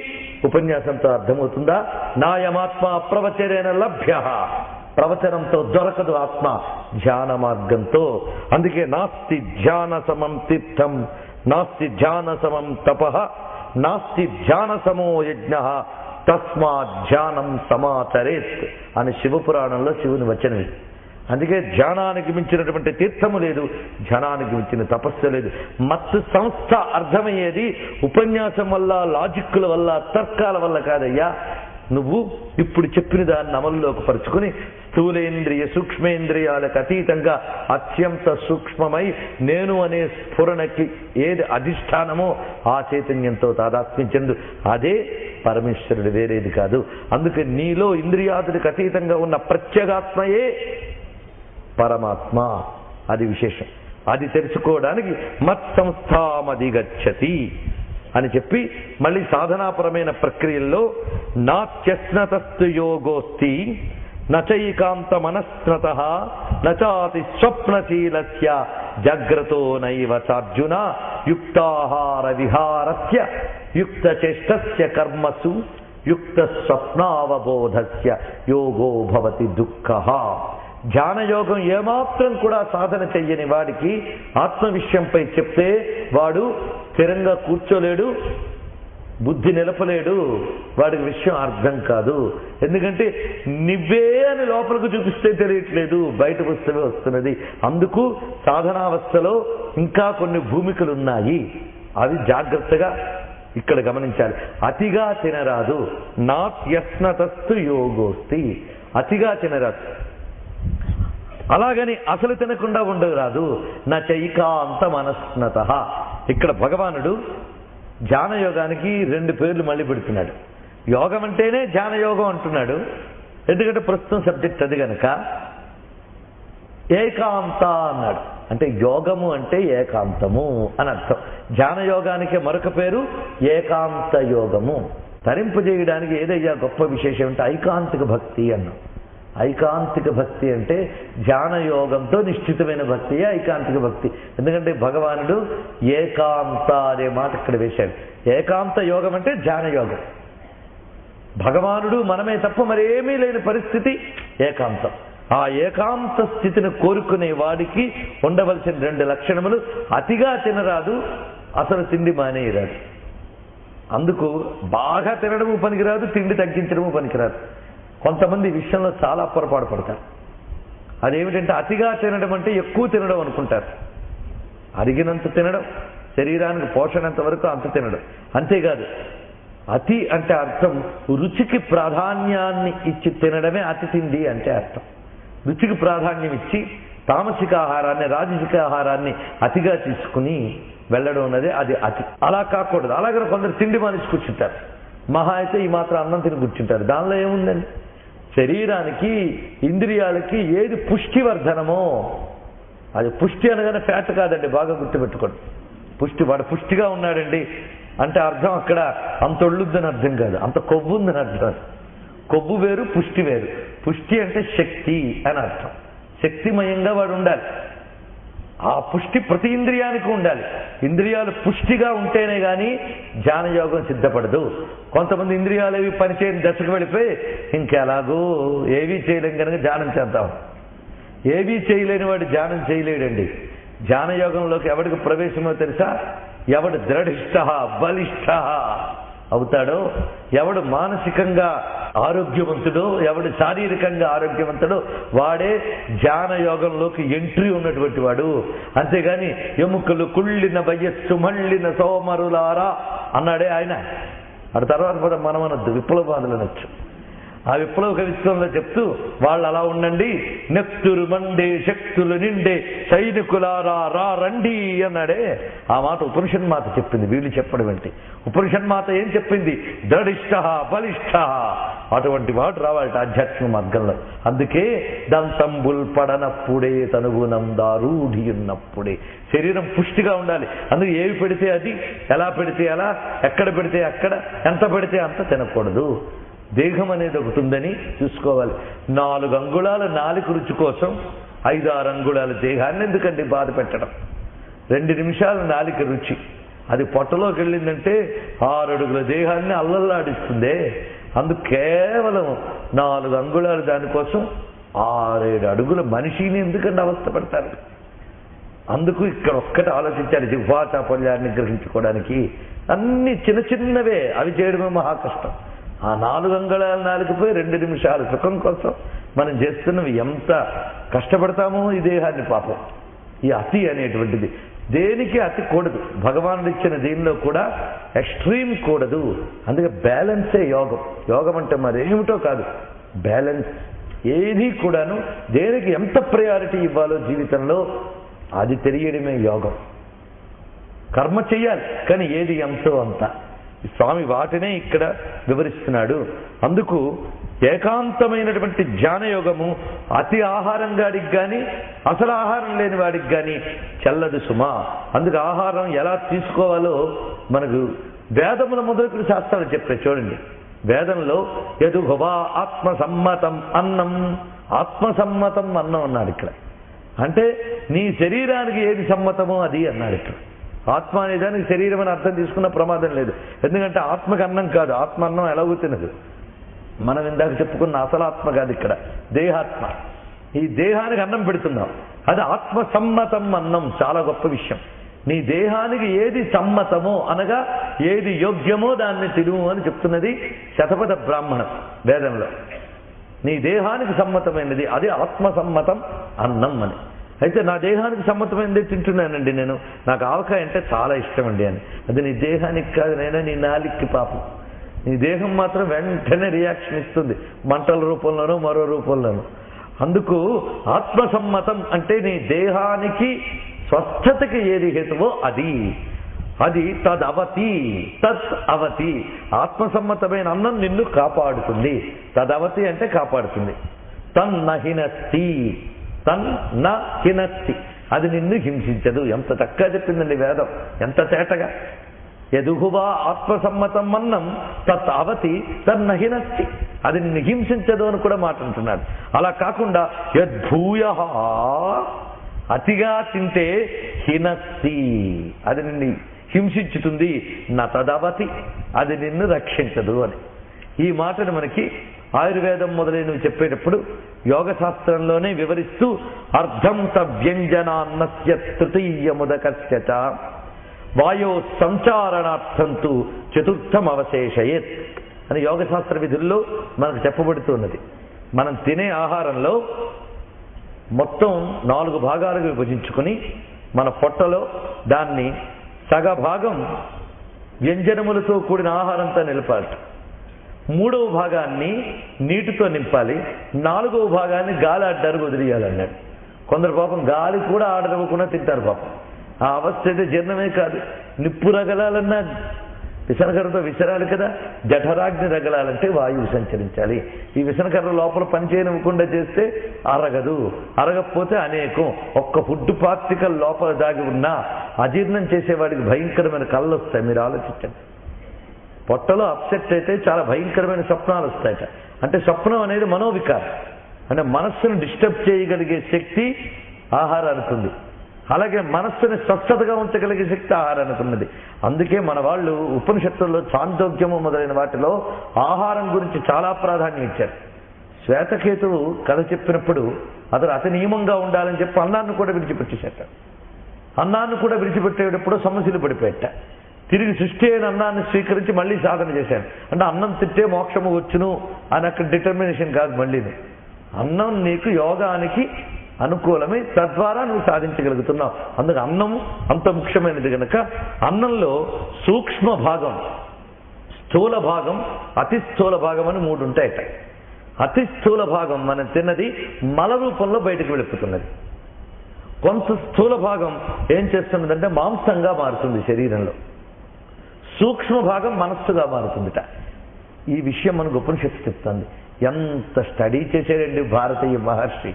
ఉపన్యాసంతో అర్థమవుతుందా? నాయమాత్మ అప్రవచరేణ లభ్య. ప్రవచనంతో దొరకదు ఆత్మ, ధ్యాన మార్గంతో. అందుకే నాస్తి ధ్యాన సమం తీర్థం, నాస్తి ధ్యాన సమం తపః, నాస్తి ధ్యాన సమో యజ్ఞ, తస్మాత్ ధ్యానం సమాచరేత్ అని శివపురాణంలో శివుని వచనం. అందుకే ధ్యానానికి మించినటువంటి తీర్థము లేదు, ధ్యానానికి మించిన తపస్సు లేదు. మత్తు సంస్థ అర్థమయ్యేది ఉపన్యాసం వల్ల, లాజిక్కుల వల్ల, తర్కాల వల్ల కాదయ్యా. నువ్వు ఇప్పుడు చెప్పిన దాన్ని అమల్లోకి పరుచుకుని స్థూలేంద్రియ సూక్ష్మేంద్రియాలకు అతీతంగా అత్యంత సూక్ష్మమై నేను అనే స్ఫురణకి ఏది అధిష్టానమో ఆ చైతన్యంతో తాదాత్మ్యం, అదే పరమేశ్వరుడు, వేరేది కాదు. అందుకే నీలో ఇంద్రియాదులకు అతీతంగా ఉన్న ప్రత్యేగాత్మయే పరమాత్మ. అది విశేషం. అది తెలుసుకోవడానికి మత్ సంస్థామధిగచ్చతి అని చెప్పి మళ్ళీ సాధనాపరమైన ప్రక్రియల్లో నాత్యస్నతస్తు యోగోస్తి నచైకాంత మనస్నత నచాతి స్వప్నశీలస్య జాగ్రతో నైవ చార్జున యుక్తాహార విహారస్య యుక్తచేష్టస్య కర్మసు యుక్త స్వప్నావబోధస్య యోగో భవతి దుఃఖః. ధ్యానయోగం ఏమాత్రం కూడా సాధన చెయ్యని వాడికి ఆత్మ విషయంపై చెప్తే వాడు స్థిరంగా కూర్చోలేడు, బుద్ధి నిలపలేడు, వాడికి విషయం అర్థం కాదు. ఎందుకంటే నువ్వే అని లోపలికి చూపిస్తే తెలియట్లేదు, బయట వస్తే వస్తున్నది. అందుకు సాధనావస్థలో ఇంకా కొన్ని భూమికలు ఉన్నాయి, అవి జాగ్రత్తగా ఇక్కడ గమనించాలి. అతిగా తినరాదు. నాత్యస్నతస్తు యోగోస్తి, అతిగా తినరాదు. అలాగని అసలు తినకుండా ఉండరాదు. నచైకాంత మనస్నత. ఇక్కడ భగవానుడు ధ్యానయోగానికి 2 పేర్లు మళ్ళీ పెడుతున్నాడు. యోగం అంటేనే ధ్యానయోగం అంటున్నాడు, ఎందుకంటే ప్రస్తుతం సబ్జెక్ట్ అది గనక. ఏకాంత అన్నాడు, అంటే యోగము అంటే ఏకాంతము అని అర్థం. ధ్యానయోగానికి మరొక పేరు ఏకాంత యోగము. తరింపజేయడానికి ఏదయ్యా గొప్ప విశేషం అంటే ఐకాంతిక భక్తి అన్నాం. ఐకాంతిక భక్తి అంటే ధ్యాన యోగంతో నిశ్చితమైన భక్తియే ఐకాంతిక భక్తి. ఎందుకంటే భగవానుడు ఏకాంత అనే మాట ఇక్కడ వేశాడు. ఏకాంత యోగం అంటే ధ్యాన యోగం. భగవానుడు మనమే తప్ప మరేమీ లేని పరిస్థితి ఏకాంతం. ఆ ఏకాంత స్థితిని కోరుకునే వాడికి ఉండవలసిన 2 లక్షణములు: అతిగా తినరాదు, అసలు తిండి మానేయరాదు. అందుకు బాగా తినడము పనికిరాదు, తిండి తగ్గించడము పనికిరాదు. కొంతమంది విషయంలో చాలా పొరపాటు పడతారు. అదేమిటంటే అతిగా తినడం అంటే ఎక్కువ తినడం అనుకుంటారు. అరిగినంత తినడం, శరీరానికి పోషణంత వరకు అంత తినడం. అంతేకాదు, అతి అంటే అర్థం రుచికి ప్రాధాన్యాన్ని ఇచ్చి తినడమే అతి తిండి అంటే అర్థం. రుచికి ప్రాధాన్యం ఇచ్చి తామసిక ఆహారాన్ని, రాజసిక ఆహారాన్ని అతిగా తీసుకుని వెళ్ళడం అన్నది అది అతి. అలా కాకూడదు. అలాగే కొందరు తిండి మానేసి కూర్చుంటారు. మహా అయితే ఈ మాత్రం అన్నం తిని కూర్చుంటారు. దానిలో ఏముందండి? శరీరానికి, ఇంద్రియాలకి ఏది పుష్టివర్ధనమో అది. పుష్టి అనగానే ఫ్యాట్ కాదండి, బాగా గుర్తుపెట్టుకోండి. పుష్టి, వాడు పుష్టిగా ఉన్నాడండి అంటే అర్థం అక్కడ అంత ఒళ్ళుద్దని అర్థం కాదు, అంత కొవ్వు ఉందని అర్థం. కొవ్వు వేరు, పుష్టి వేరు. పుష్టి అంటే శక్తి అని అర్థం. శక్తిమయంగా వాడు ఉండాలి. ఆ పుష్టి ప్రతి ఇంద్రియానికి ఉండాలి. ఇంద్రియాలు పుష్టిగా ఉంటేనే కానీ ధ్యానయోగం సిద్ధపడదు. కొంతమంది ఇంద్రియాలు ఏవి పనిచేయని దశకు వెళ్ళిపోయి ఇంకెలాగూ ఏవీ చేయలేం కనుక ధ్యానం చేద్దాం. ఏవీ చేయలేని వాడు ధ్యానం చేయలేడండి. ధ్యానయోగంలోకి ఎవడికి ప్రవేశమో తెలుసా? ఎవడు దృఢిష్ట బలిష్ట అవుతాడో, ఎవడు మానసికంగా ఆరోగ్యవంతుడో, ఎవడు శారీరకంగా ఆరోగ్యవంతుడో వాడే ధ్యాన యోగంలోకి ఎంట్రీ ఉన్నటువంటి వాడు. అంతేగాని ఎముకలు కుళ్ళిన వయస్సు మళ్ళిన సోమరులారా అన్నాడే ఆయన. ఆ తర్వాత మనం అనొద్దు, విప్లవాదులు అనొచ్చు. ఆ విప్లవ కవిత్వంలో చెప్తూ వాళ్ళు అలా ఉండండి, నెత్తురు మండే శక్తులు నిండే సైనికులారా రా రండి అన్నాడే. ఆ మాట ఉపనిషన్మాత చెప్పింది, వీళ్ళు చెప్పడం ఏంటి? ఉపనిషన్మాత ఏం చెప్పింది? దృఢిష్ట బలిష్ట. అటువంటి వాడు రావాలట ఆధ్యాత్మిక మార్గంలో. అందుకే దంతంబుల్ పడనప్పుడే తనుగుణం దారూఢి ఉన్నప్పుడే. శరీరం పుష్టిగా ఉండాలి. అందుకు ఏవి పెడితే అది, ఎలా పెడితే అలా, ఎక్కడ పెడితే అక్కడ, ఎంత పెడితే అంత తినకూడదు. దేహం అనేది ఒకటి ఉందని చూసుకోవాలి. 4 అంగుళాల నాలుక రుచి కోసం 5-6 అంగుళాల దేహాన్ని ఎందుకండి బాధ పెట్టడం? 2 నిమిషాల నాలిక రుచి, అది పొట్టలోకి వెళ్ళిందంటే 6 అడుగుల దేహాన్ని అల్లల్లాడిస్తుందే. అందుకు కేవలం 4 అంగుళాల దానికోసం 6-7 అడుగుల మనిషిని ఎందుకంటే అవస్థ పడతారు? అందుకు ఇక్కడ ఒక్కటి ఆలోచించాలి. జిహ్వా చాపల్యాన్ని గ్రహించుకోవడానికి అన్ని చిన్న చిన్నవే, అవి చేయడమే మహా కష్టం. ఆ 4 అంగుళాల నాలుకపై 2 నిమిషాల సుఖం కోసం మనం చేస్తున్నవి ఎంత కష్టపడతామో ఈ దేహాన్ని. పాపం ఈ అతి అనేటువంటిది దేనికి అతి కూడదు. భగవానుడు ఇచ్చిన దీనిలో కూడా ఎక్స్ట్రీమ్ కూడదు. అందుకే బ్యాలెన్సే యోగం. యోగం అంటే మరేమిటో కాదు, బ్యాలెన్స్. ఏది కూడాను దేనికి ఎంత ప్రయారిటీ ఇవ్వాలో జీవితంలో అది తెలియడమే యోగం. కర్మ చెయ్యాలి, కానీ ఏది ఎంతో అంత. స్వామి వాటినే ఇక్కడ వివరిస్తున్నాడు. అందుకు ఏకాంతమైనటువంటి ధ్యానయోగము అతి ఆహారం గాడికి కానీ అసలు ఆహారం లేని వాడికి కానీ చెల్లదు సుమా. అందుకు ఆహారం ఎలా తీసుకోవాలో మనకు వేదముల మొదలుకుని శాస్త్రాలు చెప్పే చూడండి. వేదంలో యదుహువా ఆత్మసమ్మతం అన్నం, ఆత్మసమ్మతం అన్నం అన్నాడు ఇక్కడ. అంటే నీ శరీరానికి ఏది సమ్మతమో అది అన్నాడు ఇక్కడ. ఆత్మ అనే దానికి శరీరం అని అర్థం తీసుకున్న ప్రమాదం లేదు. ఎందుకంటే ఆత్మకి అన్నం కాదు, ఆత్మ అన్నం ఎలాగూ తినదు. మనం ఇందాక చెప్పుకున్న అసలు ఆత్మ కాదు ఇక్కడ, దేహాత్మ. ఈ దేహానికి అన్నం పెడుతున్నాం, అది ఆత్మ సమ్మతం అన్నం. చాలా గొప్ప విషయం. నీ దేహానికి ఏది సమ్మతమో అనగా ఏది యోగ్యమో దాన్ని తిను అని చెప్తున్నది శతపథ బ్రాహ్మణం వేదంలో. నీ దేహానికి సమ్మతమైనది అది ఆత్మసమ్మతం అన్నం అని. అయితే నా దేహానికి సమ్మతమైనదే తింటున్నానండి నేను, నాకు ఆవకాయ అంటే చాలా ఇష్టం అండి అని. అది నీ దేహానికి కాదు నైనా, నీ నాలికి పాపం. నీ దేహం మాత్రం వెంటనే రియాక్షన్ ఇస్తుంది, మంటల రూపంలోనో మరో రూపంలోనో. అందుకు ఆత్మసమ్మతం అంటే నీ దేహానికి స్వస్థతకి ఏది హేతువో అది అది తదవతి. తత్ అవతి. ఆత్మసమ్మతమైన అన్నం నిన్ను కాపాడుతుంది. తదవతి అంటే కాపాడుతుంది. తన్నహినస్తి. తన్న హినస్తి, అది నిన్ను హింసించదు. ఎంత చక్కగా చెప్పిందండి వేదం, ఎంత తేటగా. యదుహువా ఆత్మసమ్మతం అన్నం తత్ అవతి తన్న హినస్తి, అది నిన్ను హింసించదు అని కూడా మాట అంటున్నాడు. అలా కాకుండా యద్భూయ అతిగా తింటే హినస్తి, అది నిన్ను హింసించుతుంది. నా తదవతి, అది నిన్ను రక్షించదు అని. ఈ మాటను మనకి ఆయుర్వేదం మొదలైనవి చెప్పేటప్పుడు యోగ శాస్త్రంలోనే వివరిస్తూ అర్ధం సవ్యంజనాన్నస్య తృతీయముదకస్య చ వాయో సంచారణార్థంతు చతుర్థం అవశేషయేత్ అని యోగశాస్త్ర విధుల్లో మనకు చెప్పబడుతున్నది. మనం తినే ఆహారంలో మొత్తం 4 భాగాలుగా విభజించుకుని మన పొట్టలో దాన్ని సగభాగం వ్యంజనములతో కూడిన ఆహారంతో నిలపాలి. 3వ భాగాన్ని నీటితో నింపాలి. 4వ భాగాన్ని గాలి ఆడడానికి వదిలేయాలన్నాడు. కొందరు పాపం గాలి కూడా ఆడనివ్వకుండా తింటారు పాపం. ఆ అవస్థ అయితే జీర్ణమే కాదు. నిప్పు రగలాలన్నా విసనకర్రతో విసరాలి కదా. జఠరాగ్ని రగలాలంటే వాయువు సంచరించాలి. ఈ విసనకర్ర లోపల పనిచేయనివ్వకుండా చేస్తే అరగదు. అరగకపోతే అనేకం. ఒక్క ఫుడ్ పార్టికల్ లోపల దాగి ఉన్నా అజీర్ణం చేసేవాడికి భయంకరమైన కళ్ళు వస్తాయి. మీరు ఆలోచించండి. పొట్టలో అప్సెట్ అయితే చాలా భయంకరమైన స్వప్నాలు వస్తాయట. అంటే స్వప్నం అనేది మనోవికారం, అంటే మనస్సును డిస్టర్బ్ చేయగలిగే శక్తి ఆహారానికి ఉంది. అలాగే మనస్సుని స్వచ్ఛతగా ఉంచగలిగే శక్తి ఆహారానికి ఉన్నది. అందుకే మన వాళ్ళు ఉపనిషత్తుల్లో చాందోగ్యము మొదలైన వాటిలో ఆహారం గురించి చాలా ప్రాధాన్యం ఇచ్చారు. శ్వేతకేతువు కథ చెప్పినప్పుడు అతను అతి నియమంగా ఉండాలని చెప్పి అన్నాన్ని కూడా విడిచిపెట్టేశాట. అన్నాన్ని కూడా విడిచిపెట్టేటప్పుడు సమస్యలు పడిపోయాట. తిరిగి సృష్టి అయిన అన్నాన్ని స్వీకరించి మళ్ళీ సాధన చేశాను. అంటే అన్నం తింటే మోక్షము వచ్చును అని అక్కడ డిటర్మినేషన్ కాదు. మళ్ళీ అన్నం నీకు యోగానికి అనుకూలమై తద్వారా నువ్వు సాధించగలుగుతున్నావు. అందుకు అన్నం అంత ముఖ్యమైనది కనుక అన్నంలో సూక్ష్మ భాగం, స్థూల భాగం, అతి స్థూల భాగం అని 3 ఉంటాయట. అతి స్థూల భాగం మనం తిన్నది మల రూపంలో బయటకు వెళ్ళిపోతున్నది. కొంత స్థూల భాగం ఏం చేస్తున్నదంటే మాంసంగా మారుతుంది శరీరంలో. సూక్ష్మ భాగం మనస్సుగా మారుతుందిట. ఈ విషయం మనకు ఉపనిషత్తు చెప్తుంది. ఎంత స్టడీ చేశాడండి భారతీయ మహర్షి.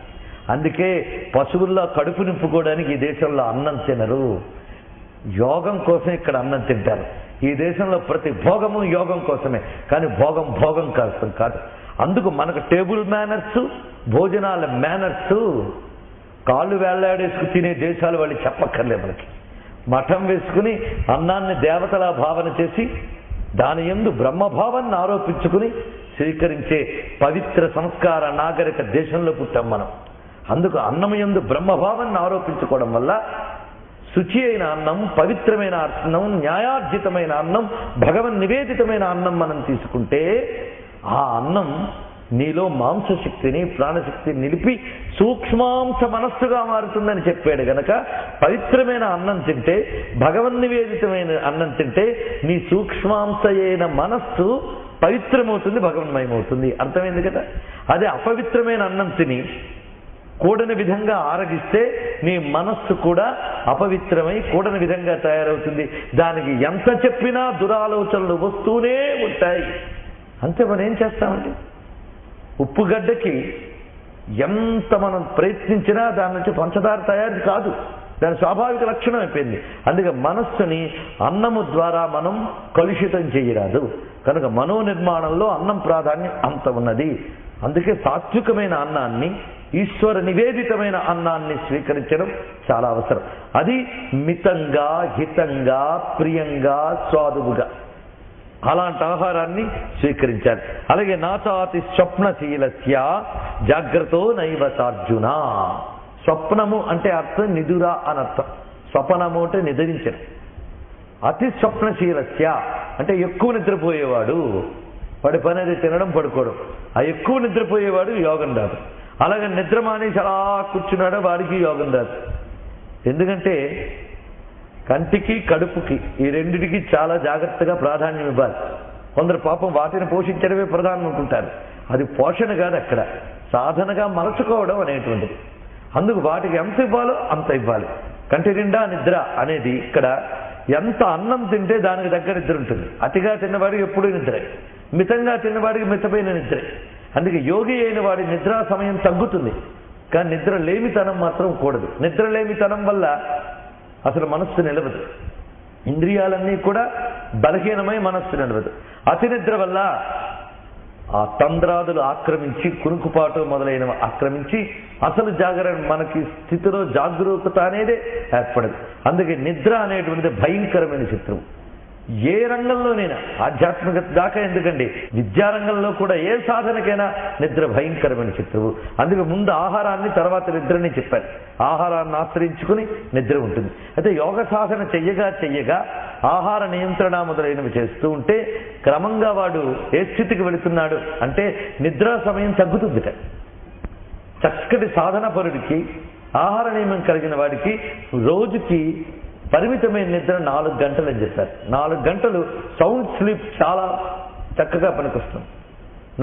అందుకే పశువుల్లో కడుపు నింపుకోవడానికి ఈ దేశంలో అన్నం తినరు, యోగం కోసం ఇక్కడ అన్నం తింటారు. ఈ దేశంలో ప్రతి భోగము యోగం కోసమే, కానీ భోగం భోగం కాదు. అందుకు మనకు టేబుల్ మేనర్స్, భోజనాల మేనర్స్ కాళ్ళు వేళ్లాడేసుకు తినే దేశాలు వాళ్ళు చెప్పక్కర్లే. మనకి మఠం వేసుకుని అన్నాన్ని దేవతలా భావన చేసి దాని యందు బ్రహ్మభావాన్ని ఆరోపించుకుని స్వీకరించే పవిత్ర సంస్కార నాగరిక దేశంలో పుట్టాం మనం. అందుకు అన్నం యందు బ్రహ్మభావాన్ని ఆరోపించుకోవడం వల్ల శుచి అయిన అన్నం, పవిత్రమైన అన్నం, న్యాయార్జితమైన అన్నం, భగవన్ నివేదితమైన అన్నం మనం తీసుకుంటే ఆ అన్నం నీలో మాంసశక్తిని, ప్రాణశక్తిని నిలిపి సూక్ష్మాంశ మనస్సుగా మారుతుందని చెప్పాడు గనక పవిత్రమైన అన్నం తింటే, భగవన్ నివేదితమైన అన్నం తింటే నీ సూక్ష్మాంశ అయిన మనస్సు పవిత్రమవుతుంది, భగవన్మయమవుతుంది. అర్థమైంది కదా. అదే అపవిత్రమైన అన్నం తిని కూడని విధంగా ఆరగిస్తే నీ మనస్సు కూడా అపవిత్రమై కూడని విధంగా తయారవుతుంది. దానికి ఎంత చెప్పినా దురాలోచనలు వస్తూనే ఉంటాయి. అంతే. మనం ఏం చేస్తామండి? ఉప్పుగడ్డకి ఎంత మనం ప్రయత్నించినా దాని నుంచి పంచదార తయారు కాదు. దాని స్వాభావిక లక్షణం అయిపోయింది. అందుకే మనస్సుని అన్నము ద్వారా మనం కలుషితం చేయరాదు. కనుక మనోనిర్మాణంలో అన్నం ప్రాధాన్యం అంత ఉన్నది. అందుకే సాత్వికమైన అన్నాన్ని, ఈశ్వర నివేదితమైన అన్నాన్ని స్వీకరించడం చాలా అవసరం. అది మితంగా, హితంగా, ప్రియంగా, స్వాదువుగా అలాంటి ఆహారాన్ని స్వీకరించాలి. అలాగే నాచాతి స్వప్నశీలస్య జాగ్రత్తో నైవతార్జున. స్వప్నము అంటే అర్థం నిదుర అనర్థం. స్వప్నము అంటే నిద్రించడం. అతి స్వప్నశీలస్య అంటే ఎక్కువ నిద్రపోయేవాడు, వాడి పని అది తినడం, పడుకోవడం. ఆ ఎక్కువ నిద్రపోయేవాడు యోగం రాదు. అలాగే నిద్ర మానేసి అలా కూర్చున్నాడో వాడికి యోగం రాదు. ఎందుకంటే కంటికి, కడుపుకి ఈ రెండిటికి చాలా జాగ్రత్తగా ప్రాధాన్యం ఇవ్వాలి. కొందరు పాపం వాటిని పోషించడమే ప్రధానం అనుకుంటారు. అది పోషణ కాదు, అక్కడ సాధనగా మలచుకోవడం అనేటువంటిది. అందుకు వాటికి ఎంత ఇవ్వాలో అంత ఇవ్వాలి. కంటి నిండా నిద్ర అనేది ఇక్కడ ఎంత అన్నం తింటే దానికి దగ్గర నిద్ర ఉంటుంది. అతిగా తిన్నవాడికి ఎప్పుడూ నిద్రే, మితంగా తిన్నవాడికి మితమైన నిద్రే. అందుకే యోగి అయిన వాడి నిద్రా సమయం తగ్గుతుంది, కానీ నిద్ర లేమితనం మాత్రం కూడదు. నిద్ర లేమితనం వల్ల అసలు మనస్సు నిలవదు. ఇంద్రియాలన్నీ కూడా బలహీనమై మనస్సు నిలవదు. అతి నిద్ర వల్ల ఆ తంద్రాదులు ఆక్రమించి, కునుకుపాటు మొదలైనవి ఆక్రమించి అసలు జాగరణ మనకి స్థితిలో జాగరూకత అనేదే ఏర్పడదు. అందుకే నిద్ర అనేటువంటిది భయంకరమైన శత్రువు. ఏ రంగంలోనైనా, ఆధ్యాత్మికత దాకా ఎందుకండి, విద్యారంగంలో కూడా ఏ సాధనకైనా నిద్ర భయంకరమైన శత్రువు. అందుకే ముందు ఆహారాన్ని, తర్వాత నిద్రని చెప్పారు. ఆహారాన్ని ఆశ్రయించుకుని నిద్ర ఉంటుంది. అయితే యోగ సాధన చెయ్యగా ఆహార నియంత్రణ మొదలైనవి చేస్తూ ఉంటే క్రమంగా వాడు ఏ స్థితికి వెళుతున్నాడు అంటే నిద్రా సమయం తగ్గుతుందిట. చక్కటి సాధన పరుడికి, ఆహార నియమం కలిగిన వాడికి రోజుకి పరిమితమైన నిద్ర 4 గంటలు అని చెప్పారు. 4 గంటలు సౌండ్ స్లీప్ చాలా చక్కగా పనికొస్తుంది.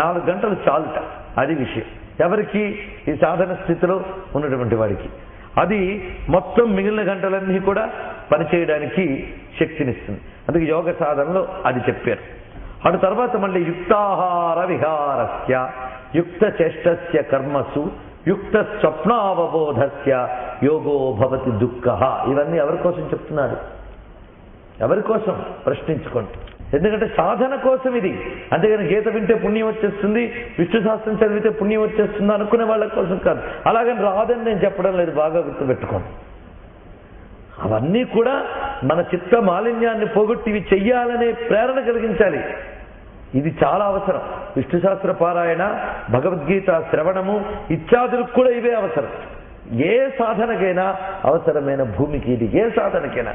4 గంటలు చాలుట. అది విషయం. ఎవరికి? ఈ సాధన స్థితిలో ఉన్నటువంటి వాడికి. అది మొత్తం మిగిలిన గంటలన్నీ కూడా పనిచేయడానికి శక్తినిస్తుంది. అందుకే యోగ సాధనలో అది చెప్పారు. అటు తర్వాత మళ్ళీ యుక్తాహార విహారస్య యుక్త చేష్టస్య కర్మసు యుక్త స్వప్నావబోధస్య యోగో భవతి దుఃఖ. ఇవన్నీ ఎవరి కోసం చెప్తున్నాడు? ఎవరి కోసం? ప్రశ్నించుకోండి. ఎందుకంటే సాధన కోసం ఇది. అంతేగాని గీత వింటే పుణ్యం వచ్చేస్తుంది, విష్ణు శాస్త్రం చదివితే పుణ్యం వచ్చేస్తుంది అనుకునే వాళ్ళ కోసం కాదు. అలాగని రాదని నేను చెప్పడం లేదు, బాగా గుర్తుపెట్టుకోండి. అవన్నీ కూడా మన చిత్త మాలిన్యాన్ని పోగొట్టి ఇవి చెయ్యాలనే ప్రేరణ కలిగించాలి. ఇది చాలా అవసరం. విష్ణు సహస్ర పారాయణ, భగవద్గీత శ్రవణము ఇత్యాదులకు కూడా ఇవే అవసరం. ఏ సాధనకైనా అవసరమైన భూమికి ఇది. ఏ సాధనకైనా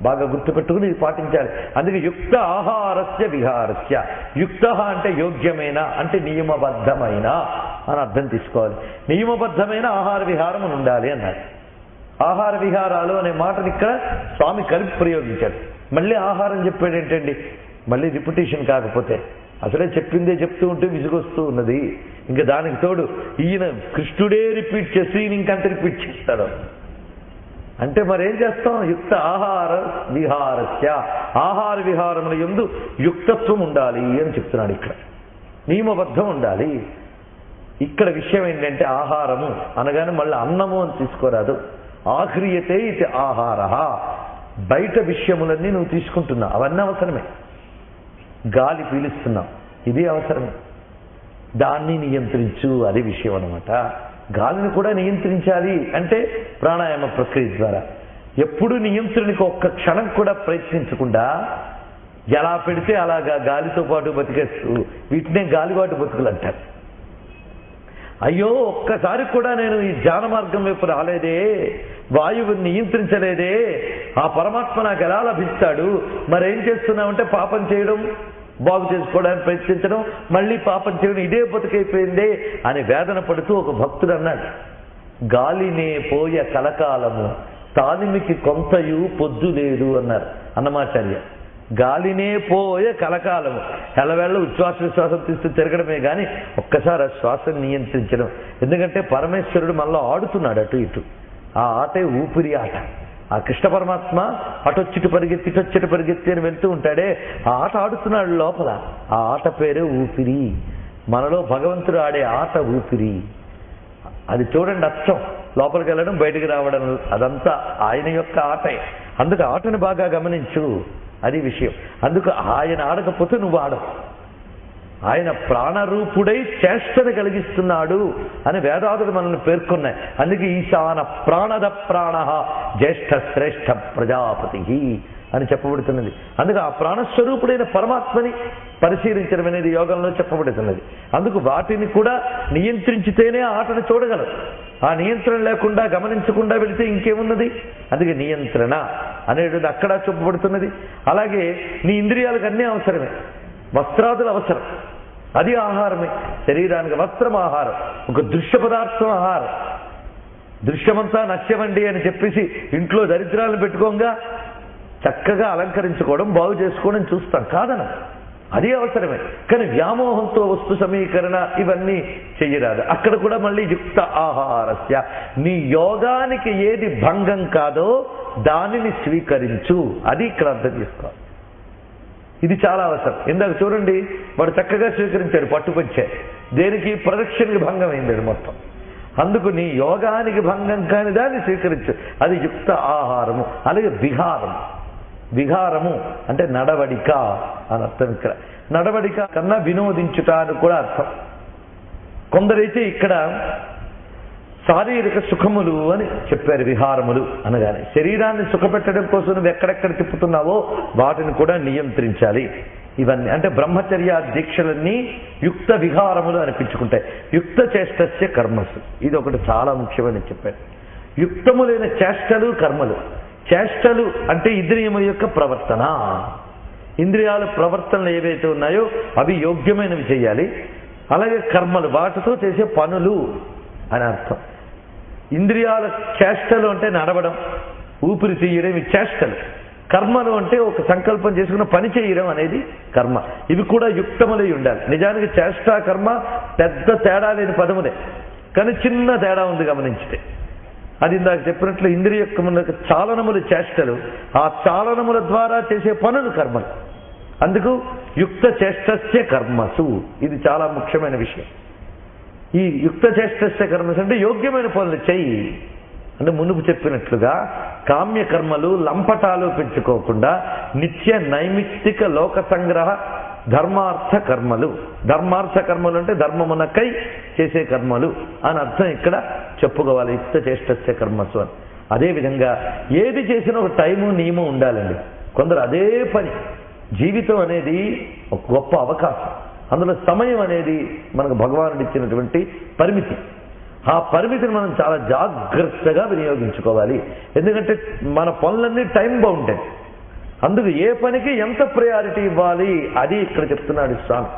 బాగా గుర్తుపెట్టుకుని ఇది పాటించాలి. అందుకే యుక్త ఆహారస్య విహారస్య. యుక్త అంటే యోగ్యమైన, అంటే నియమబద్ధమైన అని అర్థం తీసుకోవాలి. నియమబద్ధమైన ఆహార విహారం ఉండాలి అన్నారు. ఆహార విహారాలు అనే మాటని ఇక్కడ స్వామి కలిపి ప్రయోగించాడు. మళ్ళీ ఆహారం చెప్పాడు ఏంటండి, మళ్ళీ రిపిటేషన్ కాకపోతే. అసలే చెప్పిందే చెప్తూ ఉంటే విసుగొస్తూ ఉన్నది. ఇంకా దానికి తోడు ఈయన కృష్ణుడే రిపీట్ చేసి ఇంకంత రిపీట్ చేస్తాడు అంటే మరేం చేస్తాం? యుక్త ఆహార విహారస్య. ఆహార విహారముల యందు యుక్తత్వం ఉండాలి అని చెప్తున్నాడు. ఇక్కడ నియమబద్ధం ఉండాలి. ఇక్కడ విషయం ఏంటంటే ఆహారము అనగానే మళ్ళీ అన్నము అని తీసుకోరాదు. ఆహ్రియతే ఇది ఆహార. బయట విషయములన్నీ నువ్వు తీసుకుంటున్నావు, అవన్నీ అవసరమే. గాలి పీలుస్తున్నావు, ఇది అవసరమే. దాన్ని నియంత్రించు, అది విషయం అన్నమాట. గాలిని కూడా నియంత్రించాలి అంటే ప్రాణాయామ ప్రక్రియ ద్వారా. ఎప్పుడు నియంత్రణకి ఒక్క క్షణం కూడా ప్రయత్నించకుండా ఎలా పెడితే అలాగా గాలితో పాటు బతికేస్తూ, వీటినే గాలిబాటు బతుకులు అంటారు. అయ్యో ఒక్కసారి కూడా నేను ఈ ధ్యాన మార్గం వైపు రాలేదే, వాయువుని నియంత్రించలేదే, ఆ పరమాత్మ నాకు ఎలా లభిస్తాడు? మరేం చేస్తున్నామంటే పాపం చేయడం, బాగు చేసుకోవడానికి ప్రయత్నించడం, మళ్ళీ పాపం చేయడం, ఇదే బతుకైపోయిందే అని వేదన పడుతూ ఒక భక్తుడు అన్నాడు, గాలినే పోయ కలకాలము తాలిమికి కొంతయు పొద్దు లేదు అన్నారు అన్నమాచార్య. గాలినే పోయే కలకాలము, ఎల్లవేళ్ళ ఉచ్ఛ్వాస విశ్వాసం తీస్తూ తిరగడమే కానీ ఒక్కసారి ఆ శ్వాసను నియంత్రించడం. ఎందుకంటే పరమేశ్వరుడు మళ్ళీ ఆడుతున్నాడు అటు ఇటు. ఆ ఆటే ఊపిరి ఆట. ఆ కృష్ణ పరమాత్మ అటొచ్చిటి పరిగెత్తి ఇటొచ్చిటి పరిగెత్తి అని వెళ్తూ ఉంటాడే, ఆ ఆట ఆడుతున్నాడు లోపల. ఆ ఆట పేరే ఊపిరి. మనలో భగవంతుడు ఆడే ఆట ఊపిరి. అది చూడండి, అచ్చం లోపలికి వెళ్ళడం బయటికి రావడం, అదంతా ఆయన యొక్క ఆటే. అందుకు ఆటను బాగా గమనించు, అది విషయం. అందుకు ఆయన ఆడకపోతే నువ్వు ఆడవు. ఆయన ప్రాణరూపుడై చేష్టను కలిగిస్తున్నాడు అని వేదాదులు మనల్ని పేర్కొన్నాయి. అందుకే ఈశాన ప్రాణద ప్రాణ జ్యేష్ఠ శ్రేష్ఠ ప్రజాపతి అని చెప్పబడుతున్నది. అందుకే ఆ ప్రాణస్వరూపుడైన పరమాత్మని పరిశీలించడం అనేది యోగంలో చెప్పబడుతున్నది. అందుకు వాటిని కూడా నియంత్రించితేనే ఆటను చూడగలరు. ఆ నియంత్రణ లేకుండా గమనించకుండా వెళితే ఇంకేమున్నది? అందుకే నియంత్రణ అనేది అక్కడ చెప్పబడుతున్నది. అలాగే నీ ఇంద్రియాలకు అన్నీ అవసరమే. వస్త్రాదులు అవసరం, అది ఆహారమే. శరీరానికి వస్త్రం ఆహారం, ఒక దృశ్య పదార్థం ఆహారం. దృశ్యమంతా నశ్యమండి అని చెప్పేసి ఇంట్లో దరిద్రాలను పెట్టుకోగా చక్కగా అలంకరించుకోవడం, బాగు చేసుకోవడం చూస్తాం, కాదన, అది అవసరమే. కానీ వ్యామోహంతో వస్తు సమీకరణ ఇవన్నీ చెయ్యరాదు. అక్కడ కూడా మళ్ళీ యుక్త ఆహారస్య. నీ యోగానికి ఏది భంగం కాదో దానిని స్వీకరించు, అది ఇక్కడ అర్థం చేసుకోవాలి. ఇది చాలా అవసరం. ఇందాక చూడండి, వాడు చక్కగా స్వీకరించాడు, పట్టుకొచ్చే దేనికి ప్రదక్షిణకి భంగం అయింది మొత్తం. అందుకు నీ యోగానికి భంగం కాని దాన్ని స్వీకరించు, అది యుక్త ఆహారము. అలాగే విహారము. విహారము అంటే నడవడిక అని అర్థం. ఇక్కడ నడవడిక కన్నా వినోదించుట అని కూడా అర్థం. కొందరైతే ఇక్కడ శారీరక సుఖములు అని చెప్పారు. విహారములు అనగానే శరీరాన్ని సుఖపెట్టడం కోసం నువ్వు ఎక్కడెక్కడ తిప్పుతున్నావో వాటిని కూడా నియంత్రించాలి. ఇవన్నీ అంటే బ్రహ్మచర్య దీక్షలన్నీ యుక్త విహారములు అనిపించుకుంటాయి. యుక్త చేష్టస్య కర్మసు, ఇది ఒకటి చాలా ముఖ్యమని చెప్పారు. యుక్తములైన చేష్టలు కర్మలు. చేష్టలు అంటే ఇంద్రియముల యొక్క ప్రవర్తన. ఇంద్రియాల ప్రవర్తనలు ఏవైతే ఉన్నాయో అవి యోగ్యమైనవి చేయాలి. అలాగే కర్మలు, వాటితో చేసే పనులు అని అర్థం. ఇంద్రియాల చేష్టలు అంటే నడవడం, ఊపిరి తీయడం, ఇవి చేష్టలు. కర్మలు అంటే ఒక సంకల్పం చేసుకున్న పని చేయడం అనేది కర్మ. ఇవి కూడా యుక్తములై ఉండాలి. నిజానికి చేష్ట కర్మ పెద్ద తేడా లేని పదములే, కానీ చిన్న తేడా ఉంది గమనించితే. అది ఇందాక చెప్పినట్లు ఇంద్రియములకు చాలనములు చేష్టలు, ఆ చాలనముల ద్వారా చేసే పనులు కర్మలు. అందుకు యుక్త చేష్టస్య కర్మసు, ఇది చాలా ముఖ్యమైన విషయం. ఈ యుక్త చేష్టస్య కర్మసు అంటే యోగ్యమైన పనులు చెయ్యి. అంటే మునుపు చెప్పినట్లుగా కామ్య కర్మలు, లంపటాలు పెంచుకోకుండా నిత్య నైమిత్తిక లోక సంగ్రహ ధర్మార్థ కర్మలు. ధర్మార్థ కర్మలు అంటే ధర్మమునకై చేసే కర్మలు అని అర్థం ఇక్కడ చెప్పుకోవాలి. యుక్త చేష్టస్య కర్మసు అని. అదేవిధంగా ఏది చేసినా ఒక టైము నియమం ఉండాలండి. కొందరు అదే పని, జీవితం అనేది ఒక గొప్ప అవకాశం, అందులో సమయం అనేది మనకు భగవానుడు ఇచ్చినటువంటి పరిమితి. ఆ పరిమితిని మనం చాలా జాగ్రత్తగా వినియోగించుకోవాలి. ఎందుకంటే మన పనులన్నీ టైం బాగుంటాయి. అందుకు ఏ పనికి ఎంత ప్రయారిటీ ఇవ్వాలి అది ఇక్కడ చెప్తున్నాడు స్వామి.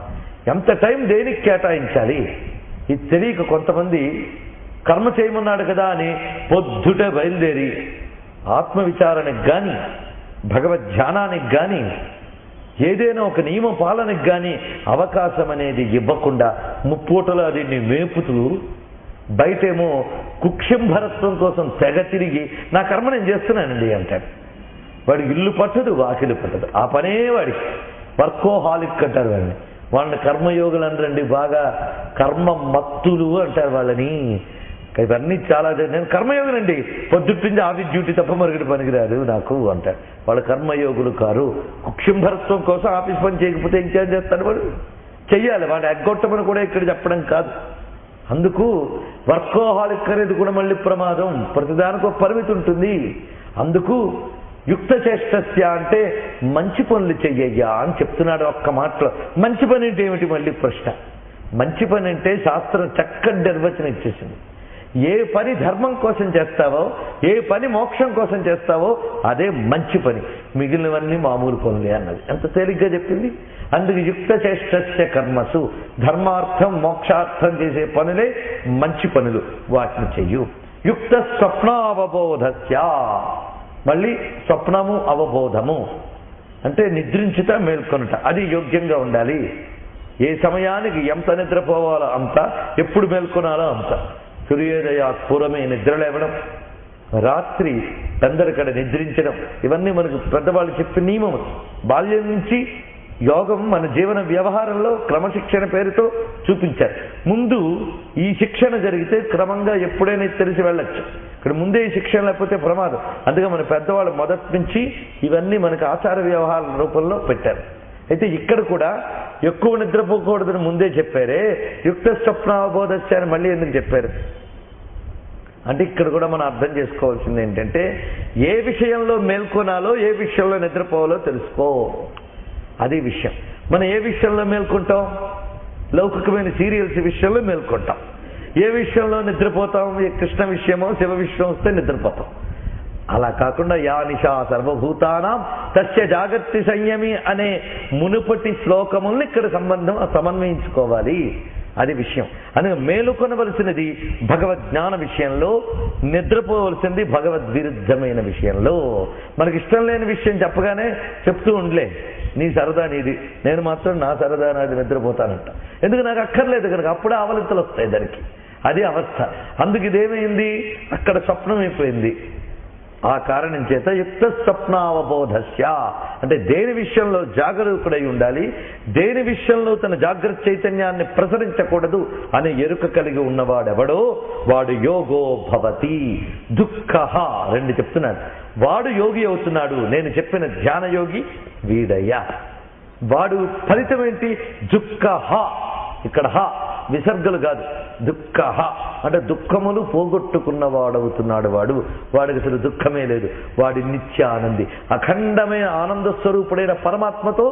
ఎంత టైం దేనికి కేటాయించాలి ఇది తెలియక కొంతమంది కర్మ చేయమన్నాడు కదా అని పొద్దుటే బయలుదేరి ఆత్మవిచారణకు కానీ భగవద్ ధ్యానానికి కానీ ఏదైనా ఒక నియమ పాలనకు కానీ అవకాశం అనేది ఇవ్వకుండా ముప్పూటలో దీన్ని మేపుతూ బయటేమో కుక్షింభరత్వం కోసం తెగ తిరిగి నా కర్మ నేను చేస్తున్నానండి అంటాడు. వాడికి ఇల్లు పట్టదు, వాకిలు పట్టదు, ఆ పనే వాడికి. వర్కోహాలిక్ అంటారు వాళ్ళని. వాళ్ళని కర్మయోగులు అనరండి, బాగా కర్మ మత్తులు అంటారు వాళ్ళని. ఇవన్నీ చాలా నేను కర్మయోగులండి, పొద్దుట్టించి ఆఫీస్ డ్యూటీ తప్ప మరొకటి పనికిరాదు నాకు అంటారు. వాళ్ళు కర్మయోగులు కారు. కుక్షింభరత్వం కోసం ఆఫీస్ పని చేయకపోతే ఇంకేం చేస్తాడు వాడు? చెయ్యాలి. వాడు ఎగ్గొట్టమని కూడా ఇక్కడ చెప్పడం కాదు. అందుకు వర్కోహాలిక్ అనేది కూడా మళ్ళీ ప్రమాదం. ప్రతిదానికి ఒక పరిమితి ఉంటుంది. అందుకు యుక్త చేష్టస్య అంటే మంచి పనులు చెయ్యయ్యా అని చెప్తున్నాడు ఒక్క మాటలో. మంచి పని అంటే ఏమిటి మళ్ళీ ప్రశ్న? మంచి పని అంటే శాస్త్రం చక్కటి నిర్వచనం ఇచ్చేసింది. ఏ పని ధర్మం కోసం చేస్తావో, ఏ పని మోక్షం కోసం చేస్తావో అదే మంచి పని, మిగిలినవన్నీ మామూలు పనులే అన్నది. ఎంత తేలిగ్గా చెప్పింది. అందుకు యుక్త చేష్టస్య కర్మసు, ధర్మార్థం మోక్షార్థం చేసే పనులే మంచి పనులు, వాటిని చెయ్యు. యుక్త స్వప్నావబోధస్య, మళ్ళీ స్వప్నము అవబోధము అంటే నిద్రించుట మేల్కొనుట, అది యోగ్యంగా ఉండాలి. ఏ సమయానికి ఎంత నిద్రపోవాలో అంత, ఎప్పుడు మేల్కొనాలో అంత. సూర్యోదయ పూర్వమే నిద్ర లేవడం, రాత్రి పెందరికడ నిద్రించడం, ఇవన్నీ మనకు పెద్దవాళ్ళు చెప్పిన నియమం. బాల్యం నుంచి యోగం మన జీవన వ్యవహారంలో క్రమశిక్షణ పేరుతో చూపించారు. ముందు ఈ శిక్షణ జరిగితే క్రమంగా ఎప్పుడైనా తెలిసి వెళ్ళొచ్చు. ఇక్కడ ముందే ఈ శిక్షణ లేకపోతే ప్రమాదం. అందుకే మన పెద్దవాళ్ళు మొదటి నుంచి ఇవన్నీ మనకు ఆచార వ్యవహారాల రూపంలో పెట్టారు. అయితే ఇక్కడ కూడా ఎక్కువ నిద్రపోకూడదని ముందే చెప్పారే, యుక్త స్వప్నావబోధస్య అని మళ్ళీ ఎందుకు చెప్పారు అంటే ఇక్కడ కూడా మనం అర్థం చేసుకోవాల్సింది ఏంటంటే, ఏ విషయంలో మేల్కొనాలో ఏ విషయంలో నిద్రపోవాలో తెలుసుకో, అది విషయం. మనం ఏ విషయంలో మేల్కొంటాం? లౌకికమైన సీరియల్స్ విషయంలో మేల్కొంటాం. ఏ విషయంలో నిద్రపోతాం? ఏ కృష్ణ విషయమో శివ విషయం వస్తే నిద్రపోతాం. అలా కాకుండా యా నిశా సర్వభూతానాం తస్య జాగర్తి సంయమి అనే మునుపటి శ్లోకముల్ని ఇక్కడ సమన్వయించుకోవాలి, అది విషయం. అని మేలుకొనవలసినది భగవద్ జ్ఞాన విషయంలో, నిద్రపోవలసింది భగవద్విరుద్ధమైన విషయంలో. మనకి ఇష్టం లేని విషయం చెప్పగానే చెప్తూ ఉండలే, నీ సరదా నీది, నేను మాత్రం నా సరదా నాది నిద్రపోతానంట. ఎందుకు? నాకు అక్కర్లేదు కనుక. అప్పుడే ఆవలింతలు వస్తాయి దానికి, అది అవస్థ. అందుకు ఇదేమైంది? అక్కడ స్వప్నం అయిపోయింది. ఆ కారణం చేత యుక్త స్వప్నావబోధస్య అంటే దేని విషయంలో జాగరూకుడై ఉండాలి, దేని విషయంలో తన జాగ్రత్త చైతన్యాన్ని ప్రసరించకూడదు అనే ఎరుక కలిగి ఉన్నవాడెవడో వాడు యోగో భవతి. దుఃఖ రెండు చెప్తున్నాడు. వాడు యోగి అవుతున్నాడు. నేను చెప్పిన ధ్యాన యోగి వీడయ్యా. వాడు ఫలితం ఏంటి? దుఃఖ. ఇక్కడ విసర్గలు కాదు, దుఃఖ అంటే దుఃఖములు పోగొట్టుకున్న వాడవుతున్నాడు వాడు. వాడికి అసలు దుఃఖమే లేదు. వాడి నిత్య ఆనంది, అఖండమైన ఆనంద స్వరూపుడైన పరమాత్మతో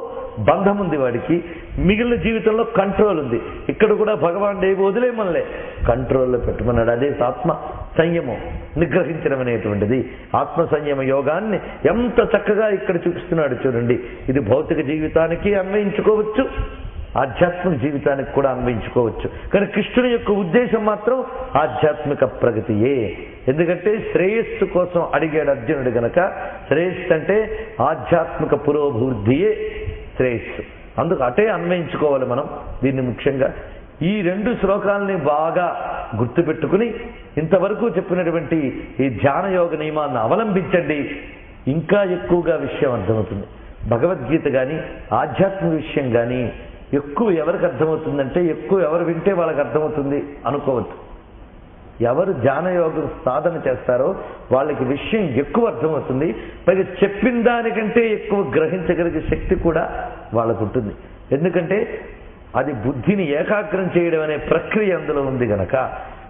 బంధం ఉంది వాడికి. మిగిలిన జీవితంలో కంట్రోల్ ఉంది. ఇక్కడ కూడా భగవాన్ ఏవి వదిలేమనలే, కంట్రోల్లో పెట్టమన్నాడు. అదే ఆత్మ సంయమం, నిగ్రహించడం అనేటువంటిది. ఆత్మ సంయమ యోగాన్ని ఎంత చక్కగా ఇక్కడ చూపిస్తున్నాడు చూడండి. ఇది భౌతిక జీవితానికి అన్వయించుకోవచ్చు, ఆధ్యాత్మిక జీవితానికి కూడా అన్వయించుకోవచ్చు. కానీ కృష్ణుని యొక్క ఉద్దేశం మాత్రం ఆధ్యాత్మిక ప్రగతియే. ఎందుకంటే శ్రేయస్సు కోసం అడిగాడు అర్జునుడు గనక. శ్రేయస్సు అంటే ఆధ్యాత్మిక పురోభివృద్ధియే శ్రేయస్సు. అందుకు అటే అన్వయించుకోవాలి మనం దీన్ని. ముఖ్యంగా ఈ రెండు శ్లోకాలని బాగా గుర్తుపెట్టుకుని ఇంతవరకు చెప్పినటువంటి ఈ ధ్యాన యోగ నియమాన్ని అవలంబించండి, ఇంకా ఎక్కువగా విషయం అర్థమవుతుంది. భగవద్గీత కానీ ఆధ్యాత్మిక విషయం కానీ ఎక్కువ ఎవరికి అర్థమవుతుందంటే, ఎక్కువ ఎవరు వింటే వాళ్ళకి అర్థమవుతుంది అనుకోవద్దు. ఎవరు ధ్యానయోగం సాధన చేస్తారో వాళ్ళకి విషయం ఎక్కువ అర్థమవుతుంది. పైగా చెప్పిన దానికంటే ఎక్కువ గ్రహించగలిగే శక్తి కూడా వాళ్ళకు ఉంటుంది. ఎందుకంటే అది బుద్ధిని ఏకాగ్రం చేయడం అనే ప్రక్రియ అందులో ఉంది గనక.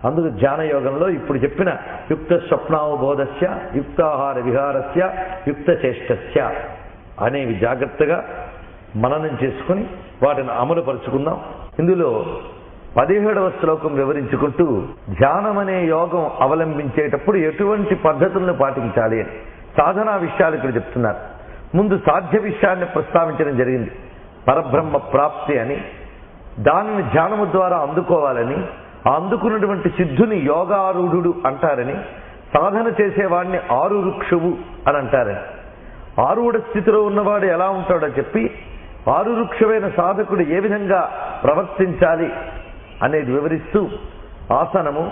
అందుకు ధ్యాన యోగంలో ఇప్పుడు చెప్పిన యుక్త స్వప్నావబోధస్య, యుక్తాహార విహారస్య, యుక్త చేష్టస్య అనేవి జాగ్రత్తగా మననం చేసుకుని వాటిని అమలు పరుచుకుందాం. ఇందులో 17వ శ్లోకం వివరించుకుంటూ ధ్యానం అనే యోగం అవలంబించేటప్పుడు ఎటువంటి పద్ధతులను పాటించాలి అని సాధనా విషయాలు ఇక్కడ చెప్తున్నారు. ముందు సాధ్య విషయాన్ని ప్రస్తావించడం జరిగింది. పరబ్రహ్మ ప్రాప్తి అని, దానిని ధ్యానము ద్వారా అందుకోవాలని, అందుకున్నటువంటి సిద్ధుని యోగారూఢుడు అంటారని, సాధన చేసేవాడిని ఆరురుక్షువు అని అంటారని, ఆరూఢ స్థితిలో ఉన్నవాడు ఎలా ఉంటాడో చెప్పి ఆరురుక్షమైన సాధకుడు ఏ విధంగా ప్రవర్తించాలి అనేది వివరిస్తూ ఆసనము,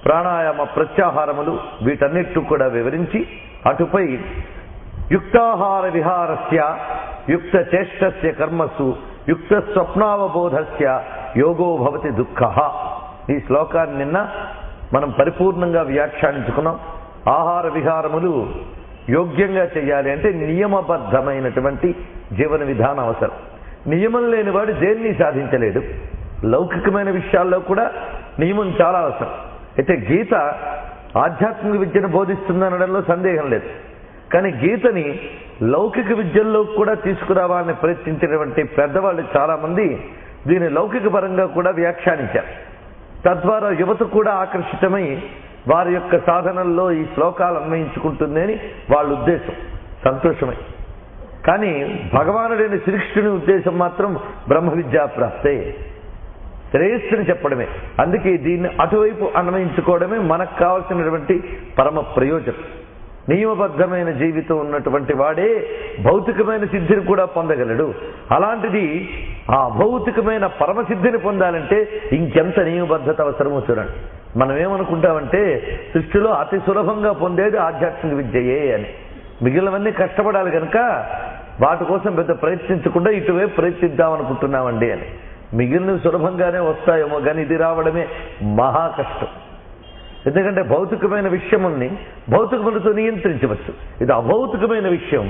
ప్రాణాయామ, ప్రత్యాహారములు వీటన్నిటి కూడా వివరించి అటుపై యుక్తాహార విహారస్య, యుక్త చేష్టస్య కర్మసు, యుక్త స్వప్నావబోధస్య యోగో భవతి దుఃఖః. ఈ శ్లోకాన్ని నిన్న మనం పరిపూర్ణంగా వ్యాఖ్యానించుకున్నాం. ఆహార విహారములు యోగ్యంగా చేయాలి అంటే నియమబద్ధమైనటువంటి జీవన విధానం అవసరం. నియమం లేనివాడు దేన్ని సాధించలేడు. లౌకికమైన విషయాల్లో కూడా నియమం చాలా అవసరం. అయితే గీత ఆధ్యాత్మిక విద్యను బోధిస్తుందనడంలో సందేహం లేదు. కానీ గీతని లౌకిక విద్యల్లో కూడా తీసుకురావాలని ప్రయత్నించినటువంటి పెద్దవాళ్ళు చాలా మంది దీని లౌకిక పరంగా కూడా వ్యాఖ్యానించారు. తద్వారా యువత కూడా ఆకర్షితమై వారి యొక్క సాధనల్లో ఈ శ్లోకాలు అన్వయించుకుంటుంది అని వాళ్ళ ఉద్దేశం. సంతోషమే. కానీ భగవానుడైన శ్రీకృష్ణుని ఉద్దేశం మాత్రం బ్రహ్మ విద్యా ప్రాప్తే, శ్రేయస్సుని చెప్పడమే. అందుకే దీన్ని అటువైపు అన్వయించుకోవడమే మనకు కావాల్సినటువంటి పరమ ప్రయోజనం. నియమబద్ధమైన జీవితం ఉన్నటువంటి వాడే భౌతికమైన సిద్ధిని కూడా పొందగలడు. అలాంటిది ఆ భౌతికమైన పరమసిద్ధిని పొందాలంటే ఇంకెంత నియమబద్ధత అవసరమో చూడండి. మనం ఏమనుకుంటామంటే సృష్టిలో అతి సులభంగా పొందేది ఆధ్యాత్మిక విద్యయే అని. మిగిలినవన్నీ కష్టపడాలి కనుక వాటి కోసం పెద్ద ప్రయత్నించకుండా ఇటువైపు ప్రయత్నిద్దామనుకుంటున్నామండి అని. మిగిలినవి సులభంగానే వస్తాయేమో కానీ ఇది రావడమే మహా కష్టం. ఎందుకంటే భౌతికమైన విషయముల్ని భౌతికములతో నియంత్రించవచ్చు. ఇది అభౌతికమైన విషయం.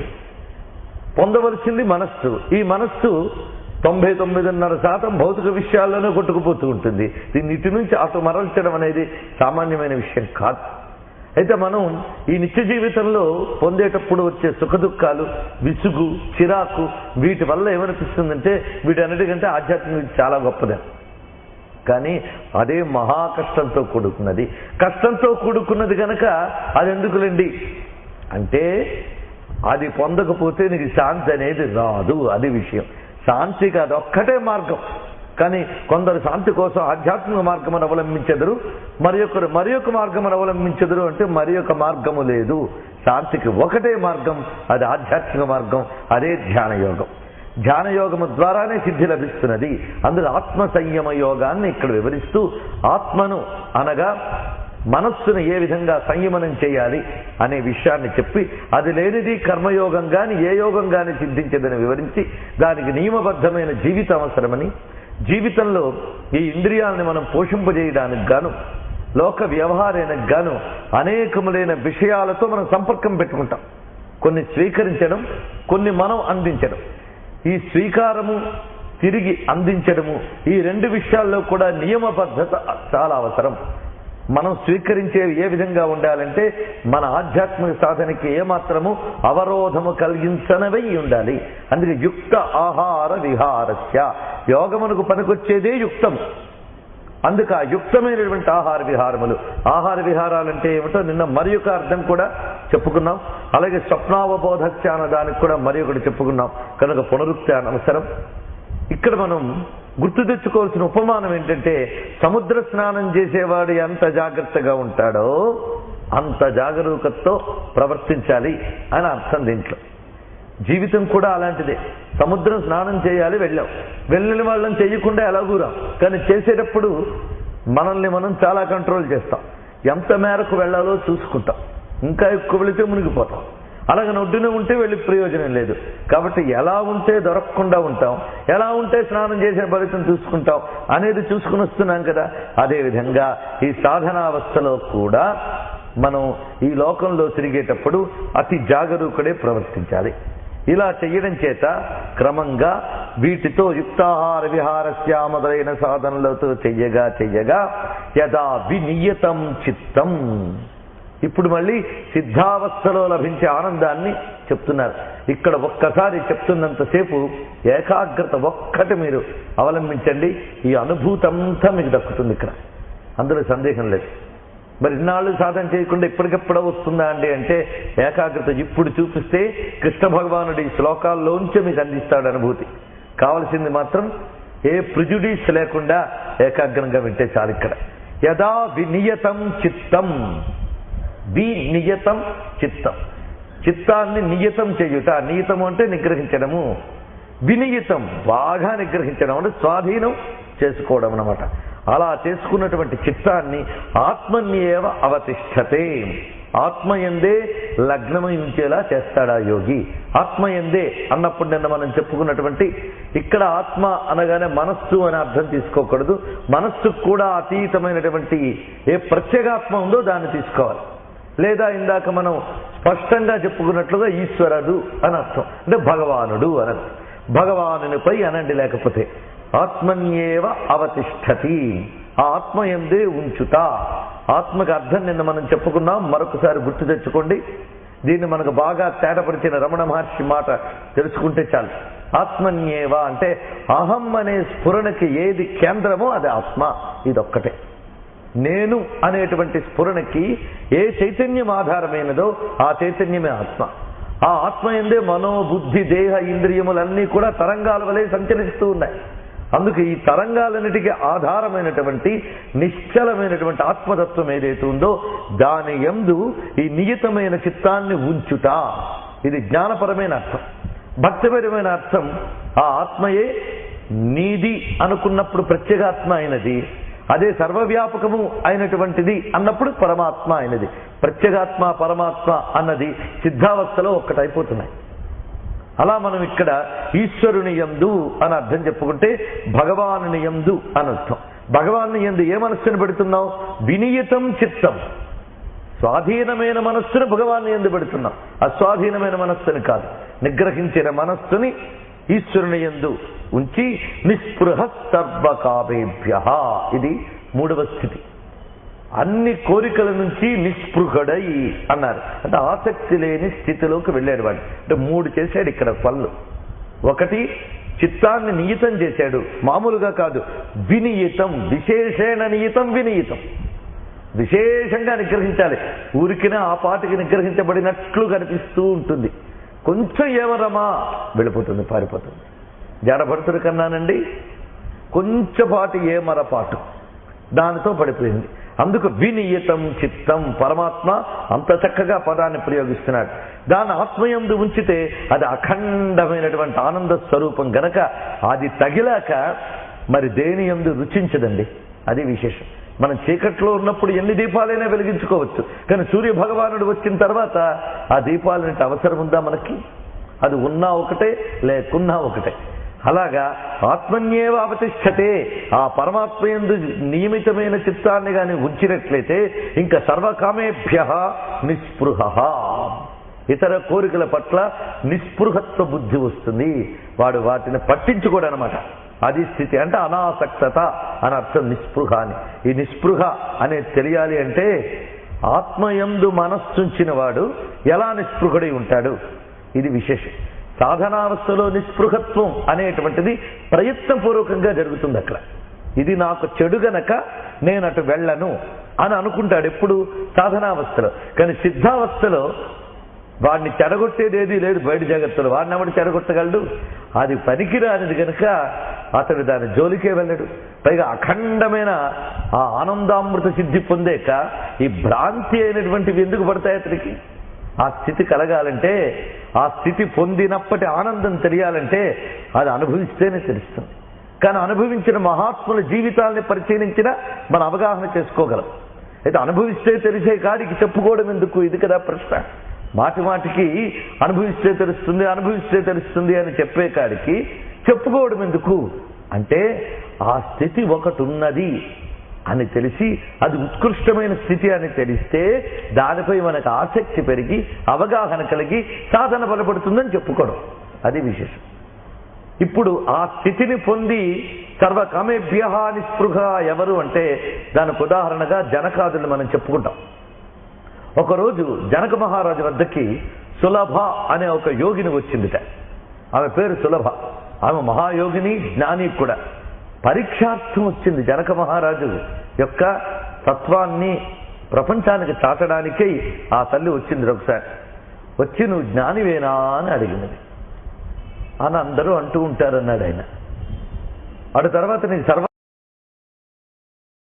పొందవలసింది మనస్సు. ఈ మనస్సు 99.5% భౌతిక విషయాల్లోనే కొట్టుకుపోతూ ఉంటుంది. దీన్ని ఇటు నుంచి అటు మరల్చడం అనేది సామాన్యమైన విషయం కాదు. అయితే మనం ఈ నిత్య జీవితంలో పొందేటప్పుడు వచ్చే సుఖదుఖాలు, విసుగు, చిరాకు వీటి వల్ల ఏమనిపిస్తుందంటే వీటన్నిటికంటే ఆధ్యాత్మిక చాలా గొప్పదే. కానీ అదే మహా కష్టంతో కూడుకున్నది. కష్టంతో కూడుకున్నది కనుక అది ఎందుకులేండి అంటే అది పొందకపోతే నీకు శాంతి అనేది రాదు. అది విషయం. శాంతికి అది ఒక్కటే మార్గం. కానీ కొందరు శాంతి కోసం ఆధ్యాత్మిక మార్గమును అవలంబించెదరు, మరి ఒక మార్గమును అవలంబించెదరు. అంటే మరి ఒక మార్గము లేదు. శాంతికి ఒకటే మార్గం, అది ఆధ్యాత్మిక మార్గం. అదే ధ్యాన యోగం. ధ్యాన యోగము ద్వారానే సిద్ధి లభిస్తున్నది. అందులో ఆత్మ సంయమ యోగాన్ని ఇక్కడ వివరిస్తూ ఆత్మను అనగా మనస్సును ఏ విధంగా సంయమనం చేయాలి అనే విషయాన్ని చెప్పి అది లేనిది కర్మయోగం కానీ ఏ యోగం కానీ సిద్ధించదని వివరించి దానికి నియమబద్ధమైన జీవితం అవసరమని, జీవితంలో ఈ ఇంద్రియాలని మనం పోషింపజేయడానికి గాను లోక వ్యవహారానికి గాను అనేకములైన విషయాలతో మనం సంపర్కం పెట్టుకుంటాం. కొన్ని స్వీకరించడం, కొన్ని మనం అందించడం. ఈ స్వీకారము తిరిగి అందించడము ఈ రెండు విషయాల్లో కూడా నియమబద్ధత చాలా అవసరం. మనం స్వీకరించేవి ఏ విధంగా ఉండాలంటే మన ఆధ్యాత్మిక సాధనకి ఏమాత్రము అవరోధము కలిగించనవై ఉండాలి. అందుకే యుక్త ఆహార విహారస్య, యోగమునకు పనికొచ్చేదే యుక్తం. అందుకు ఆ యుక్తమైనటువంటి ఆహార విహారములు. ఆహార విహారాలంటే ఏమిటో నిన్న మరి ఒక అర్థం కూడా చెప్పుకున్నాం. అలాగే స్వప్నావబోధస్య అన్న దానికి కూడా మరి ఒకటి చెప్పుకున్నాం. కనుక పునరుక్తి అవసరం. ఇక్కడ మనం గుర్తు తెచ్చుకోవాల్సిన ఉపమానం ఏంటంటే సముద్ర స్నానం చేసేవాడు ఎంత జాగ్రత్తగా ఉంటాడో అంత జాగరూకతతో ప్రవర్తించాలి అని అర్థం. దీంట్లో జీవితం కూడా అలాంటిదే. సముద్రం స్నానం చేయాలి, వెళ్ళిన వాళ్ళని చేయకుండా ఎలాగూరాం. కానీ చేసేటప్పుడు మనల్ని మనం చాలా కంట్రోల్ చేస్తాం. ఎంత మేరకు వెళ్ళాలో చూసుకుంటాం. ఇంకా ఎక్కువ వెళితే మునిగిపోతాం. అలాగే ఒడ్డున ఉంటే వెళ్ళి ప్రయోజనం లేదు. కాబట్టి ఎలా ఉంటే దొరకకుండా ఉంటాం, ఎలా ఉంటే స్నానం చేసే ఫలితం చూసుకుంటాం అనేది చూసుకుని వస్తున్నాం కదా. అదేవిధంగా ఈ సాధనావస్థలో కూడా మనం ఈ లోకంలో తిరిగేటప్పుడు అతి జాగరూకుడే ప్రవర్తించాలి. ఇలా చెయ్యడం చేత క్రమంగా వీటితో యుక్తాహార విహారస్య మొదలైన సాధనలతో చెయ్యగా యదా వినియతం చిత్తం. ఇప్పుడు మళ్ళీ సిద్ధావస్థలో లభించే ఆనందాన్ని చెప్తున్నారు. ఇక్కడ ఒక్కసారి చెప్తున్నంతసేపు ఏకాగ్రత ఒక్కటి మీరు అవలంబించండి, ఈ అనుభూతంతా మీకు దక్కుతుంది. ఇక్కడ అందులో సందేహం లేదు. మరి ఇన్నాళ్ళు సాధన చేయకుండా ఇప్పటికెప్పుడో వస్తుందా అండి అంటే ఏకాగ్రత ఇప్పుడు చూపిస్తే కృష్ణ భగవానుడు ఈ శ్లోకాల్లోంచి మీకు అందిస్తాడు అనుభూతి. కావలసింది మాత్రం ఏ ప్రిజుడీస్ లేకుండా ఏకాగ్రంగా వింటే చాలు. ఇక్కడ యదా వినియతం చిత్తం, వినియతం చిత్తం, చిత్తాన్ని నియతం చేయుట. నియతం అంటే నిగ్రహించడము, వినియతం బాగా నిగ్రహించడం అంటే స్వాధీనం చేసుకోవడం అన్నమాట. అలా చేసుకున్నటువంటి చిత్తాన్ని ఆత్మన్యేవ అవతిష్ఠతే, ఆత్మయందే లగ్నమై ఉంచేలా చేస్తాడా యోగి. ఆత్మయందే అన్నప్పుడు నిన్న మనం చెప్పుకున్నటువంటి ఇక్కడ ఆత్మ అనగానే మనస్సు అని అర్థం తీసుకోకూడదు. మనస్సుకు కూడా అతీతమైనటువంటి ఏ ప్రత్యేగాత్మ ఉందో దాన్ని తీసుకోవాలి. లేదా ఇందాక మనం స్పష్టంగా చెప్పుకున్నట్లుగా ఈశ్వరుడు అని అర్థం, అంటే భగవానుడు అని. భగవానునిపై అనండి, లేకపోతే ఆత్మన్యేవ అవతిష్ఠతి, ఆ ఆత్మయందే ఉంచుట. ఆత్మకు అర్థం నిన్న మనం చెప్పుకున్నాం, మరొకసారి గుర్తు తెచ్చుకోండి. దీన్ని మనకు బాగా తేటపరిచిన రమణ మహర్షి మాట తెలుసుకుంటే చాలు. ఆత్మన్యేవ అంటే అహం అనే స్ఫురణకి ఏది కేంద్రమో అది ఆత్మ. ఇదొక్కటే. నేను అనేటువంటి స్ఫురణకి ఏ చైతన్యం ఆధారమైనదో ఆ చైతన్యమే ఆత్మ. ఆ ఆత్మయందే మనోబుద్ధి దేహ ఇంద్రియములన్నీ కూడా తరంగాల వలె సంచరిస్తూ ఉన్నాయి. అందుకే ఈ తరంగాలన్నిటికీ ఆధారమైనటువంటి నిశ్చలమైనటువంటి ఆత్మతత్వం ఏదైతే ఉందో దాని యందు ఈ నియతమైన చిత్తాన్ని ఉంచుట. ఇది జ్ఞానపరమైన అర్థం. భక్తిపరమైన అర్థం ఆ ఆత్మయే నీది అనుకున్నప్పుడు ప్రత్యేగాత్మ అయినది, అదే సర్వవ్యాపకము అయినటువంటిది అన్నప్పుడు పరమాత్మ అయినది. ప్రత్యేగాత్మ పరమాత్మ అన్నది సిద్ధావస్థలో ఒక్కటైపోతున్నాయి. అలా మనం ఇక్కడ ఈశ్వరుని యందు అని అర్థం చెప్పుకుంటే భగవానుని యందు అని అర్థం. భగవాను యందు ఏ మనస్సును పెడుతున్నావు? వినియతం చిత్తం, స్వాధీనమైన మనస్సును భగవాను యందు పెడుతున్నాం, అస్వాధీనమైన మనస్సుని కాదు. నిగ్రహించిన మనస్సుని ఈశ్వరుని యందు ఉంచి నిస్పృహ సర్వకామేభ్యః, ఇది మూడవ స్థితి. అన్ని కోరికల నుంచి నిస్పృహుడై అన్నారు. అంటే ఆసక్తి లేని స్థితిలోకి వెళ్ళాడు వాడు. అంటే మూడు చేశాడు ఇక్కడ పనులు. ఒకటి చిత్తాన్ని నియతం చేశాడు, మామూలుగా కాదు, వినియతం, విశేషణ నియతం వినియతం. విశేషంగా నిగ్రహించాలి. ఊరికినే ఆ పాటికి నిగ్రహించబడినట్లు కనిపిస్తూ ఉంటుంది. కొంచెం ఏమరమా వెళ్ళిపోతుంది, పారిపోతుంది. జడభడుతుడు కన్నానండి కొంచెం పాటు ఏమరపాటు దానితో పడిపోయింది. అందుకు వినియతం చిత్తం, పరమాత్మ అంత చక్కగా పదాన్ని ప్రయోగిస్తున్నాడు. దాన్ని ఆత్మయందు ఉంచితే అది అఖండమైనటువంటి ఆనంద స్వరూపం గనక అది తగిలాక మరి దేని యందు రుచించదండి. అది విశేషం. మనం చీకట్లో ఉన్నప్పుడు ఎన్ని దీపాలైనా వెలిగించుకోవచ్చు, కానీ సూర్య భగవానుడు వచ్చిన తర్వాత ఆ దీపాలన్నిటి అవసరం ఉందా మనకి? అది ఉన్నా ఒకటే, లేకున్నా ఒకటే. అలాగా ఆత్మన్యేవ అవతిష్ఠతే, ఆ పరమాత్మయందు నియమితమైన చిత్తాన్ని కానీ ఉంచినట్లయితే ఇంకా సర్వకామేభ్యః నిస్పృహః, ఇతర కోరికల పట్ల నిస్పృహత్వ బుద్ధి వస్తుంది. వాడు వాటిని పట్టించుకోడనమాట. అది స్థితి. అంటే అనాసక్తత అని అర్థం నిస్పృహ అని. ఈ నిస్పృహ అనేది తెలియాలి అంటే ఆత్మయందు మనస్సుంచిన వాడు ఎలా నిస్పృహుడై ఉంటాడు, ఇది విశేషం. సాధనావస్థలో నిస్పృహత్వం అనేటువంటిది ప్రయత్నపూర్వకంగా జరుగుతుంది అక్కడ. ఇది నాకు చెడు గనక నేను అటు వెళ్ళను అని అనుకుంటాడు ఎప్పుడు సాధనావస్థలో. కానీ సిద్ధావస్థలో వాడిని చెడగొట్టేది ఏదీ లేదు బయట జగత్తులో. వాడిని ఎవడు చెడగొట్టగలడు? అది పనికిరానిది కనుక అతడు దాని జోలికే వెళ్ళడు. పైగా అఖండమైన ఆ ఆనందామృత సిద్ధి పొందాక ఈ భ్రాంతి అయినటువంటివి ఎందుకు పడతాయి అతడికి? ఆ స్థితి కలగాలంటే, ఆ స్థితి పొందినప్పటి ఆనందం తెలియాలంటే అది అనుభవిస్తేనే తెలుస్తుంది. కానీ అనుభవించిన మహాత్ముల జీవితాలని పరిశీలించినా మన అవగాహన చేసుకోగలం. అయితే అనుభవిస్తే తెలిసే కాడికి చెప్పుకోవడం ఎందుకు? ఇది కదా ప్రశ్న. మాటి మాటికి అనుభవిస్తే తెలుస్తుంది, అనుభవిస్తే తెలుస్తుంది అని చెప్పే కాడికి చెప్పుకోవడం ఎందుకు అంటే ఆ స్థితి ఒకటి ఉన్నది అని తెలిసి అది ఉత్కృష్టమైన స్థితి అని తెలిస్తే దానిపై మనకు ఆసక్తి పెరిగి అవగాహన కలిగి సాధన బలపడుతుందని చెప్పుకోవడం అది విశేషం. ఇప్పుడు ఆ స్థితిని పొంది సర్వకామేభ్య నిస్పృహ ఎవరు అంటే దానికి ఉదాహరణగా జనకాదులు మనం చెప్పుకుంటాం. ఒకరోజు జనక మహారాజు వద్దకి సులభ అనే ఒక యోగిని వచ్చిందిట. ఆమె పేరు సులభ. ఆమె మహాయోగిని, జ్ఞాని కూడా. పరీక్షార్థం వచ్చింది జనక మహారాజు యొక్క తత్వాన్ని ప్రపంచానికి చాటడానికై ఆ తల్లి వచ్చింది. ఒకసారి వచ్చి నువ్వు జ్ఞానివేనా అని అడిగినది. అని అందరూ అంటూ ఉంటారన్నాడు ఆయన. అటు తర్వాత నీకు సర్వ